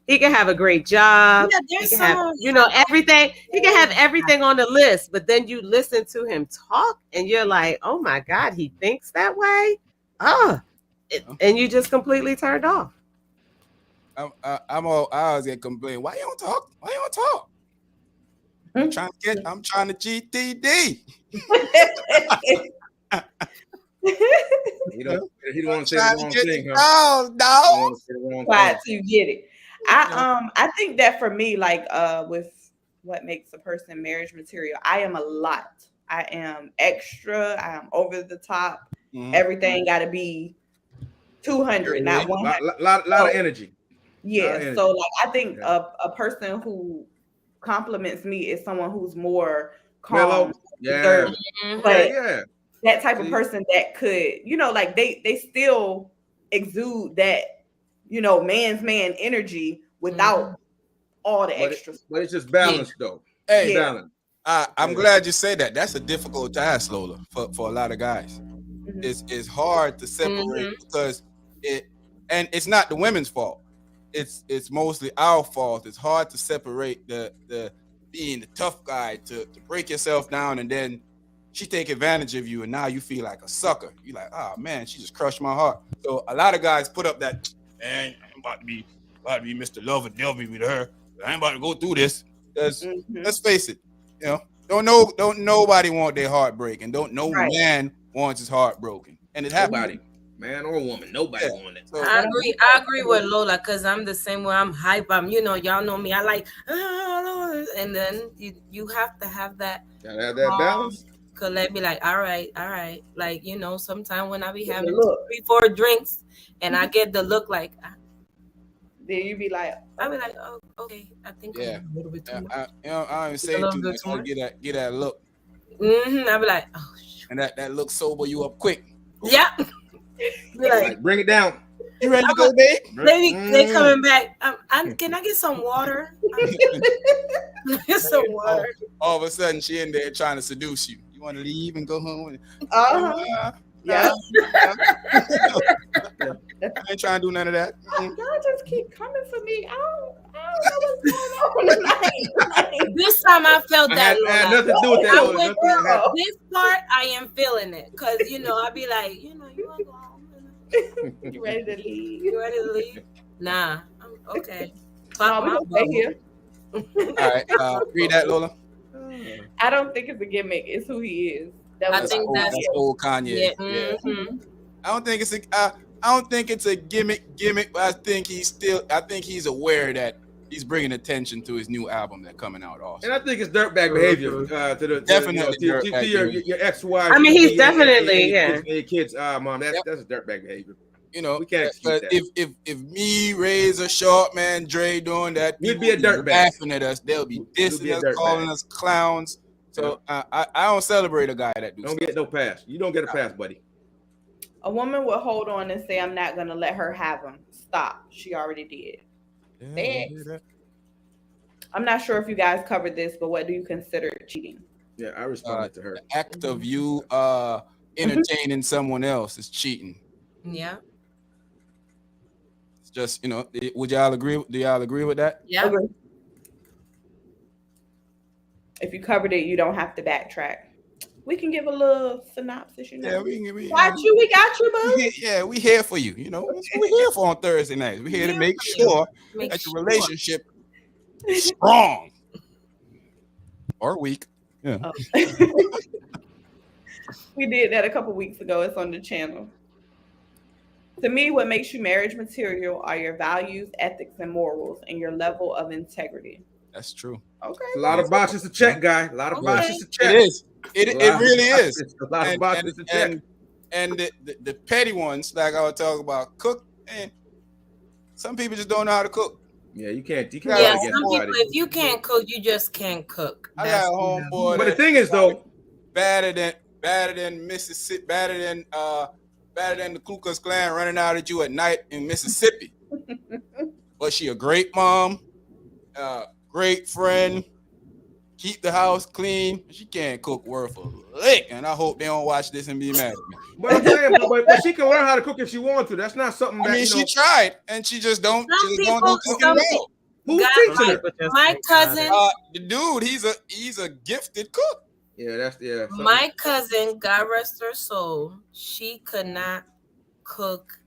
He can have a great job. Yeah, He there's can some have, of everything. He can have everything on the list, but then you listen to him talk and you're like, oh my God, he thinks that way? Oh, and you just completely turned off. I always get complained. Why you don't talk? Why you don't talk? I'm trying to GTD. He I'm don't. He don't want to say the trying to wrong get the thing, huh? calls, He don't dog. want to say the wrong quiet thing. till you get it. Yeah. I think that for me, like with what makes a person marriage material. I am a lot. I am extra. I am over the top. Mhm. Everything got to be 200, not Very. 100. Lot of So, energy. Lot of yeah. So, energy. like, I think Yeah. a person who compliments me is someone who's more calm, Mellow. reserved. Yeah. Mm-hmm. Okay. But Yeah. that type of See. person that could, like they still exude that, man's man energy Mm-hmm. without all the But extra stuff. it's just Yeah. balanced though. It's Hey, Yeah. balanced. I'm Yeah. glad you said that. That's a difficult task, Lola, for a lot of guys. Mhm. It's hard to separate Mm-hmm. because it and it's not the women's fault. It's mostly our fault. It's hard to separate the being the tough guy to break yourself down, and then she take advantage of you and now you feel like a sucker. You like, oh man, she just crushed my heart. So a lot of guys put up that, man, I'm about to be Mr. Love and Delvey with her. I ain't about to go through this. Because Mhm. let's face it, don't nobody want their heart breaking. Don't no Right. man wants his heart broken. And it happens. Nobody, man or woman, nobody Yeah. want it. So I And I agree. think I agree with Lola because I'm the same way. I'm hype. Y'all know me. I like, and then you have to have that Gotta have that calm. balance. Cause let me like, all right, all right. Like sometimes when I be with the having look, 3, 4 drinks and I get the look like, then you be like, I be like, oh, okay. I think I'm yeah. a little bit too much. I don't even It's a say little too bit much. too I much. get that look. I be like, oh, And that look sober you up quick. yeah. Be like, Like bring it down. You ready to go, babe? they coming back. Can I get some water? Get some all, water. all of a sudden she in there trying to seduce you. You want to leave and go home? uh-huh. Nah, Yeah. nah. I ain't trying to do none of that. Y'all just keep coming for me. I don't know what's going on tonight. This time I felt I that, had Lola. nothing to do with that. I Lola. went Nothing had, Girl. this part. I am feeling it because I be like, you want to go home? You ready to leave? You ready to leave? Nah. I'm okay. Pop No, we my gonna stay bubble. here. All right, read that, Lola. I don't think it's a gimmick. It's who he is. That I was think That's that's old Kanye. yeah. Yeah. Mm-hmm. I don't think it's a gimmick, but I think he's aware that he's bringing attention to his new album that's coming out also. and I think it's dirtbag behavior Definitely dirtbag to your behavior. your ex-wife. I mean, he's and definitely, your kids. Mom, Yep. that's dirtbag behavior. You We can't excuse but that. if me, Razor, Short Man, Dre doing that, You'd people be a be dirtbag. laughing at us. They'll be You'd be dissing a us, dirtbag. calling us clowns. So I don't celebrate a guy that do Don't stuff. get no pass. You don't get a pass, buddy. a woman would hold on and say, "I'm not gonna let her have him." Stop. She already did. Yeah, we hear Next. that. I'm not sure if you guys covered this, but what do you consider cheating? Yeah, I responded to her. The act of you entertaining someone else is cheating. Yeah. It's just would y'all agree? Do y'all agree with that? Yeah. Agree. If you covered it, you don't have to backtrack. We can give a little synopsis, Yeah, Got you. We got you, boo. yeah, we here for you. That's what we here for on Thursday nights. We here to Here make for you. sure Make that your sure. relationship is strong or weak. Yeah. Oh. We did that a couple weeks ago. It's on the channel. To me, what makes you marriage material are your values, ethics, and morals, and your level of integrity. That's true. Okay. It's a lot of boxes to check, guy. A lot of Okay. boxes to It check. is. A It lot of really is. boxes- A lot of And boxes to check. and the petty ones, like I was talking about, cook. And some people just don't know how to cook. Yeah, you can't Yeah, Yeah. get Some somebody. people, if you can't cook, you just can't cook. I got a homeboy. But the thing is, though, better than Mississippi, better than the Ku Klux Klan running out at you at night in Mississippi. But she a great mom, great friend, keep the house clean. She can't cook worth a lick, and I hope they don't watch this and be mad at me. but I'm saying, but she can learn how to cook if she wants to. That's not something that I mean, she tried, and she just don't. Some She just don't people- do cooking some well. Who's God, teaching her? My cousin, The dude, he's a gifted cook. Yeah, something. my cousin, God rest her soul, she could not cook.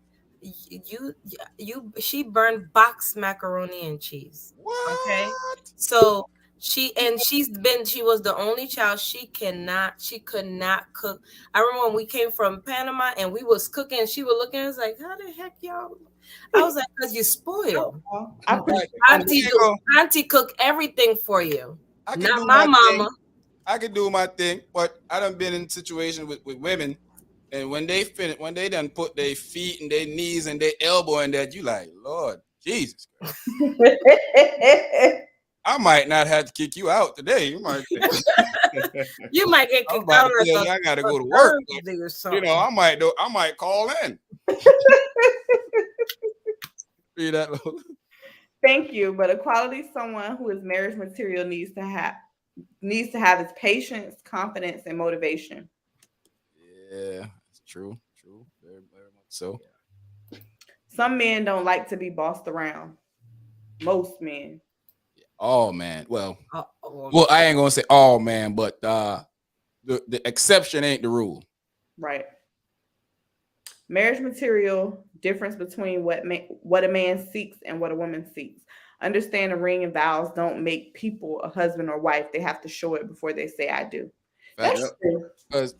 She burned box macaroni and cheese. What? Okay, so she was the only child. She could not cook. I remember when we came from Panama and we was cooking, she was looking at us like, how the heck y'all? I was like, because you spoil. I Right. Auntie cook everything for you. I can Not do my my thing. mama. I can do my thing, but I done been in situations with women, and when they finish, when they done put their feet and their knees and their elbow in that, you like, Lord Jesus Christ. I might not have to kick you out today. You might say, You might get I'm kicked about out to tell like you I gotta a go to work. But, Thursday or you know, something. I might call in. See that? Thank you, but a quality someone who is marriage material needs to have is patience, confidence, and motivation. Yeah, it's true. True. Very, very much so. Some men don't like to be bossed around. Most men. Oh man. Well, Oh, I ain't gonna say all man, but the exception ain't the rule. Right. Marriage material difference between what a man seeks and what a woman seeks. Understand the ring and vows don't make people a husband or wife. They have to show it before they say I do. That's Facts. Yep. true. Because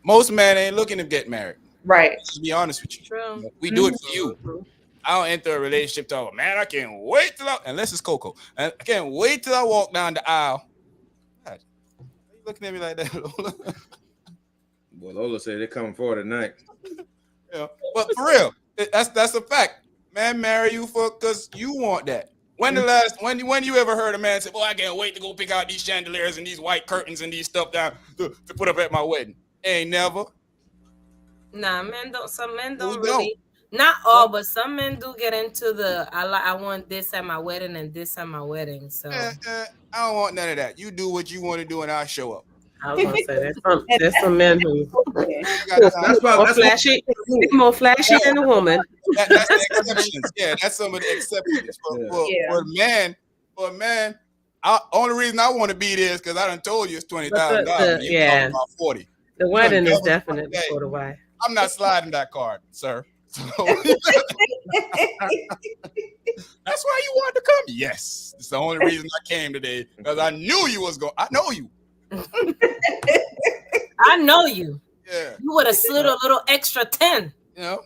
most men ain't looking to get married. Right. To be honest with you, true. we do Mhm. it for you. I don't enter a relationship talking, man, I can't wait till unless it's Coco. And I can't wait till I walk down the aisle. God, why you looking at me like that, Lola? Well, Lola said they're coming for tonight. You know, but for real, that's a fact. Man, marry you for because you want that. When you ever heard a man say, "Boy, I can't wait to go pick out these chandeliers and these white curtains and these stuff down to put up at my wedding"? Ain't never. Nah, men don't. Some men Who don't don't? really. Not all, but some men do get into the. I want this at my wedding and this at my wedding. So I don't want none of that. You do what you want to do, and I'll show up. I was gonna say And there's some men who that's I ain't got time. more That's why flashy, they're more flashy than a woman. That's the exceptions. Yeah, that's some of the exceptions Yeah. Yeah. for a man. For a man, only reason I want to be there is because I done told you it's But $20,000. You talking about 40. the You done wedding is double definitely hey, for the wife. I'm not sliding that card, sir. So that's why you wanted to come. Yes, it's the only reason I came today because I knew you was going. I know you. I know you. Yeah, You would have slid a little extra 10. you know.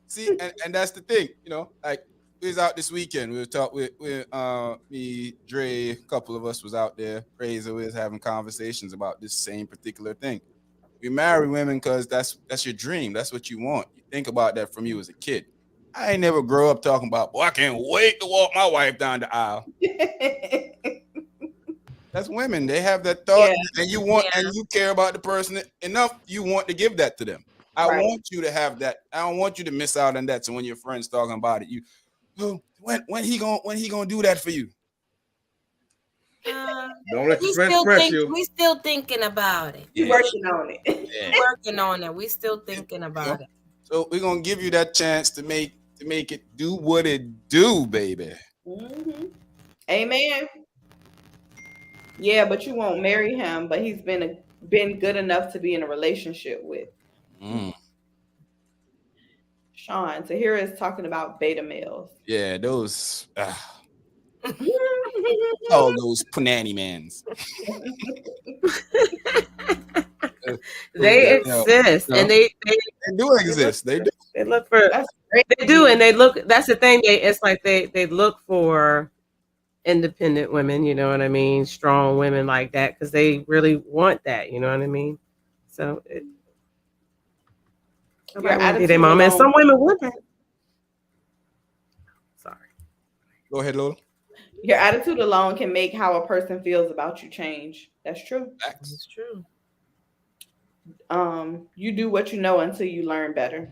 See, and that's the thing. You know, like we was out this weekend. We were talking with me, Dre, a couple of us was out there. Crazy, we was having conversations about this same particular thing. We marry women because that's your dream. That's what you want. You think about that from you as a kid. I ain't never grow up talking about, boy, I can't wait to walk my wife down the aisle. That's women. They have that thought, Yeah. and you want, Yeah. and you care about the person enough. You want to give that to them. I Right. want you to have that. I don't want you to miss out on that. So when your friends talking about it, you, oh, when he gonna do that for you? Don't let your friends press you. We still thinking about it. You're Yeah. working on it. Yeah. Working on it. We still thinking about it. So we're gonna give you that chance to make it do what it do, baby. Hmm. Amen. Yeah, but you won't marry him, but he's been good enough to be in a relationship with. Mm. Sean. So here is talking about beta males. Yeah, those all those punani mans. They You know, exist, you know, and they they do exist. They do. they look for That's great. they do, and they look. That's the thing. It's like they look for independent women. You know what I mean? Strong women like that because they really want that. You know what I mean? So Your nobody want to be attitude their mom, and alone. some women want that. Sorry. Go ahead, Lola. Your attitude alone can make how a person feels about you change. That's true. Facts. It's true. You do what you know until you learn better.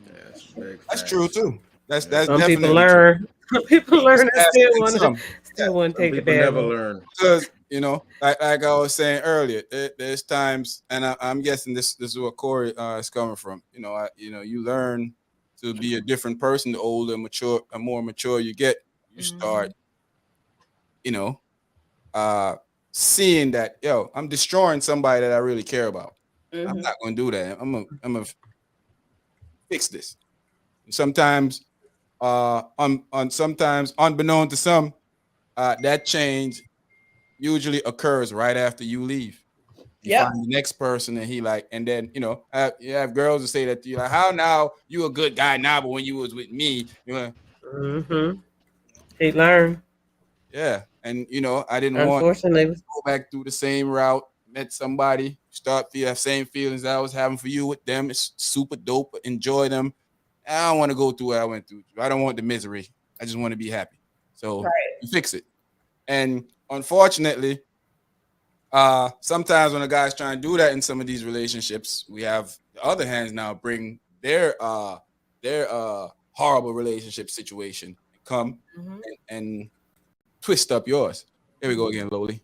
That's big That's facts. true too. That's Some people definitely true. learn. Some people learn and That's still and want to some. Yeah, still want to Some take the people bad never one. learn. because you know, like I was saying earlier, there's times, and I'm guessing this is where Corey is coming from. You know, you learn to be a different person. The older, mature, and more mature you get, you start, you know, uh, seeing that I'm destroying somebody that I really care about. I'm Hmm. not gonna do that. I'm gonna fix this. Sometimes, on sometimes unbeknown to some, that change usually occurs right after you leave. You Yep. find the next person, and he like, and then you have girls that say that to you, like, how now you a good guy now, but when you was with me, Mm-hmm. They learn. yeah, And I didn't want Unfortunately, to go back through the same route. Met somebody, start feel have same feelings that I was having for you with them. It's super dope. Enjoy them. I don't want to go through what I went through. I don't want the misery. I just want to be happy. So you fix it. And unfortunately, sometimes when a guy's trying to do that in some of these relationships, we have the other hands now bring their horrible relationship situation and come and twist up yours. Here we go again, Loli.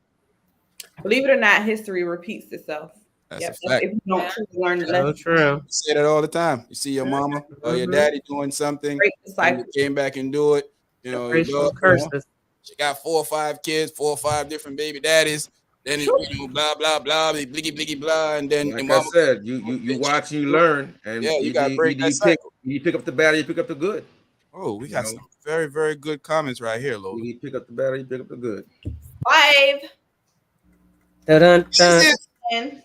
Believe it or not, history repeats itself. That's a fact. If you don't truly learn the so lesson. true. You say that all the time. You see your mama or your daddy doing something, Break the and cycle. you came back and do it. Your Generational dog, curses. she got 4 or 5 kids, 4 or 5 different baby daddies. Then blah blah blah, bliggy bliggy blah, and then Like your mama. I said, you watch and you learn, and you gotta break that cycle. You pick up the bad, you pick up the good. Oh, we got some very very good comments right here, Lola. You pick up the bad, you pick up the good. 5. Dun, dun, And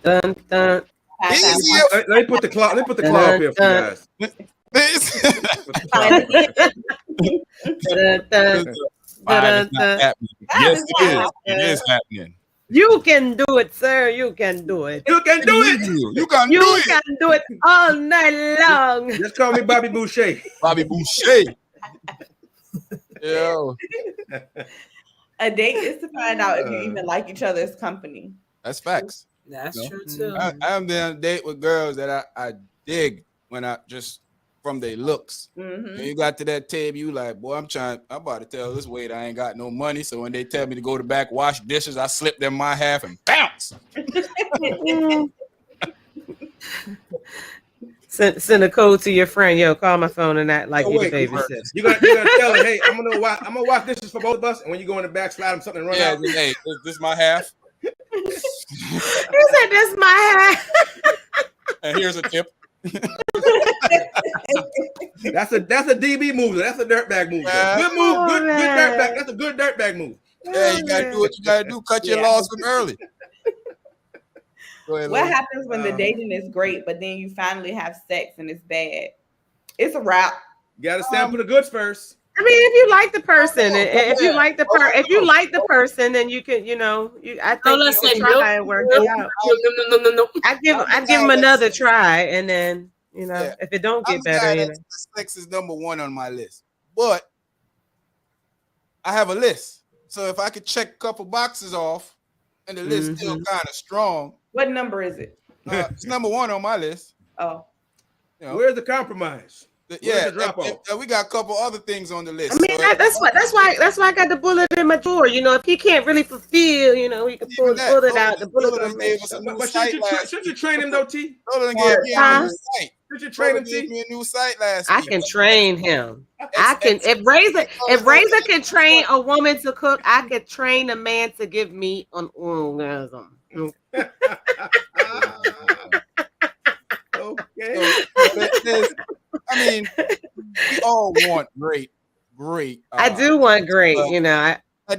dun, dun. Let me put the claw. Let me put the claw up here for you guys. Dun, dun. Five is not happening. Yes, it is. It is happening. You can do it, sir. You can do it. You can do it. You can do You it. can do it all night long. Just call me Bobby Boucher. Bobby Boucher. Yo, a date is to find out if you even like each other's company. that's facts. That's true too. I've been on a date with girls that I dig when I just from their looks. When you got to that table, you like, boy, I'm about to tell this waiter I ain't got no money. So when they tell me to go to back wash dishes, I slip them my half and bounce. Send a code to your friend. Yo, call my phone and act like you the babysitter. You're gonna tell her, hey, I'm gonna wash dishes for both of us, and when you go in the back, slide them something and run out. Hey, this my half. You said that's my half. And here's a tip. That's a DB move. That's a dirtbag move. Good move. Good dirtbag. That's a good dirtbag move. Yeah, you gotta do what you gotta do. Cut your laws from early. Go ahead, What Lily. happens when the dating is great, but then you finally have sex and it's bad? It's a wrap. You gotta sample the goods first. I mean, if you like the person, if you like the person, then you can, I think you can try and work it out. No. I'd give him another try, and then if it don't get better, sex is number 1 on my list. But I have a list, so if I could check a couple boxes off, and the list still kind of strong. What number is it? It's number 1 on my list. Oh, Where's the compromise? Yeah, we got a couple other things on the list. I mean, that's why I got the bullet in my drawer. If he can't really fulfill, he can pull the bullet out. The bullet gave us a new site last Should you train him though, T? Should you train him, gave T? me a new site last I week. can train him. If Razor can train a woman to cook, I could train a man to give me an orgasm. Okay. I mean, we all want great. I do want great, At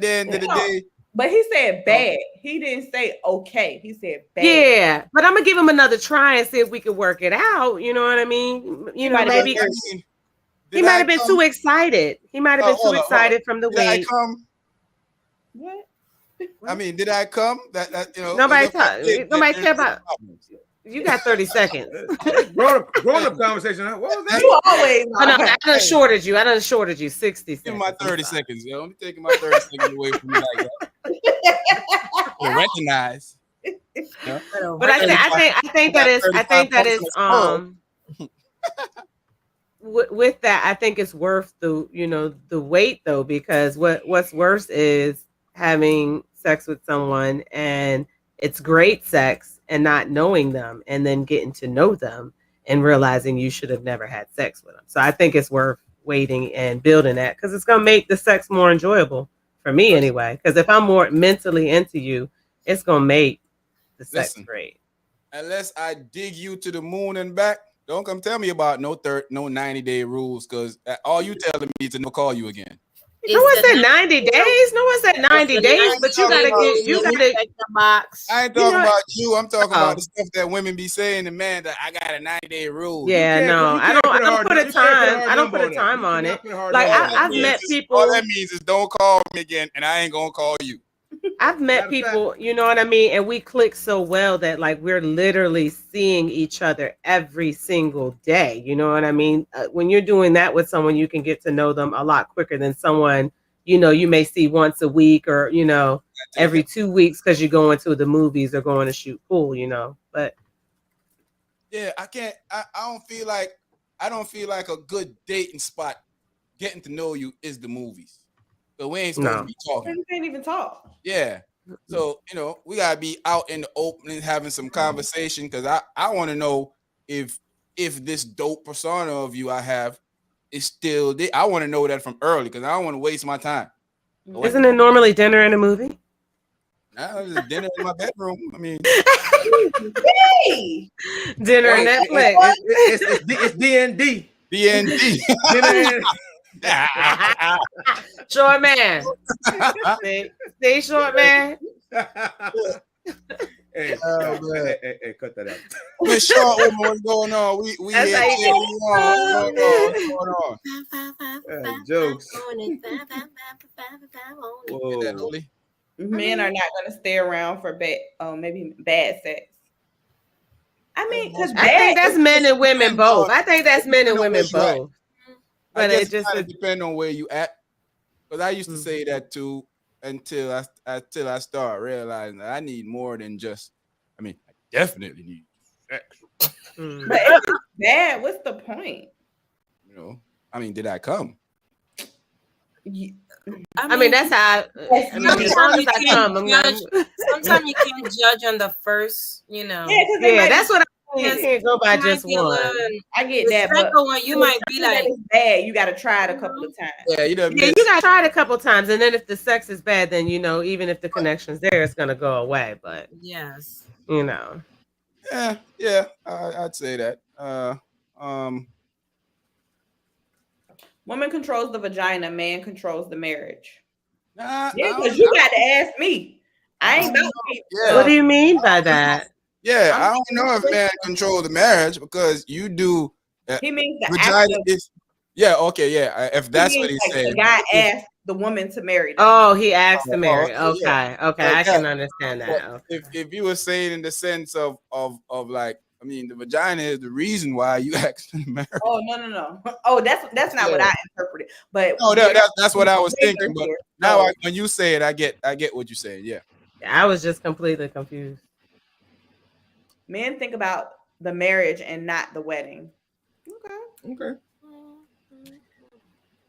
the end of the day, but he said bad. He didn't say okay. He said bad. Yeah, but I'm gonna give him another try and see if we can work it out. You know what I mean? Maybe he might have been too excited. He might have been too excited from the Did I wait. come? What? I mean, did I come? Nobody care about. You got 30 seconds. Grown up conversation. Huh? What was that? You always. I done shorted you. 60 Give seconds. me my 30 seconds, yo. I'm taking my 30 seconds away from you like that. Recognize. Yeah. But I think that is with that, I think it's worth the wait though, because what's worse is having sex with someone and it's great sex and not knowing them and then getting to know them and realizing you should have never had sex with them. So I think it's worth waiting and building that, because it's going to make the sex more enjoyable for me anyway. Because if I'm more mentally into you, it's going to make the sex great. Unless I dig you to the moon and back, don't come tell me about no 90-day rules, because all you telling me is to never call you again. No It's one the said 90 days. No one said it's 90 the days, but you 90 gotta days. get you Let me gotta check the box. I ain't you talking know about you. I'm talking about oh the stuff that women be saying to men that I got a 90-day rule. yeah, no. You I can't don't I put a don't hard put a you can't put a time. hard I don't number put a on that. time You on it. cannot put a hard Like number All on that that. I've means met is all that people means is don't call me again, and I ain't gonna call you. I've met Matter of fact, people, you know what I mean, and we click so well that like we're literally seeing each other every single day. You know what I mean? When you're doing that with someone, you can get to know them a lot quicker than someone you may see once a week or Take every it. 2 weeks because you're going to the movies or going to shoot pool. But Yeah, I can't. I don't feel like a good dating spot. Getting to know you is the movies. So we ain't supposed to no. be talking. You can't even talk. Yeah. So we gotta be out in the open and having some conversation because I want to know if this dope persona of you I have is still there. I want to know that from early because I don't want to waste my time. So Isn't it normally dinner and a movie? now it's dinner in my bedroom. I mean, Hey, Dinner and hey, Netflix. it's D&D. DND. Dinner Short man. See, short man. Hey, Oh, man. hey, cut that out. Miss Short Woman, what's going on? We That's here how you cheering you on. What's going on? What's going on? Jokes. Get that, Whoa. Oli. men are not going to stay around for maybe bad sex. I mean, because I think that's men and women both. I think that's men and Depend on where women you at. both. I But guess it it just kind is. of depend on where you at. Because I used to Mm. say that too until I start realizing that I need more than just. I mean, I definitely need sex. Mm. But if it's bad, what's the point? I mean, did I come? You, I mean, that's how. I mean, as long sometimes as you I can't come, I'm judge. not. Sometimes you can't judge on the first, yeah, because they Yeah, might that's be. what I mean. You Yes, can't go by it might just be a one. little. I get The that, but second one, you for might be something that like, is bad, you got to try it a couple mhm, of times. Yeah, you done Yeah, you missed. gotta try it a couple times, and then if the sex is bad, then even if the connection's there, it's gonna go away. But yes. Yeah, I'd say that. Um, Woman controls the vagina, man controls the marriage. nah, Yeah, because you got to ask me. I I ain't don't about know. to be. Yeah, what do you mean by that? yeah. I'm I don't know if man control the marriage because you do. He means the act Vagina of. is. Yeah. Okay. Yeah. If He that's what means he's like the saying. guy asked the woman to marry them. Oh, he asked to Oh, marry. okay, yeah. Okay, okay, Like I that. can understand But that. Okay. if you were saying in the sense of like, I mean, the vagina is the reason why you actually married. Oh no. Oh, that's not what Yeah. I interpreted. But No, that's what I was bigger thinking. But here. now, So when you say it, I get what you're saying. Yeah. I was just completely confused. men think about the marriage and not the wedding. Okay. Okay.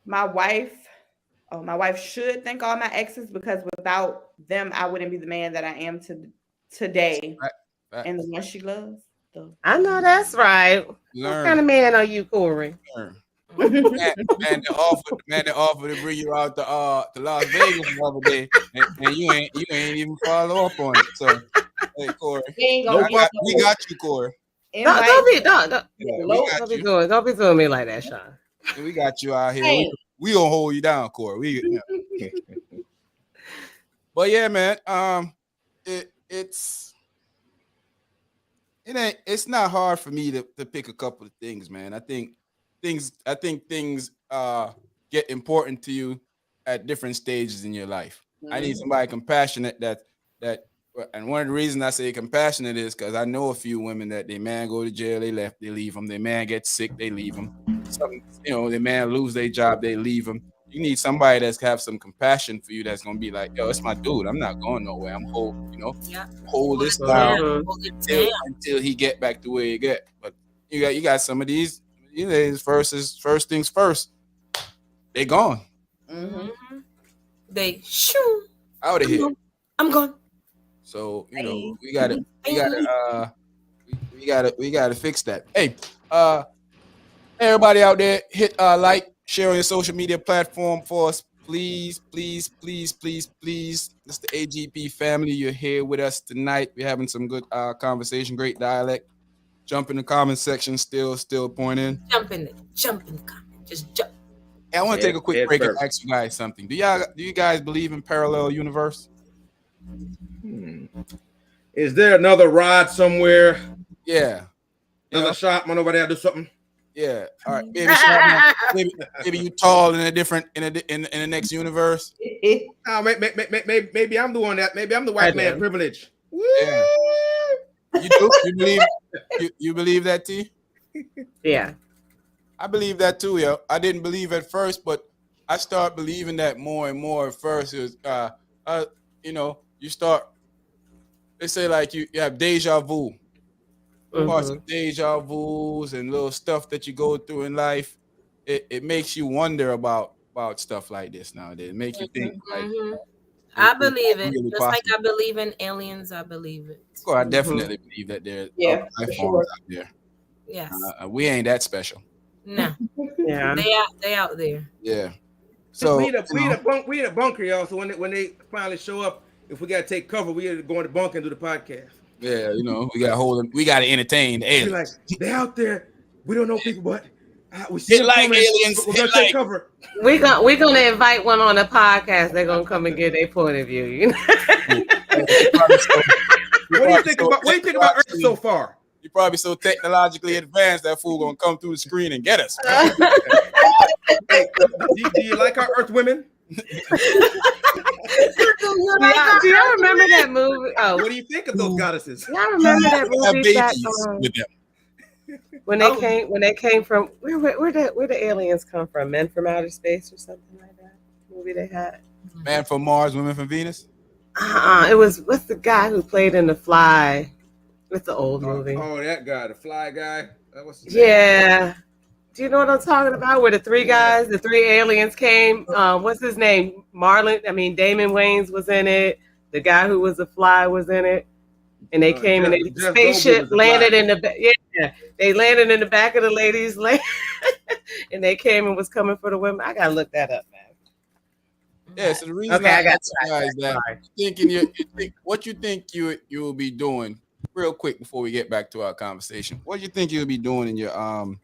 My wife should thank all my exes because without them, I wouldn't be the man that I am today. Right. And the one she loves. I know that's right. What kind of man are you, Corey? Learn. Man, they offered to bring you out to Las Vegas the other day, and you ain't even follow up on it. So, hey, Corey, They ain't gonna get we no got you, Corey. Don't, invite. don't be don't, don't, Yeah, we Low. got don't be you. doing me like that, Sean. We got you out here. Hey. We gonna hold you down, Corey. But yeah, man. It's not hard for me to pick a couple of things, man. I think things get important to you at different stages in your life. I need somebody compassionate that and one of the reasons I say compassionate is because I know a few women that their man go to jail, they leave them. Their man gets sick, they leave them. Something, their man lose their job, they leave them. You need somebody that's have some compassion for you. That's gonna be like, yo, it's my dude. I'm not going nowhere. I'm Yeah. hold this down until he get back to where he get. But you got some of these. First things first. They gone. Mm-hmm. They shoo. Out of here. I'm gone. So we gotta fix that. Hey, everybody out there, hit like, share on your social media platform for us, please, please, please, please, please. It's the AGP family. You're here with us tonight. We're having some good conversation, great dialect. Jump in the comment section. Still point in. Jump in the comment. Just jump. I want to take a quick Head break and first. ask you guys something. Do you guys believe in parallel universe? Is there another rod somewhere? Yeah. You Another know? shot? Man over there do something? Yeah. All right. Maybe Sharpman, maybe you tall in a different in the next universe. Oh, maybe I'm the one that. Maybe I'm the I white man do. privilege. Woo! Yeah. You do? You believe that, T? Yeah. I believe that too, yo. I didn't believe at first, but I start believing that more and more. At first, it was, you know, you start. They say like you have deja vu, parts Mm-hmm. of deja vu's and little stuff that you go through in life. It makes you wonder about stuff like this nowadays. It make you think like, Hmm. I is believe that it. really Just like possible? I believe in aliens, I believe it. Of course, I Mm-hmm. definitely believe that there are other Yeah, life for forms sure. out there. Yes. We ain't that special. No. Yeah. They out there. Yeah. So We in a bunker, y'all. So when they finally show up, if we gotta take cover, we gotta go in the bunker and do the podcast. yeah, we got to entertain the Be like, aliens. they out there. We don't know people, but we see Hit them like coming. aliens. We're Hit gonna take like. cover. We're gonna invite one on the podcast. They're gonna come and get their point of view. You know? You probably so, you What do you probably think so about? What do you think about Earth so far? you probably so technologically advanced that fool gonna come through the screen and get us. Hey, do you like our Earth women? Do y'all remember that movie? Oh, What do you think of those goddesses? y'all remember that Have movie back babies with them. when they came from where the aliens come from? Men from outer space or something like that. Movie they had. Man from Mars, women from Venus. It was what's the guy who played in The Fly? It's the old movie. Oh, that guy, the fly guy. What's his name? Yeah. Do you know what I'm talking about? Where the three guys, the three aliens came. What's his name? Damon Wayans was in it. The guy who was a fly was in it. And they came and the Jeff spaceship Goldblum is the landed fly. in the back. Yeah, they landed in the back of the ladies' land, and they came and was coming for the women. I gotta look that up, man. Yeah, so the reason Okay, I got asked you guys that what you think you will be doing real quick before we get back to our conversation. What do you think you'll be doing in your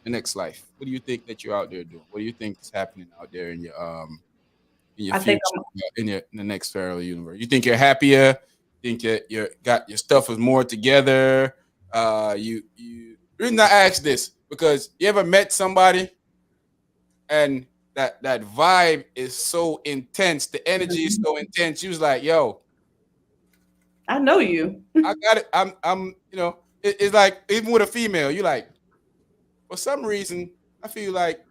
next life? What do you think that you're out there doing? What do you think is happening out there in your I future, Mm-hmm. in the next parallel universe? You think you're happier? Think you're got your stuff is more together? The reason I ask this because you ever met somebody and that vibe is so intense, the energy is so intense. You was like, yo, I know you. I got it. I'm it's like even with a female, you like for some reason I feel like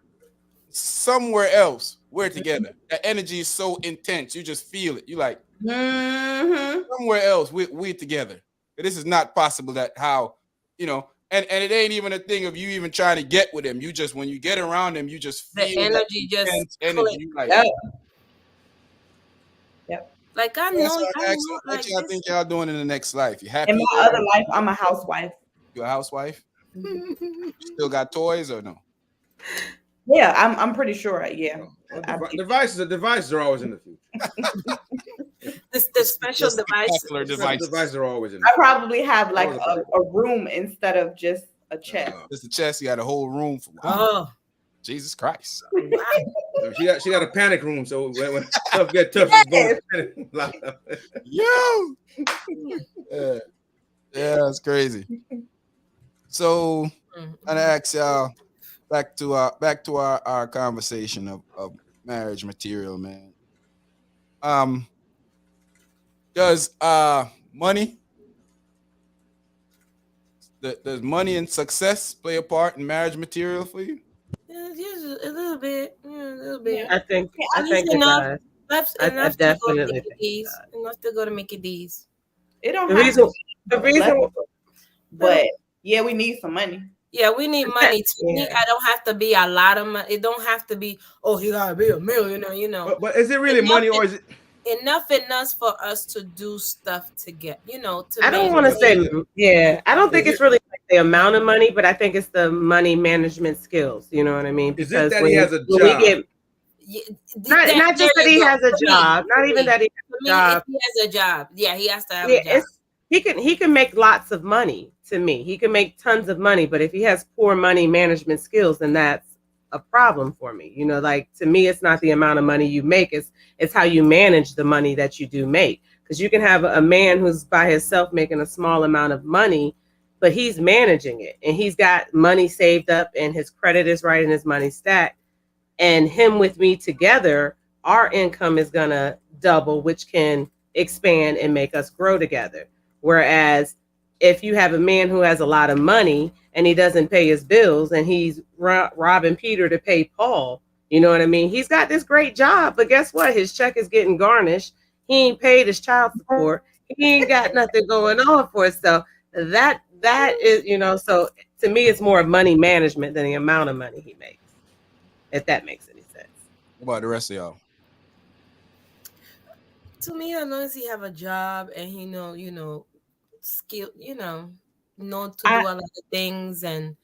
somewhere else we're together. That energy is so intense, you just feel it. You like Mm-hmm. somewhere else we're together. This is not possible that how and it ain't even a thing of you even trying to get with them. You just when you get around them, you just The feel that energy just intense energy. click. You like Yep. Yep. Like I that's know, what y'all think y'all doing in the next life. You happy? In my other life, I'm a housewife. You a housewife? You still got toys or no? Yeah, I'm pretty sure. Yeah. Devices are always in the future. the special The device. spectacular devices. Devices are always in I the probably have like a room instead of just a chest. It's the chest. You got a whole room for. Oh, Jesus Christ! wow. future. She got a panic room, so when stuff get tough, she's going to panic. Yo, yeah, that's crazy. So, and I ask y'all back to our conversation of marriage material, man. Does money does money and success play a part in marriage material for you? Yeah, just a little bit. Yeah, a little bit. I think At least it enough. does. Enough I to go to definitely Mickey think D's. Enough to go to Mickey D's. It don't The have reason, to the reason, but yeah, we need some money. Yeah, we need money. To me, Yeah. I don't have to be a lot of money. It don't have to be, oh, he gotta be a millionaire, you know. But is it really money or is it? Enough for us to do stuff to get, you know, to I don't make want to say, money. yeah, I don't think it's really like the amount of money, but I think it's the money management skills. You know what I mean? Is it that he has a when job? we get, Yeah, not just that he has a job, not even that he For has a me, job. if he has a job, yeah, he has to have Yeah, a job. he can make lots of money. To me, he can make tons of money, but if he has poor money management skills, then that's a problem for me. You know, like to me, it's not the amount of money you make, it's how you manage the money that you do make. Because you can have a man who's by himself making a small amount of money, but he's managing it and he's got money saved up and his credit is right and his money stacked. And him with me together, our income is gonna double, which can expand and make us grow together. Whereas if you have a man who has a lot of money and he doesn't pay his bills and he's robbing Peter to pay Paul, you know what I mean? He's got this great job, but guess what? His check is getting garnished. He ain't paid his child support. He ain't got nothing going on for himself. That is, you know, so to me, it's more of money management than the amount of money he makes, if that makes any sense. What about the rest of y'all? To me, as long as he have a job and he know, skill, know to do a lot of things and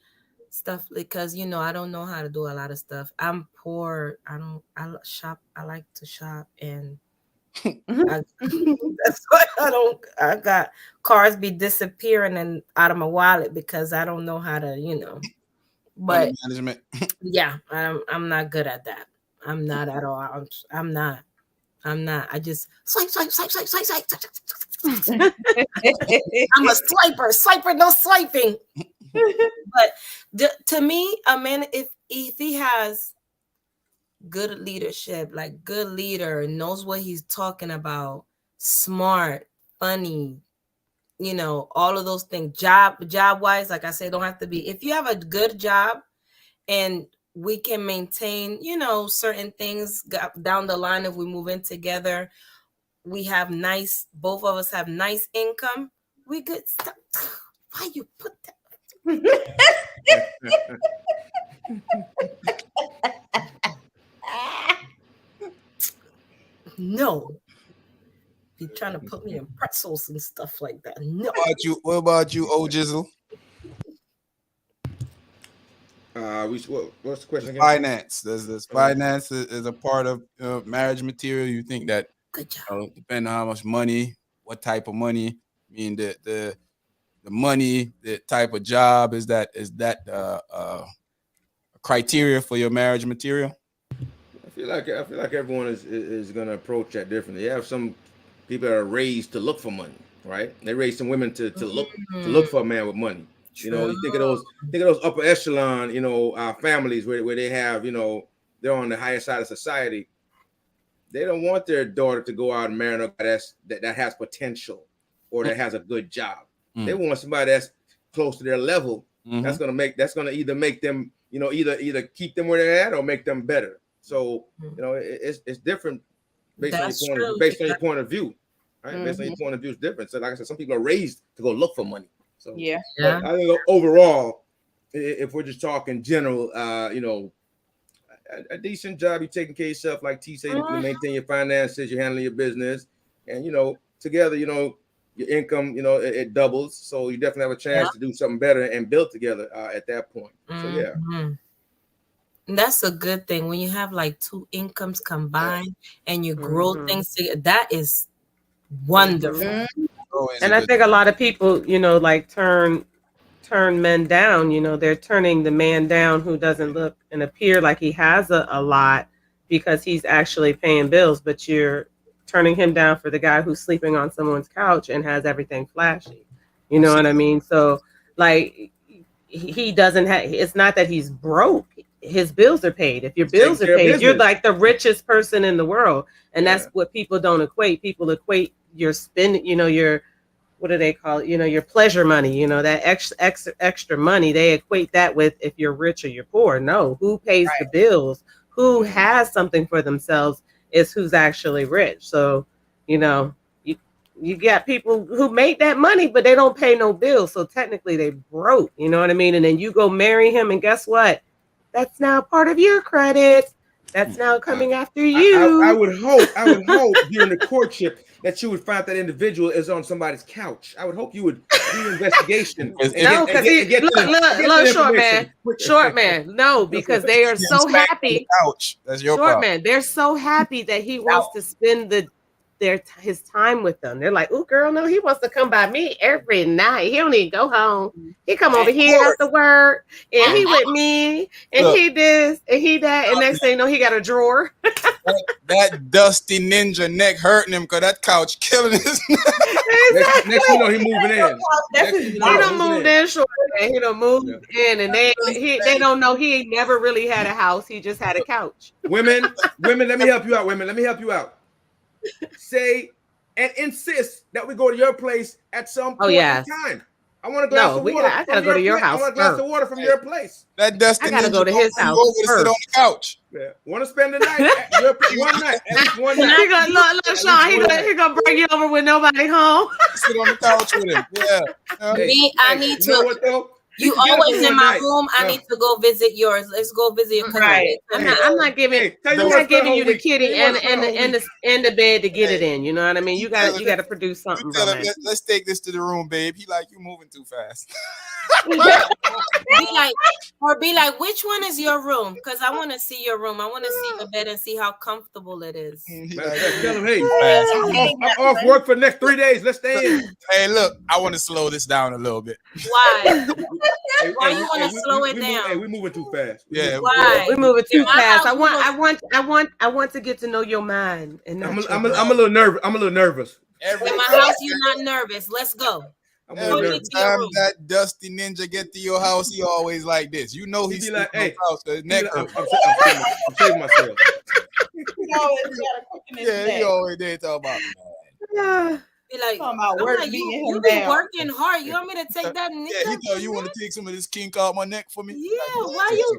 stuff, because I don't know how to do a lot of stuff. I'm poor. I shop. I like to shop, and that's why I got cars be disappearing and out of my wallet because I don't know how to. But Money management. yeah, I'm not good at that. I'm not at all. I'm not. I just swipe. I'm a swiper, no swiping. But to me, a man, if he has good leadership, like good leader, knows what he's talking about, smart, funny, all of those things, job wise, like I say, don't have to be. If you have a good job and we can maintain, certain things down the line, if we move in together, we have both of us have nice income, we good stuff. Why you put that? No. You're trying to put me in pretzels and stuff like that. No. What about you, O Jizzle? What's the question again? Finance. Does finance is a part of marriage material? You think that, depending on how much money, what type of money? I mean, the money, the type of job, is that a criteria for your marriage material? I feel like everyone is going to approach that differently. You have some people that are raised to look for money, right? They raise some women to look for a man with money. True. You think of those upper echelon, families where they have, they're on the higher side of society. They don't want their daughter to go out and marry a guy that has potential or that has a good job. They want somebody that's close to their level. That's gonna either make them, either keep them where they're at or make them better. So it's different based on your point of view, right? Based on your point of view is different. So like I said, some people are raised to go look for money. So yeah. But I think overall, if we're just talking general, a decent job, you're taking care of yourself, like T said, you maintain your finances, you're handling your business, and together, your income, it doubles. So you definitely have a chance to do something better and build together at that point. So yeah. That's a good thing when you have like two incomes combined and you grow things together. That is wonderful. And I think a lot of people, like turn men down. They're turning the man down who doesn't look and appear like he has a lot because he's actually paying bills, but you're turning him down for the guy who's sleeping on someone's couch and has everything flashy. You know what I mean? So like he doesn't have, it's not that he's broke. His bills are paid. If your bills are paid, you're like the richest person in the world. And that's what people don't equate. People equate your spending, your, what do they call it? Your pleasure money, that extra money. They equate that with if you're rich or you're poor. No, who pays the bills, who has something for themselves is who's actually rich. So, you got people who make that money, but they don't pay no bills. So technically they broke, you know what I mean? And then you go marry him and guess what? That's now part of your credit. That's now coming after you. I would hope during the courtship that you would find that individual is on somebody's couch. I would hope you would do an investigation. No, because short man. No, because they are so happy. Couch. That's your short problem. man. They're so happy that he wants to spend the his time with them. They're like, "Oh, girl, no, he wants to come by me every night. He don't even go home. He come over Of here course. after work, and And he with me, and look, he this, and he that, and next thing you know, he got a drawer." that dusty ninja neck hurting him because that couch killing his Next thing you know, he Exactly. moving in. That's Next his thing you He know, boss. done moving moved in. in short, and he done moved Yeah. in, and they don't know he ain't never really had a house. He just had a couch. Women, let me help you out. Women, let me help you out. Say and insist that we go to your place at some Oh point in yes, time. I want a glass no, of water I gotta from go your to your place. I house want a glass first. of water from Hey, your place. that dusty I gotta ninja go to don't his bring you house over to sit on first. the couch. Yeah. Want to spend the night at your one night, at least one Can night. I He gonna look, At Sean. least one night. He gonna bring you over with nobody home. Sit on the couch with him. Yeah. Hey, me? I hey, need you know to. what though? You You can get it always for in one my night. room. I No. need to go visit yours. Let's go visit your cousin. Right. Hey, I'm not giving. hey, tell you I'm what, not spend a giving whole you the week. Tell kitty you what, spend a whole and week. the bed to get it Hey, in. You know what I mean? you You got to produce you something tell him, romantic. let's take this to the room, babe. He like, you moving too fast. Be like, or be like, which one is your room? Because I want to see your room. I want to see your bed and see how comfortable it is. He Matter of like, fact, you tell him, moving hey, too fast. I'm off work for the next 3 days. Let's stay in. Hey, look, I want to slow this down a little bit. Why? Hey, Why you want to slow it down? we moving too fast. Yeah. Why? We're moving In too my fast. house, we gonna, I want to get to know your mind and not your I'm a body. little nervous. I'm a little nervous. Every in my time, house, you're not nervous. Let's go. I'm a little every Take me nervous. to your time room. that dusty ninja get to your house, he always like this. You know He he's be sleeping like, on the hey, couch because his he be neck like, hurt. I'm saving myself. He always got a crook in his Yeah, he neck. always there talking about, Yeah. Be like, Talking about I'm work like, beating you him be down. working hard. You want me to take that yeah, he nigga? thought you want to take some of this kink out my neck for me. Yeah, Like, why your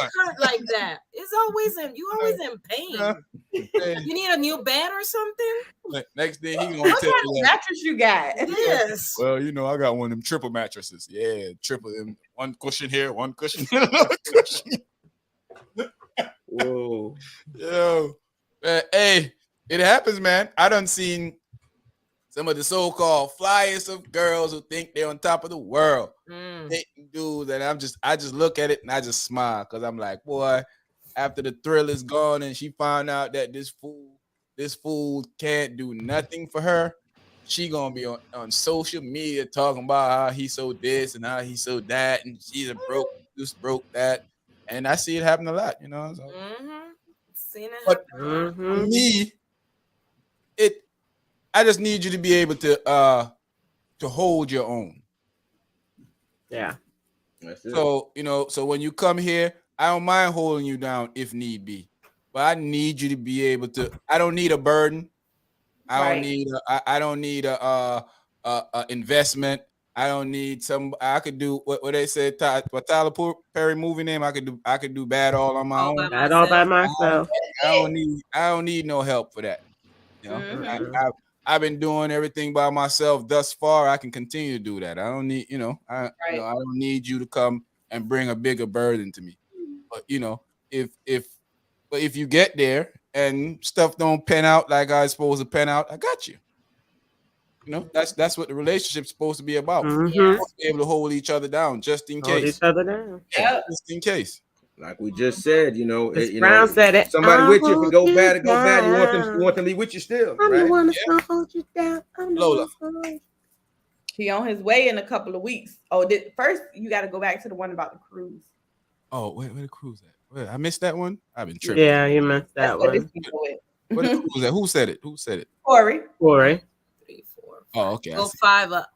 neck hurt like that? It's always you always in yeah. pain. Hey, You need a new bed or something? next thing he gonna What tell kind you of that, mattress you got? Yes. well, you know, I got one of them triple mattresses. Yeah, triple them. One cushion here, one cushion here, another cushion. Whoa. Yo, hey, it happens, man. I done seen some of the so-called flyest of girls who think they're on top of the world. Mm. Dating dudes, and I just look at it and I just smile because I'm like, boy, after the thrill is gone and she found out that this fool can't do nothing for her, she gonna be on social media talking about how he's so this and how he's so that, and she's a broke this, broke that. And I see it happen a lot, you know. So, Mm-hmm. Seen it but happen a lot. for Mm-hmm. me, I just need you to be able to hold your own. Yeah. That's it. So, you know, so when you come here, I don't mind holding you down if need be. But I need you to be able to, I don't need a burden. Right. I don't need a investment. I don't need some. I could do what they said. What Tyler Perry movie name? I could do bad all on my All own. by Not all by myself. myself. I don't need no help for that. You know, Mm-hmm. Mm-mm. I've been doing everything by myself thus far. I can continue to do that. I don't need, Right. I don't need you to come and bring a bigger burden to me. But you know, if you get there and stuff don't pan out like I was supposed to pan out, I got you. You know, that's what the relationship's supposed to be about. Mm-hmm. Supposed to be able to hold each other down just in Hold case. each other down. Yeah, Yep. just in case. Like we just said, Miss Brown said it. somebody I'll with you. If it hold go you bad, it go bad. You down. want them to be with you still, I'm the right? one that's Yeah. gonna hold you down. I'm the Lola. one that's gonna. He on his way in a couple of weeks. Oh, first you got to go back to the one about the cruise. Oh, where the cruise at? Wait, I missed that one. I've been tripping. Yeah, you missed That's that what this one. people with. Where the cruise at? Who said it? Who said it? Corey. Corey. 3, 4, 5. Oh, okay. I Go see. 5 up.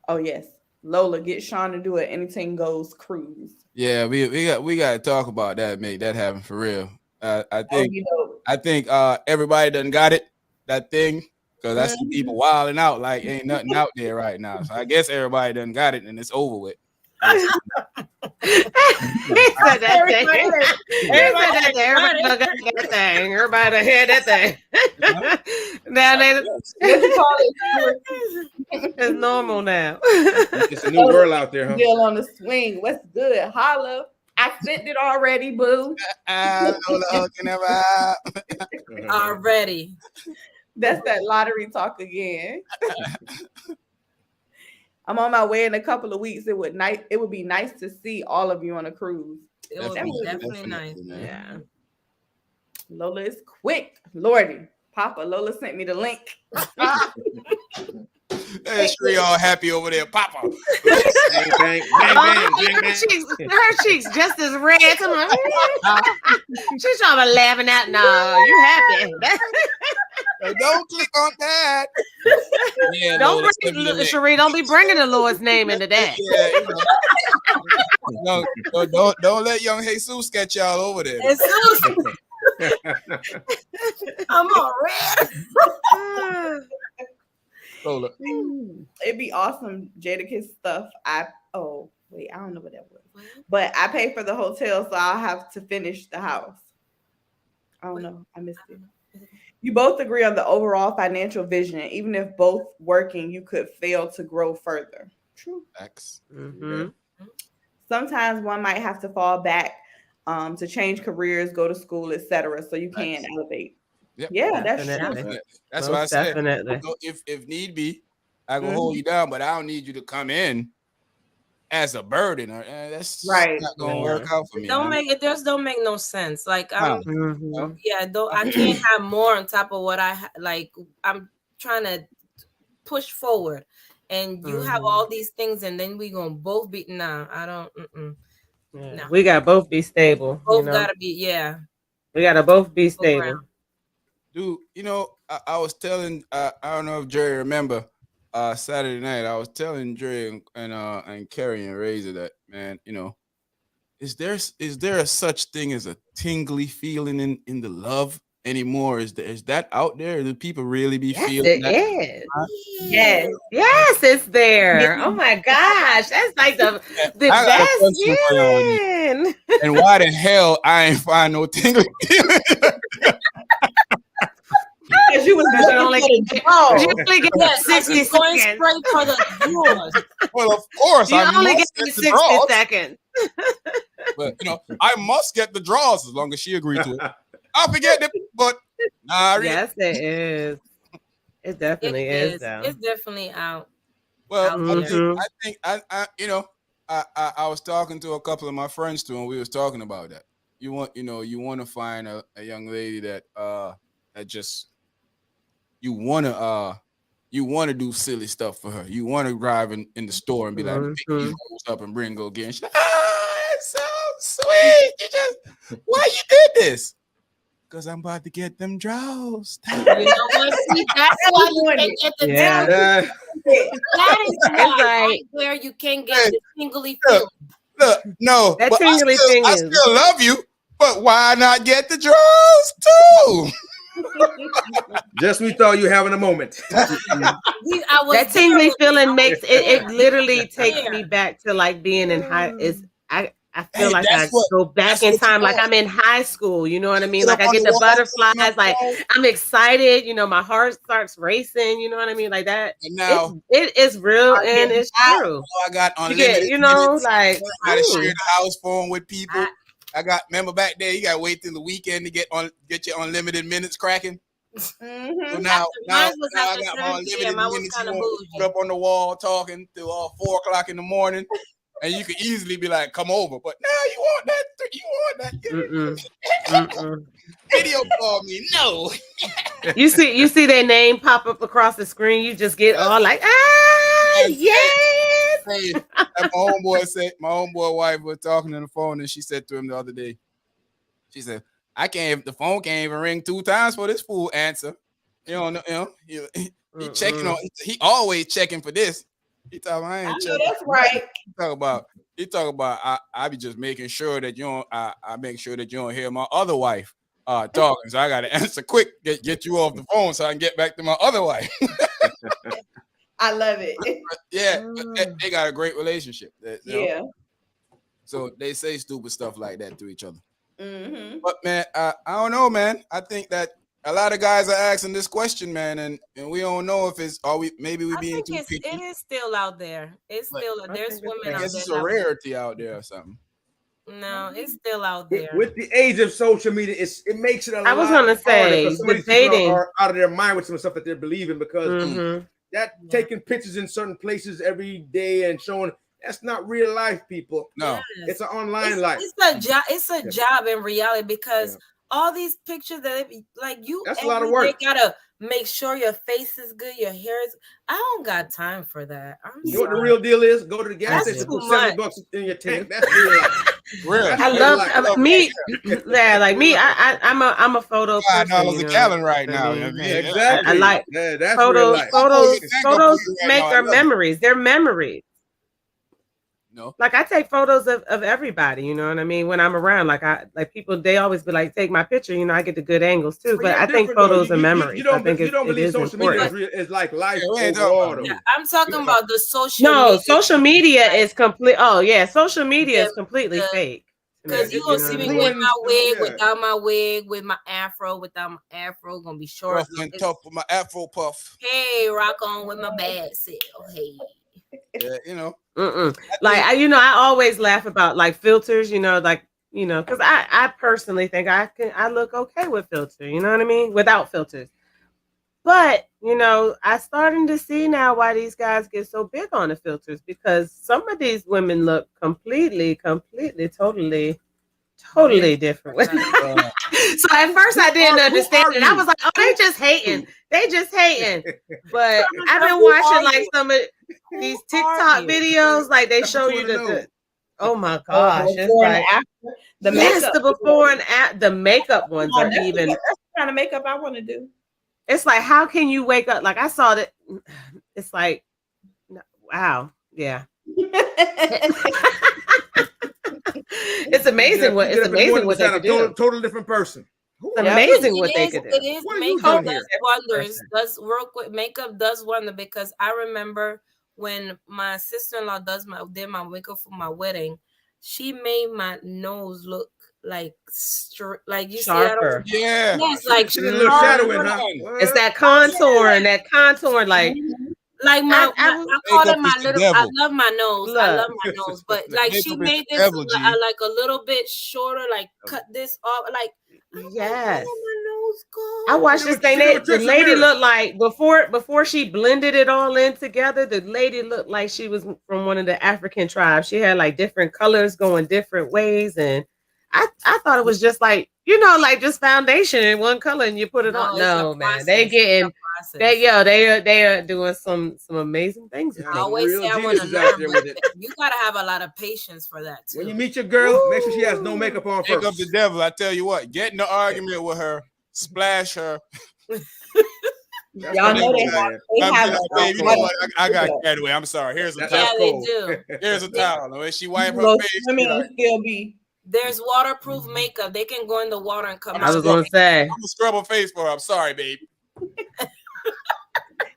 Oh yes, Lola, get Sean to do an Anything Goes cruise. Yeah, we got to talk about that, make that happen for real. I Oh, think you know. everybody done got it, that thing, because I see Mhm. people wilding out like ain't nothing out there right now. So I guess everybody done got it and it's over with. He said that thing. He said that thing. Everybody done got that thing. Everybody done had that thing. Now they, What you call it? it's normal now. It's a new world out there, huh? Still on the swing. What's good? Holla. I sent it already, boo. Lola hooking ever out. Already. That's that lottery talk again. I'm on my way in a couple of weeks. It would be nice to see all of you on a cruise. It would be definitely nice. man. Yeah. Lola is quick. Lordy. Papa, Lola sent me the link. Hey, Sheree all happy over there, Papa. Bang, bang, bang, bang, bang, bang. Her cheeks just as red. I'm like, she's trying to laughing at. No, you happy? Don't click on that. Yeah, Don't Lola, send me the bring link. Cherie. Don't be bringing the Lord's name into that. Yeah, don't let young Jesus get y'all over there. And Susan, I'm all red. Lola. It'd be awesome, Jadakiss stuff. I don't know what that was. But I paid for the hotel, so I'll have to finish the house. I don't know. I missed it. You both agree on the overall financial vision. Even if both working, you could fail to grow further. True. X. Mm-hmm. Sometimes one might have to fall back to change careers, go to school, etc., so you can elevate. Yep. Yeah, that's Definitely. true. That's Most what I said. definitely. So if need be, I can hold you down, but I don't need you to come in as a burden. That's Right. not gonna work out for me. It just don't make no sense. Like I'm Mm-hmm. though I can't have more on top of what like I'm trying to push forward, and you have all these things, and then we gonna both be I don't. Yeah. No. We gotta both be stable. Both gotta be We gotta both be full stable. ground. Dude, I was telling I don't know if Jerry remember Saturday night. I was telling Jerry and Carrie and Razor that, man, is there a such thing as a tingly feeling in the love anymore? Is that out there? Do people really be feeling that? Is. Yes. Yes, it's there. Oh my gosh, that's like the I got a best question for y'all. feeling. And why the hell I ain't find no tingly feeling? Because you was You only looking get for the 60 Going seconds. straight for the drawers. Well, of course, You I only must get get the 60 draws. seconds. But I must get the draws as long as she agreed to it. I'll forget it, but Yes, it is. It definitely is, though. It's definitely out. Well, Mhm. I think I was talking to a couple of my friends too, and we was talking about that. You want to find a young lady that just you want to do silly stuff for her. You want to drive in the store and be like, pick these hoes up and bring go again. She's like, it's so sweet. Why you did this? Because I'm about to get them draws. You know what? See, that's why you can't get the Yeah. That is why like where you can't get the tingly feeling. Look, no, That but tingly thing I is. still love you. But why not get the draws too? Just when we thought you were having a moment. That tingly feeling makes it literally takes me back to like being in high. I feel like I go back in time, like I'm in high school. You know what I mean? Like I get the butterflies, like I'm excited. My heart starts racing. You know what I mean? Like that. And now it is real and it's true. I got like unlimited. I gotta ooh. share the house phone with people. Remember back there, you gotta wait till the weekend to get your unlimited minutes cracking. Mm-hmm. So now I got my 7 unlimited p.m. I was minutes. kind of Put up on the wall talking till 4:00 in the morning, and you could easily be like, "Come over," but now you want that. You want that. Video call me. No. You see their name pop up across the screen. You just get all like, yes. Hey, my homeboy wife was talking on the phone, and she said to him the other day, she said, the phone can't even ring 2 times for this fool answer. He checking on, he always checking for this. He talking about, I ain't checking. That's right. He talk about I be just making sure that you don't I make sure that you don't hear my other wife talking. So I gotta answer quick, get you off the phone so I can get back to my other wife. I love it. Yeah, they got a great relationship. Yeah. So they say stupid stuff like that to each other. Mm-hmm. But man, I don't know, man. I think that a lot of guys are asking this question, man, and we don't know if it's maybe we being too picky. It is still out there. It's still there's women I out guess there. it's a rarity out there or something. No, it's still out there. With the age of social media, it makes it a lot. I was gonna say debating are out of their mind with some stuff that they're believing because that taking pictures in certain places every day and showing that's not real life, people. No, it's an online life. It's a job. It's a job in reality because all these pictures that like you That's a lot of every day work. gotta make sure your face is good, your hair is. I don't got time for that. I'm You know what the sorry. real deal is? Go to the gas That's station, too put much. $70 in your tank. That's real life. Real. That's I real love life. me. Yeah, like me. I'm a photo person. $5 You a know gallon right what I now. mean? I mean, Yeah, Like, I exactly. like Yeah, that's real photos. life. Photos. Thank you Photos right make now. I our love it. memories. They're memories. No. Like I take photos of everybody, you know what I mean? When I'm around, like people, they always be like, take my picture. You know, I get the good angles too. But But you're I think different though. photos are memories. I think You don't it believe is social media important. is real, is like life Yeah, we ain't talking overall about though. Yeah, I'm talking about the social No, media. social media Like is complete. Oh yeah, social media the is completely the fake to Yeah, because me. you it, You gonna it know see what I me with mean? my ruins the wig, yeah. without my wig, with my afro, without my afro, gonna be short. rough and tough with my Afro puff. Hey, rock on with my bad self. Hey. Yeah, you know. I Like think I always laugh about like filters. Because I personally think I look okay with filter. You know what I mean? Without filters. But I starting to see now why these guys get so big on the filters because some of these women look completely, totally different. uh, So at first I didn't Who understand are it. I you? was like, oh, they just hating. They just hating. But I've been Who watching are like you? some of Who these are TikTok you? videos, like they That's what show you you want to know. oh my Oh, gosh, it's before and like after the yes, makeup. the before and after the makeup Come ones on, are even. that's the kind of makeup I want to do. It's like how can you wake up? Like I saw that. It's like wow, yeah. It's amazing You get up in the morning what they beside a could do. total different person. Who It's are Yep. you? amazing what they could do. It is What are you makeup doing Totally here? does different wonders. person. Does work with makeup does wonder because I remember when my sister-in-law did my makeup for my wedding, she made my nose look like like you see that on Sharper. yeah. yes, like She did a little shadowing, sharper, huh? It's What? that contour, like Mhm. like I I call Makeup it is my the little. I devil. love my nose. I look. love my nose, but like she Makeup is made the this devil, G. like a little bit shorter, like cut this off. Like I'm like, where Yes. did my nose I go? watched this thing. She never The tricks the lady mirror. looked like before she blended it all in together. The lady looked like she was from one of the African tribes. She had like different colors going different ways, and I thought it was just like like just foundation in one color and you put it No, on. it's a No, man, they process. It's a getting process. they are doing some amazing things with Yeah, I makeup. some always real say I want to geniuses out learn, there but with it. you gotta have a lot of patience for that When you too. meet your girl, make sure she has no makeup on Makeup the first. devil. I tell you what, get in the argument with her, splash her, That's Y'all and know then cold, be they like, man. have they I'm be have like, That's babe, you know cold. what? I got carried away. I'm sorry. Here's a Yeah, towel. That's they cold. do. Here's a towel. And when she wipe her most face, women she like, and still be There's waterproof makeup. They can go in the water and I'm come gonna I was out. scrub. gonna say I'm gonna scrub her face for her. I'm sorry, babe.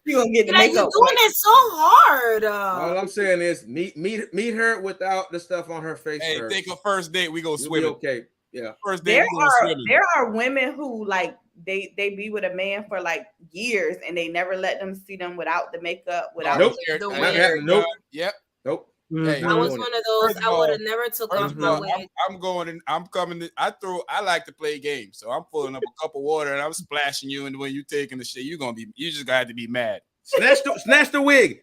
you gonna get the Like you're makeup doing it so hard. All I'm saying is meet her without the stuff on her face Hey, first. take a first date. We go You'll be swimming. okay. Yeah. First date, we go swimming. there are women who like they be with a man for like years and they never let them see them without the makeup, I without don't Nope. care. The I Not don't wig. care. happening. Nope. Yep. Nope. Hey, I Not was doing it. one of those. first of I would all, have never took off First of my all, wig. I'm going and I'm coming. I like to play games, so I'm pulling up a cup of water and I'm splashing you. And when you taking the shit, you just got to be mad. Snatch the wig.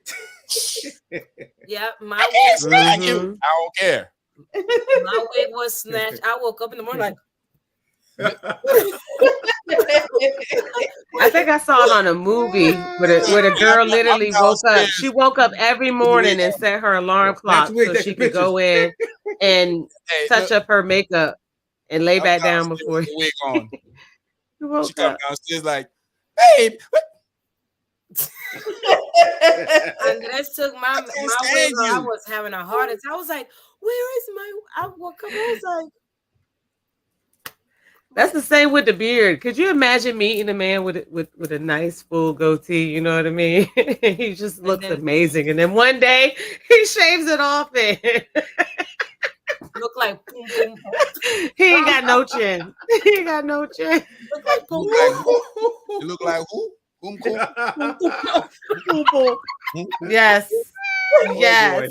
Yeah, I can't smack you. Mhm. I don't care. my wig was snatched. I woke up in the morning like, I think I saw it on a movie where the girl I'm literally woke up. She downstairs woke up every with the wig morning and on. set her alarm Snatch clock the wig. so Take she the could pictures. go in and Hey, touch look, up her makeup and lay I'm back down downstairs before with the wig on. she She woke come up. downstairs like, babe, Andres took I my can't wig stand off. I you. was having a heart attack. I was like, where is my? I woke up. I was like, That's the same with the beard. Could you imagine meeting a man with a nice full goatee? You know what I mean? He just and looks then amazing, and then one day he shaves it off, and look like boom boom. he ain't got no chin. He ain't got no chin. Look like You boom look like boom. who? You look like who? Whom cool? Yes, Oh yes. boy.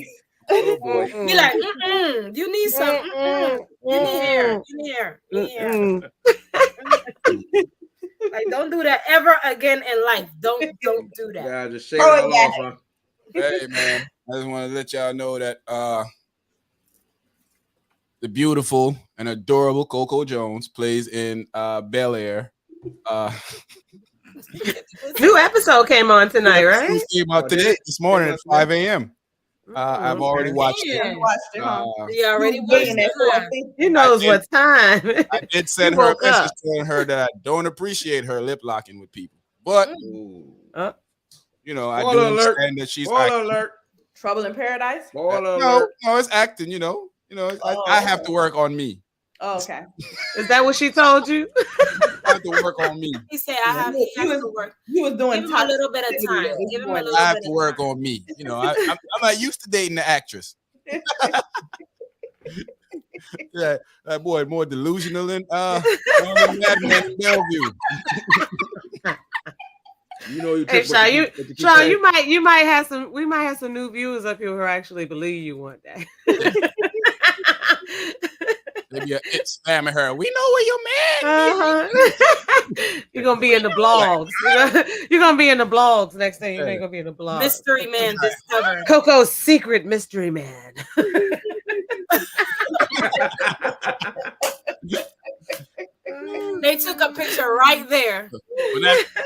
Oh boy. Be like, you need some. You need hair. You need hair. You need hair. Like, don't do that ever again in life. Don't do that. Yeah, just shake it all off, huh? Hey man, I just want to let y'all know that the beautiful an adorable Coco Jones plays in Bel Air. New episode came on tonight, right? Came out Oh, did today, it? this morning Came at out 5 a.m. I've already Okay. watched it. You Man, watched it, huh? you already You was watched waiting it, at huh? 4:50. He knows did. what time. I did You send her a woke message up. telling her that I don't appreciate her lip locking with people. But, Ooh. Uh, you know, I do Spoiler alert. understand that she's Spoiler acting. alert. Trouble in Paradise. Spoiler No, alert. no, it's acting, you know. Oh, I have okay. to work on me. Oh, okay. is that what she told you? I have to work on me. He said, "I have." He has to work. You was doing Give him a little bit of toxicity time. this Give him a morning. I little have bit to of work time. on me. You know, I'm not used to dating the actress. Yeah, that boy more delusional than one of the madmen in Bellevue. You know you Hey, took Sean, what you keep Sean, saying. you might have some. We might have some new viewers up here who actually believe you one day. Maybe it's slamming her. We know where your man. You're gonna be in the blogs. You're gonna be in the blogs. Next thing you know, you're gonna be in the blogs. Mystery man discovered. Coco's secret mystery man. They took a picture right there.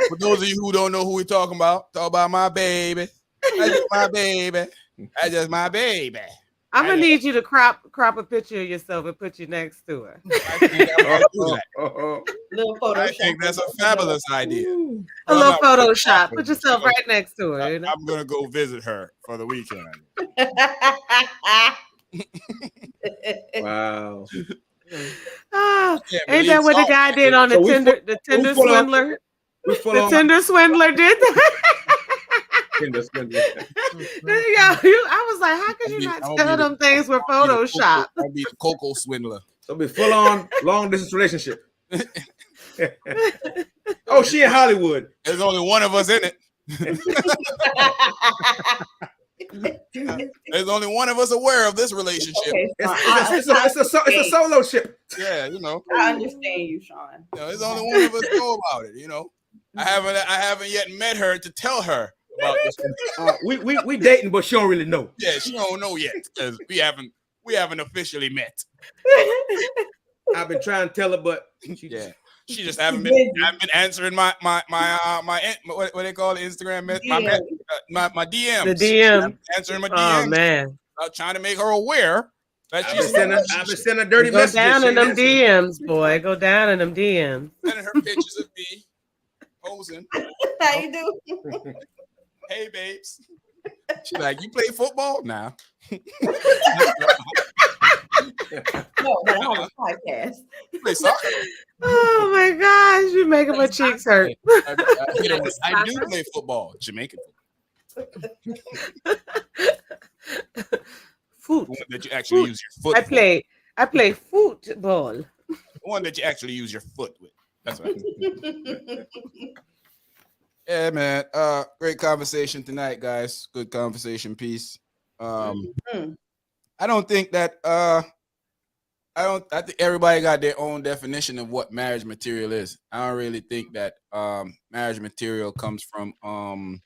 For those of you who don't know who we're talking about, talk about my baby. That's just my baby. That's just my baby. I'm gonna need you to crop a picture of yourself and put you next to her. I think I'm gonna do that. Little I Photoshop. think that's a fabulous idea. A little I'm not- Photoshop. Put yourself right next to her. You know? I'm gonna go visit her for the weekend. Wow. Ah, Can't ain't believe that what the salt. guy did on the So we Tinder? full- The Tinder full on- swindler. We full The on. Tinder swindler did that. Tinder swindler. I was like, how could you not tell them things were Photoshop? I'll be the Coco swindler. So be full on long distance relationship. Oh, she in Hollywood. There's only one of us in it. There's only one of us aware of this relationship. Okay, It's a solo ship. Yeah, you know. I understand you, Sean. There's only one of us know about it. You know, I haven't yet met her to tell her about this. We dating, but she don't really know. Yeah, she don't know yet because we haven't officially met. I've been trying to tell her, but She just haven't been answering my what they call it, Instagram my DMs. The DM. Answering my DMs. Oh man. Trying to make her aware that I've she's been sending dirty Go messages. down She in them ain't answering. DMs, boy. Go down in them DMs. sending her pictures of me posing. How you do? Hey babes. She's like, you play football? Nah. No, but I have a podcast. You play soccer? Oh my gosh, you're making my cheeks hurt. I do play football. Jamaican Foot. The one that you actually use your foot. I play football. The one that you actually use your foot with. That's right. Yeah, man. Great conversation tonight, guys. Good conversation piece. I don't think that I think everybody got their own definition of what marriage material is. I don't really think that marriage material comes from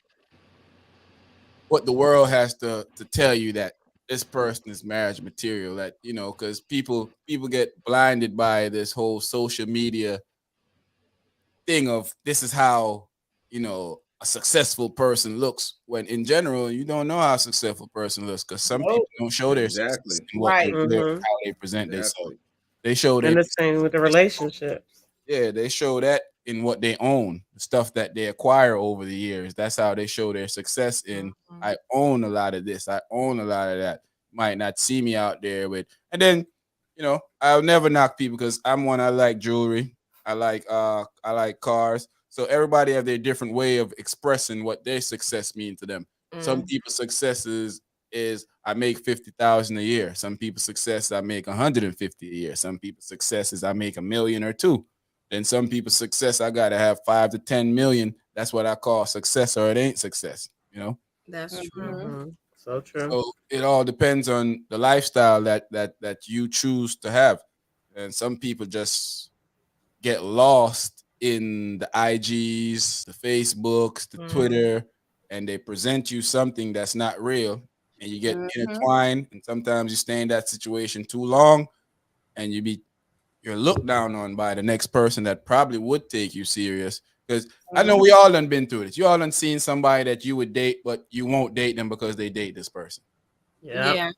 what the world has to tell you that this person is marriage material. That, you know, because people get blinded by this whole social media thing of this is how, you know, a successful person looks, when in general you don't know how a successful person looks, because some people don't show their success in what Right. how they present themselves. They show And their the same with the relationships. yeah, they show that in what they own, the stuff that they acquire over the years. That's how they show their success in. I own a lot of this. I own a lot of that. Might not see me out there with, and then, you know, I'll never knock people because I'm one. I like jewelry. I like cars. So everybody have their different way of expressing what their success means to them. Some people's success is I make 50,000 a year. Some people's success I make 150 a year. Some people's success is I make $1 million or $2 million. Then some people's success I gotta have 5 to 10 million. That's what I call success, or it ain't success. You know. That's true. Mm-hmm. So true. So it all depends on the lifestyle that you choose to have. And some people just get lost in the IGs, the Facebooks, the Twitter, and they present you something that's not real, and you get intertwined, and sometimes you stay in that situation too long, and you be you're looked down on by the next person that probably would take you serious. Because I know we all done been through this. You all done seen somebody that you would date, but you won't date them because they date this person. Yep. Yeah.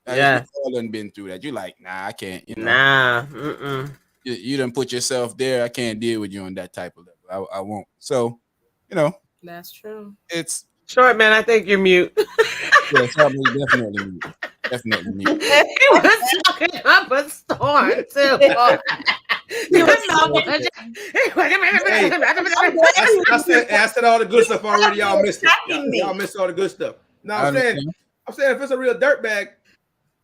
We Yeah. all done been through that. You like, nah, I can't. Nah. Mm-mm. You done put yourself there. I can't deal with you on that type of level. I won't. So, That's true. it's Short man, I think you're mute. yeah, something definitely mute. Definitely mute. He was talking up a storm too. He was talking. Hey, I said all the good stuff already. Y'all missed it. Y'all missed all the good stuff. No, I'm saying if it's a real dirtbag,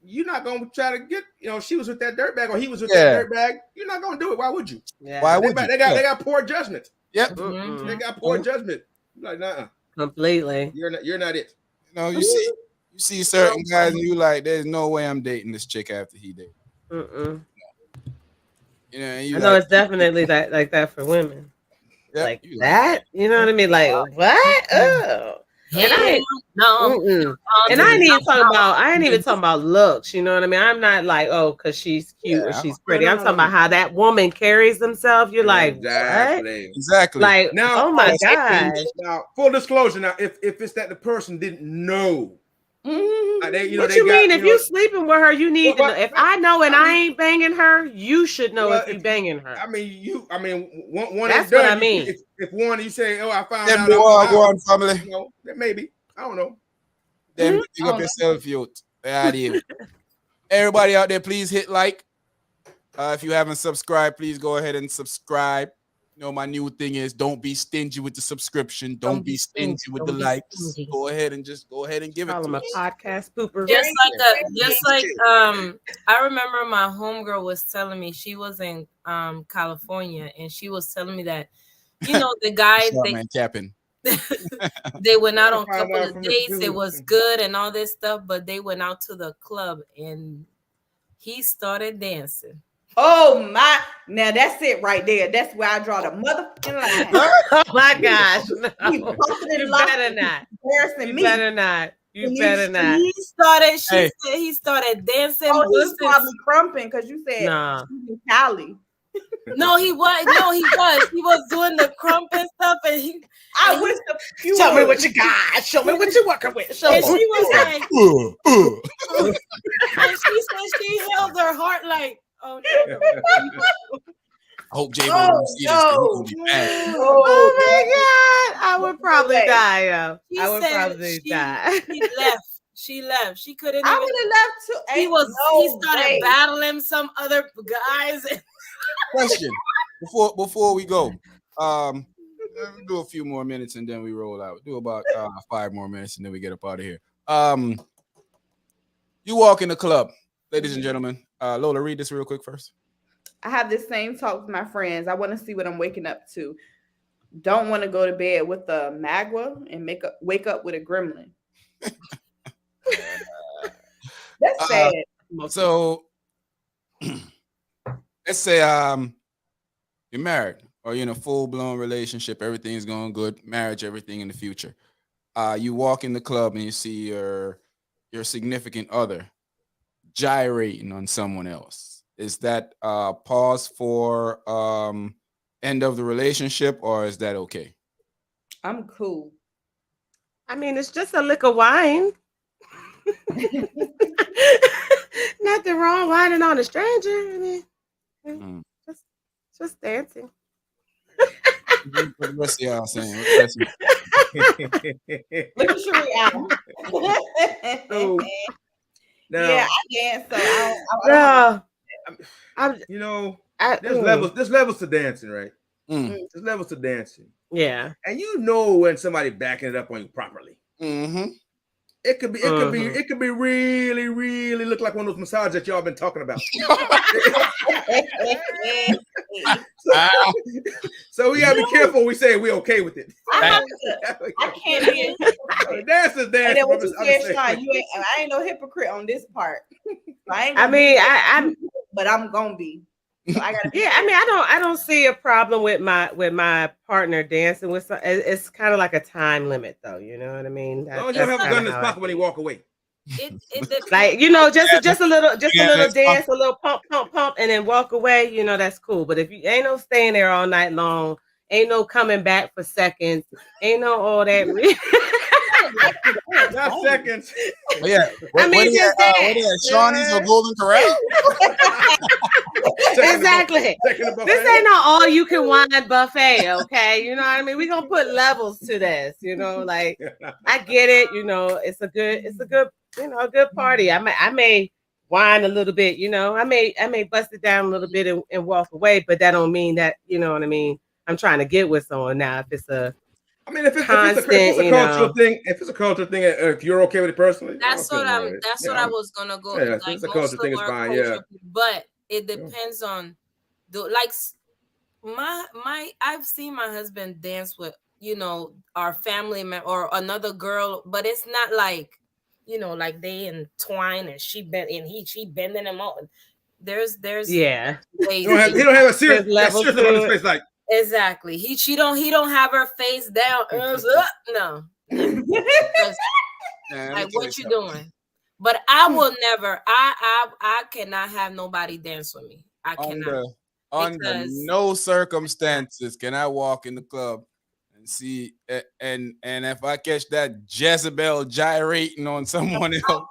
you're not gonna try to get. She was with that dirtbag, or he was with that dirtbag. You're not gonna do it. Why would you? Yeah. Why would They got poor judgment. Yep. Mm-mm. They got poor judgment. Like, nah, Completely. you're not it. You see certain guys, and you like, there's no way I'm dating this chick after he dated. Mm-mm. And I you know it's definitely like that for women. yep, Like you that, you know what I mean? Like what? Oh. And I No. mm-mm. And I ain't even talking about looks. You know what I mean? I'm not like, oh, because she's cute or she's pretty. I'm talking about how that woman carries themselves. You're like, what? Exactly. Like, Now, oh my gosh. Now, full disclosure. Now, if it's that the person didn't know, What you mean? If you sleeping with her, you need to know. If I know and I ain't banging her, you should know if you banging her. I mean, one. That's done, what I mean. If one, you say, "Oh, I found Them out." go on, family. Maybe I don't know. Then pick up yourself, youth. Everybody out there, please hit like. If you haven't subscribed, please go ahead and subscribe. My new thing is don't be stingy with the subscription. Don't be stingy with the likes. Go ahead and give it Call to him a us. podcast pooper. Just like I remember my homegirl was telling me she was in California, and she was telling me that the guy capping. they went out on a couple of dates. It was good and all this stuff, but they went out to the club and he started dancing. Oh my! Now that's it right there. That's where I draw the motherfucking line. Oh my gosh! No. You better not. Embarrassing me. Better not. You better not. He started. She said he started dancing. Oh, he's probably crumping because you said Cali. No, he was. No, he was. He was doing the crump and stuff, and I wish the show me what you got. Show me what you're working with. Show and she was like, and she said she held her heart like, oh no. I hope Jay won't see this. Oh my god! I would probably die, yo. I would probably die. She left. She couldn't. I would have left too. He started battling some other guys. Question before we go, we'll do a few more minutes and then we roll out. Do about 5 more minutes and then we get up out of here. You walk in the club, ladies and gentlemen. Lola, read this real quick first. I have this same talk with my friends. I want to see what I'm waking up to. Don't want to go to bed with a magua and wake up with a gremlin. That's sad. So let's say you're married or you're in a full-blown relationship, everything's going good, marriage, everything in the future. You walk in the club and you see your significant other gyrating on someone else. Is that pause for end of the relationship, or is that okay? I'm cool. I mean, it's just a lick of wine. Nothing wrong whining on a stranger. I mean, just dancing. What the rest of y'all saying? Look at Sheree. Yeah, I dance. So there's levels to dancing, right? There's levels to dancing. Yeah, and when somebody backing it up on you properly. Mm-hmm. It could be really, really look like one of those massages that y'all been talking about. So we gotta be careful when we say we're okay with it. I can't be. Dance is dance. I ain't no hypocrite on this part. I'm but I'm gonna be. So I gotta. Yeah, I mean, I don't see a problem with my partner dancing with some. It's kind of like a time limit, though. You know what I mean? Don't you have a gun in his pocket when he walk away? it depends. Like, you know, just a little Yeah, that's dance, a little pump, pump, pump, and then walk away. You know, that's cool. But if you ain't no staying there all night long, ain't no coming back for seconds, ain't no all that. Not seconds. But yeah, I mean, just what that. is Shawnee's or Golden Corral? Exactly. Checking the buffet. This ain't no all you can wine buffet, okay? You know what I mean? We're gonna put levels to this, you know, like I get it, you know, it's a good, you know, a good party. I may whine a little bit, you know, I may bust it down a little bit and walk away, but that don't mean that, you know what I mean, I'm trying to get with someone now. If it's a I mean, if it's constant, a cultural thing, if you're okay with it personally, That's what I was gonna go. Yeah, if Like it's a most culture of thing, it's our fine. culture, Yeah, but it depends on the like my I've seen my husband dance with, you know, our family or another girl, but it's not like, you know, like they entwine and she bending him out. There's yeah, he ways don't have a serious there's levels look on his to face like. exactly. He don't have her face down. No, because Man, let me like tell you what you something. doing? But I will never. I cannot have nobody dance with me. I cannot Under because no circumstances can I walk in the club and see and if I catch that Jezebel gyrating on someone else,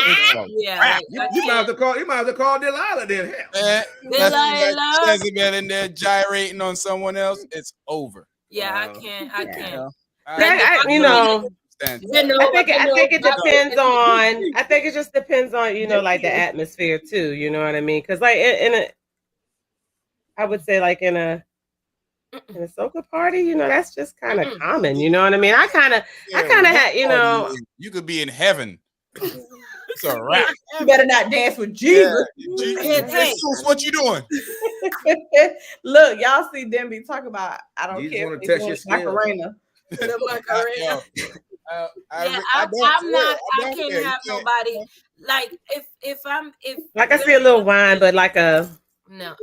it's a yeah, wrap. like You might have to call Delilah then. Hell. Man, that's that Delilah. Jezebel in there gyrating on someone else. It's over. Yeah, I Wow. can't. I You can't. know, Like the that. You no know, circumstances. I think it depends on. I think it just depends on, you know, like the Yeah. atmosphere too. You know what I mean? Because like in a, I would say like in a soca party, you know, that's just kind of common. You know what I mean? I kind of had, you know, You could be in heaven. It's a wrap. You better not dance with Yeah, Jesus. Jesus, what you doing? Look, y'all see them be talking about, I don't Jesus care wanna if they test doing your skills. Macarena. The Macarena. Yo, Yeah, I don't I'm not. care. I can't care. have nobody like if like I see a little wine, but like a no,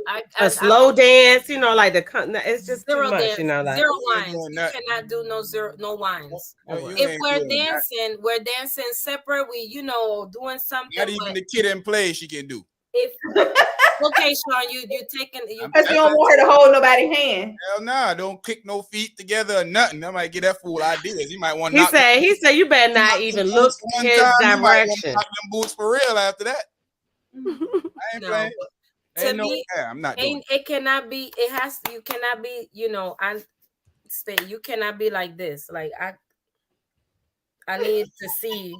slow dance, you know, like it's just too zero much, you dance, know, like zero You ain't wines. doing You nothing. cannot do no wines. You If ain't we're doing dancing, we're dancing separate. We, you know, doing something. not even But the kid in play she can do. if okay, Sean, you taking you. Because you don't want her to hold nobody's hand. Hell nah, don't click no feet together or nothing. That might get that fool ideas. He might want to he knock said you better not even look one his time. He might want to direction. knock them boots for real after that. I ain't No, playing. to Ain't no, me, yeah, I'm not doing it cannot be. It has. You cannot be. You know, you cannot be like this. Like I need to see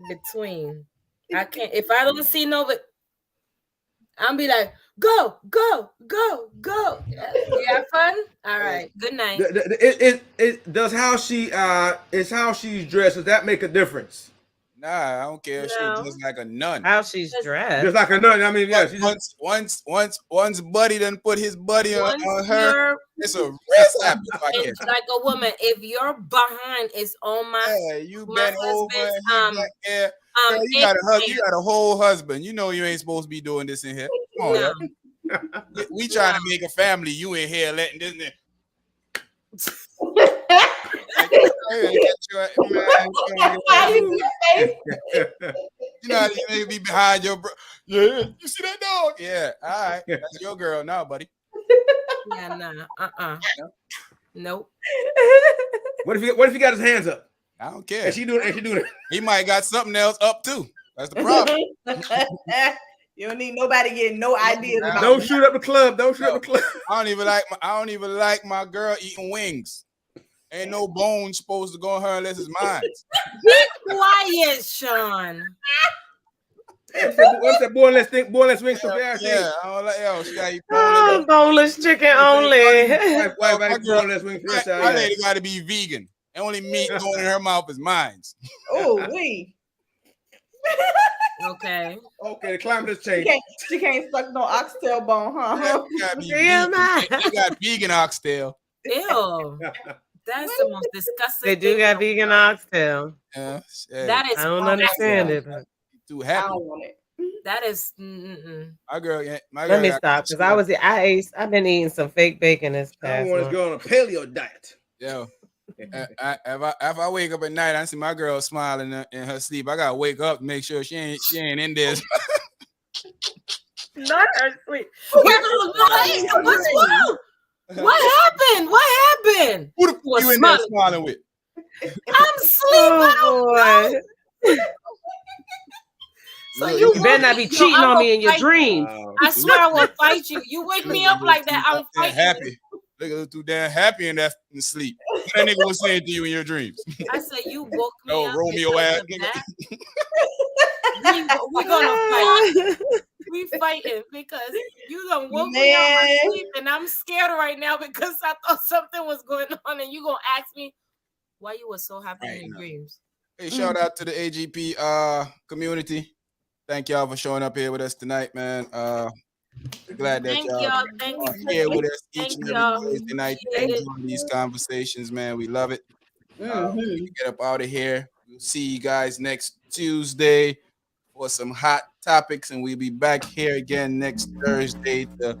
between. I can't. If I don't see no, but I'll be like, go, go, go, go. You have fun. All right. Good night. Does how she is how she's dressed. Does that make a difference? Nah, I don't care. She No. just like a nun. How she's dressed. Just like a nun. I mean, yeah. She just, Once buddy done put his buddy on Once her, you're it's a wrist slap if I it's catch. like a woman, if your behind is on Yeah, you my bent over, husband's he back there. Girl, you got anything, a whole husband. You know you ain't supposed to be doing this in here. Come on, no, yo. We trying to make a family. You in here letting this. You know how you may be behind your bro. Yeah, you see that dog? Yeah, all right. That's your girl now, buddy. yeah, no, nope. what if he got his hands up? I don't care. And she doing it. He might got something else up too. That's the problem. You don't need nobody getting no ideas about Don't shoot up the club. Don't shoot up the club. I don't even like my girl eating wings. Ain't no bones supposed to go on her unless it's mine. Be quiet, Sean. What's that? Boneless wings from KFC. Yeah, I don't like. Yo, she got you Boneless chicken only. Wife got boneless wings for herself. My lady got to be vegan. The only meat going in her mouth is mine. Oh, we. Okay. Okay, the climate has changed. She can't suck no oxtail bone, huh? You gotta be Damn, vegan. You got vegan oxtail. Ew. That's the most disgusting. They do thing. got vegan oxtail. Yeah, That is. I don't understand it. But too I happy. don't want it. That is. My girl, let me stop because I've been eating some fake bacon this I past don't want to month. go on a paleo diet. Yo, If I wake up at night and see my girl smiling in her sleep, I gotta wake up to make sure she ain't in this. Not her sweet. Wait, what's wrong? What happened? What happened? Who the Was you in there smiling. smiling with? I'm asleep. I don't know. boy. So Look, you You better not be woke me, cheating I'm on me gonna in your fight- dreams. I swear I will fight you. You wake me up like that, I'm They're fighting. happy. Look at too damn happy in sleep. What that nigga was saying to you in your dreams? I said you woke me Oh, up. Romeo because ass of nigga. that. We gonna fight. We fighting because you done woke me out of my Man. sleep and I'm scared right now because I thought something was going on and you gonna ask me why you were so happy Right in your now. dreams. Hey, shout out to the AGP community. Thank y'all for showing up here with us tonight, man. Glad that Thank y'all y'all. Thanks. are here with us each Thank and every y'all. Thursday night to Appreciate it. enjoy these conversations, man. We love it. We Mm-hmm. get up out of here. We'll see you guys next Tuesday for some hot topics, and we'll be back here again next Thursday to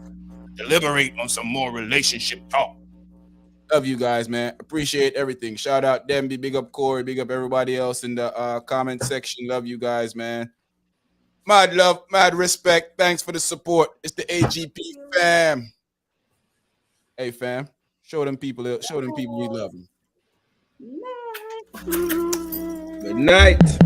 deliberate on some more relationship talk. Love you guys, man. Appreciate everything. Shout out Demby, big up Corey, big up everybody else in the comment section. Love you guys, man. Mad love, mad respect. Thanks for the support. It's the AGP fam. Hey fam, show them people we love them. Nice. Good night.